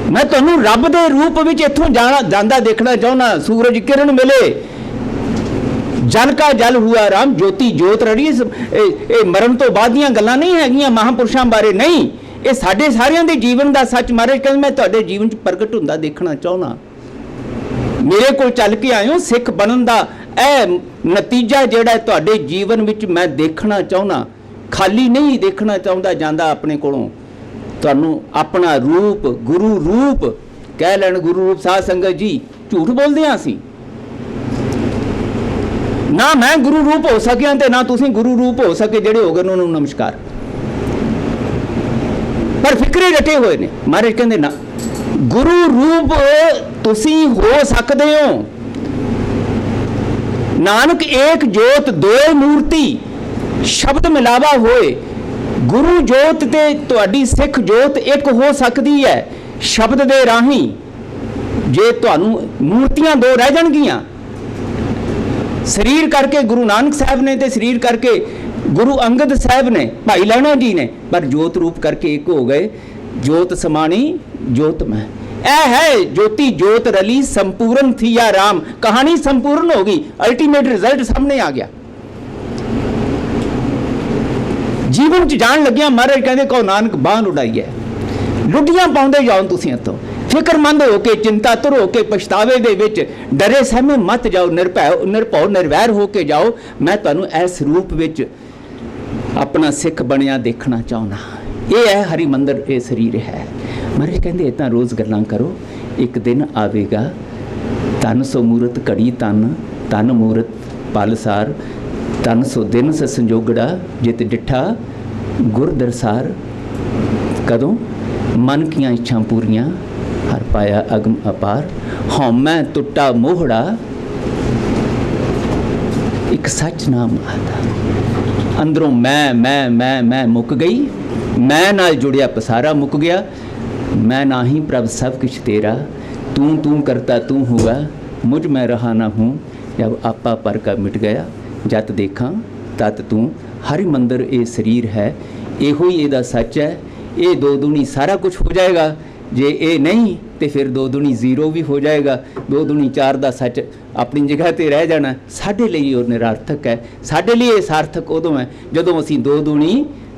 मैं तुहानू रब दे रूप विच इत्थों जांदा देखना चाहना। सूरज किरण मिले, जल का जल हुआ राम, ज्योति जोत रड़ी। मरण तो बाद दीयां गल्लां नहीं हैगियां महापुरुषां बारे, नहीं, ये साडे सारियां दे जीवन दा सच। महाराज कहंदे मैं तुहाडे जीवन च प्रगट हुंदा देखना चाहना। मेरे कोल चल के आए हो, सिख बनन दा ए नतीजा जिहड़ा तुहाडे जीवन विच मैं देखना चाहना। खाली नहीं देखना चाहता जांदा अपने कोलों, तुहानू अपना रूप गुरु रूप कह लैण। गुरु रूप साध संगत जी झूठ बोलते हैं असीं, ना मैं गुरु रूप हो सकिया ते ना तुसीं गुरु रूप हो सके, जिहड़े हो गए उन्होंने नमस्कार। पर फिक्रे रटे हुए ने। महाराज कहंदे ना गुरु रूप तुसीं हो सकदे हो। नानक एक जोत दोए मूर्ति, शब्द मिलावा होए। गुरु जोत ते तुहाडी सिख जोत एक हो सकती है शब्द दे राही। जे तुहानू मूर्तियां 2 रह जाणगियां, शरीर करके गुरु नानक साहब ने ते शरीर करके गुरु अंगद साहब ने, भाई लहणा जी ने, पर जोत रूप करके एक हो गए। जोत समानी जोत में ऐ है ज्योति जोत रली, संपूर्ण थी या राम। कहानी संपूर्ण होगी, अल्टीमेट रिजल्ट सामने आ गया। जीवन च जान लग्या महाराज कहते कहो नानक बांह उड़ाई है, लुटियां पाउंदे जाओ तुसीं इत्थों। फिक्रमंद होके चिंतातुर होके पछतावे दे विच डरे सहमे मत जाओ, निरभौ निर्वैर होके जाओ। मैं तुहानू इस रूप विच अपना सिख बनिया देखना चाहना। ये है हरिमंदर, ये शरीर है। महाराज कहते इतना रोज़ गल्लां करो, एक दिन आवेगा तन सो मूरत घड़ी तन, तन मूरत पालसार, तन सो दिन स संजोगड़ा, जित डिठा गुर दरसार। ਕਦੋਂ ਮਨ ਕੀਆਂ ਇੱਛਾਂ ਪੂਰੀਆਂ ਹਰ ਪਾਇਆ ਅਗਮ ਅਪਾਰ ਹਉਮੈ ਟੁੱਟਾ ਮੋਹੜਾ ਇੱਕ ਸੱਚ ਨਾਮ ਆਦਾ ਅੰਦਰੋਂ ਮੈਂ ਮੁੱਕ ਗਈ ਮੈਂ ਨਾਲ ਜੁੜਿਆ ਪਸਾਰਾ ਮੁੱਕ ਗਿਆ मैं नाही प्रभ सब कुछ तेरा तू करता तू हुआ मुझ में रहा ना हूँ जब आपा पर का मिट गया जत देखा तत तू हरि मंदिर ये शरीर है ਇਹੋ ਹੀ ਇਹਦਾ सच है ये दो दूनी सारा कुछ हो जाएगा जे ये नहीं तो फिर दो दूनी जीरो भी हो जाएगा दो दूनी चार का सच अपनी जगह ते रह जाना साढ़े लिए वो निरार्थक है साढ़े लिए सार्थक उदों है जदों असीं दो दूनी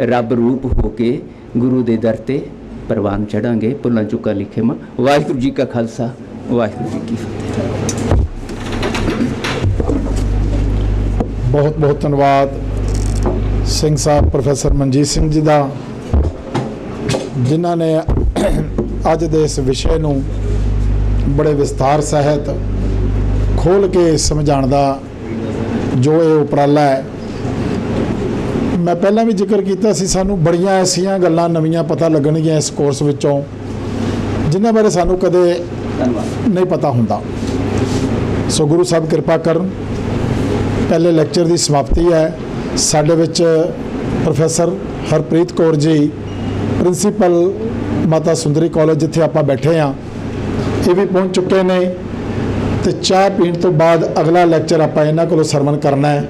रब रूप हो के गुरु दे दर ते ਪ੍ਰਵਾਨ ਚੜਾਂਗੇ ਭੁੱਲਾਂ ਚੁੱਕਾਂ ਲਿਖੇ ਮਾਂ ਵਾਹਿਗੁਰੂ ਜੀ ਕਾ ਖਾਲਸਾ ਵਾਹਿਗੁਰੂ ਜੀ ਕੀ ਫਤਿਹ। ਬਹੁਤ ਬਹੁਤ ਧੰਨਵਾਦ ਸਿੰਘ ਸਾਹਿਬ ਪ੍ਰੋਫੈਸਰ ਮਨਜੀਤ ਸਿੰਘ ਜੀ ਦਾ, ਜਿਨ੍ਹਾਂ ਨੇ ਅੱਜ ਦੇ ਇਸ ਵਿਸ਼ੇ ਨੂੰ ਬੜੇ ਵਿਸਥਾਰ ਸਹਿਤ ਖੋਲ੍ਹ ਕੇ ਸਮਝਾਉਣ ਦਾ ਜੋ ਇਹ ਉਪਰਾਲਾ ਹੈ। मैं पहला भी जिक्र किया सी सानू बड़ियां ऐसियां गल्लां नवीं पता लगणगियां इस कोर्स विचों जिन्हां बारे सानू कदे नहीं पता हुंदा। सो गुरु साहब कृपा करन पहले लैक्चर की समाप्ति है। साडे विच professor Harpreet Kaur ji principal Mata Sundari college जिथे आपां बैठे हाँ ये भी पहुँच चुके ने ते चाह पीण तो बाद अगला लैक्चर आपां इन्हां कोलों सरवण करना है।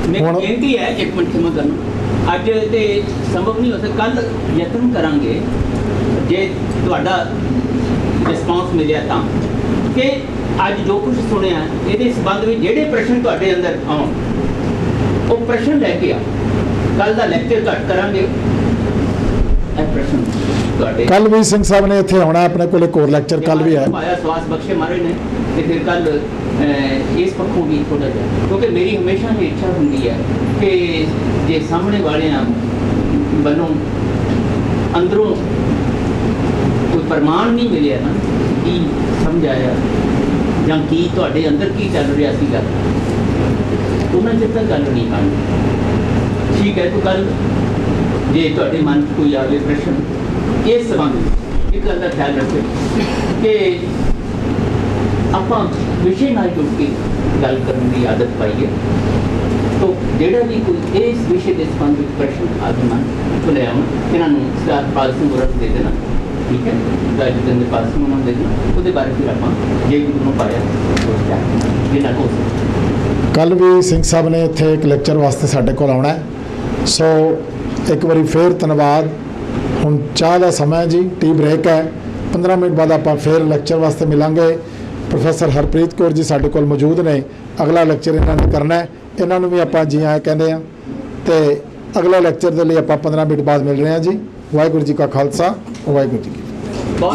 ਮੇਰੀ ਬੇਨਤੀ ਹੈ ਇੱਕ ਮਿੰਟ ਖਿਮਾ ਕਰਨਾ ਅੱਜ ਤੇ ਸੰਭਵ ਨਹੀਂ ਹੋ ਸਕਦਾ ਕੱਲ ਯਤਨ ਕਰਾਂਗੇ ਜੇ ਤੁਹਾਡਾ ਰਿਸਪਾਂਸ ਮਿਲਿਆ ਤਾਂ ਕਿ ਅੱਜ ਜੋ ਕੁਝ ਸੁਣਿਆ ਇਹਦੇ ਸੰਬੰਧ ਵਿੱਚ ਜਿਹੜੇ ਪ੍ਰਸ਼ਨ ਤੁਹਾਡੇ ਅੰਦਰ ਆਉਣ ਉਹ ਪ੍ਰਸ਼ਨ ਲੈ ਕੇ ਆ ਕੱਲ ਦਾ ਲੈਕਚਰ ਘੱਟ ਕਰਾਂਗੇ ਇਹ ਪ੍ਰਸ਼ਨ ਤੁਹਾਡੇ ਕੱਲ ਵੀ ਸਿੰਘ ਸਾਹਿਬ ਨੇ ਇੱਥੇ ਆਉਣਾ ਆਪਣੇ ਕੋਲ ਇੱਕ ਹੋਰ ਲੈਕਚਰ ਕੱਲ ਵੀ ਹੈ ਪਾਇਆ ਸਵਾਸ ਬਖਸ਼ੇ ਮਾਰੇ ਨੇ ਤੇ ਫਿਰ ਕੱਲ ਇਸ ਪੱਖੋਂ ਵੀ ਥੋੜਾ ਜਿਹਾ ਕਿਉਂਕਿ ਮੇਰੀ ਹਮੇਸ਼ਾ ਇਹ ਇੱਛਾ ਹੁੰਦੀ ਹੈ ਕਿ ਜੇ ਸਾਹਮਣੇ ਵਾਲਿਆਂ ਵੱਲੋਂ ਅੰਦਰੋਂ ਕੋਈ ਪ੍ਰਮਾਣ ਨਹੀਂ ਮਿਲਿਆ ਨਾ ਕੀ ਸਮਝਾਇਆ ਜਾਂ ਕੀ ਤੁਹਾਡੇ ਅੰਦਰ ਕੀ ਚੱਲ ਰਿਹਾ ਸੀਗਾ ਉਹਨਾਂ ਚਿਰ ਤੱਕ ਗੱਲ ਨਹੀਂ ਬਣਨੀ। ਠੀਕ ਹੈ ਤੋ ਕੱਲ ਜੇ ਤੁਹਾਡੇ ਮਨ 'ਚ ਕੋਈ ਆਵੇ ਪ੍ਰਸ਼ਨ ਇਸ ਸੰਬੰਧ ਵਿੱਚ ਇੱਕ ਗੱਲ ਦਾ ਖਿਆਲ ਰੱਖੋ ਕਿ ਆਪਾਂ ਵਿਸ਼ੇ ਨਾਲ ਜੁੜ ਕੇ ਗੱਲ ਕਰਨ ਦੀ ਆਦਤ ਪਾਈਏ तो ਜਿਹੜਾ ਵੀ ਕੋਈ ਇਸ ਵਿਸ਼ੇ ਦੇ ਸੰਬੰਧ ਵਿੱਚ ਪ੍ਰਸ਼ਨ ਆਗਮਨ ਤੋਂ ਲੈ ਆਉਣ ਇਹਨਾਂ ਨੂੰ ਸਰਦਾਰ ਪਾਲ ਸਿੰਘ ਗੁਰਤ ਦੇ ਦੇਣਾ ਠੀਕ ਹੈ ਰਾਜਿੰਦਰ ਪਾਲ ਸਿੰਘ ਨੂੰ ਦੇ ਦੇਣਾ ਉਹਦੇ ਬਾਰੇ ਫਿਰ ਆਪਾਂ ਜੇ ਗੁਰੂ ਨੂੰ ਪਾਇਆ ਜਿੰਨਾ ਹੋ ਸਕੇ। ਕੱਲ ਵੀ ਸਿੰਘ ਸਾਹਿਬ ਨੇ ਇੱਥੇ ਇੱਕ ਲੈਕਚਰ ਵਾਸਤੇ ਸਾਡੇ ਕੋਲ ਆਉਣਾ ਹੈ। ਸੋ ਇੱਕ ਵਾਰੀ ਫੇਰ ਧੰਨਵਾਦ। ਹੁਣ ਚਾਹ ਦਾ ਸਮਾਂ ਜੀ ਟੀ ਬ੍ਰੇਕ ਹੈ 15 ਮਿੰਟ ਬਾਅਦ ਆਪਾਂ ਫੇਰ ਲੈਕਚਰ ਵਾਸਤੇ ਮਿਲਾਂਗੇ। ਪ੍ਰੋਫੈਸਰ ਹਰਪ੍ਰੀਤ ਕੌਰ ਜੀ ਸਾਡੇ ਕੋਲ ਮੌਜੂਦ ਨੇ ਅਗਲਾ ਲੈਕਚਰ ਇਹਨਾਂ ਨੇ ਕਰਨਾ ਹੈ। ਇਹਨਾਂ ਨੂੰ ਵੀ ਆਪਾਂ ਜੀ ਆਇਆਂ ਕਹਿੰਦੇ ਹਾਂ ਤੇ ਅਗਲਾ ਲੈਕਚਰ ਦੇ ਲਈ ਆਪਾਂ 15 ਮਿੰਟ ਬਾਅਦ ਮਿਲ ਰਹੇ ਹਾਂ ਜੀ। ਵਾਹਿਗੁਰੂ ਜੀ ਕਾ ਖਾਲਸਾ ਵਾਹਿਗੁਰੂ ਜੀ ਕੀ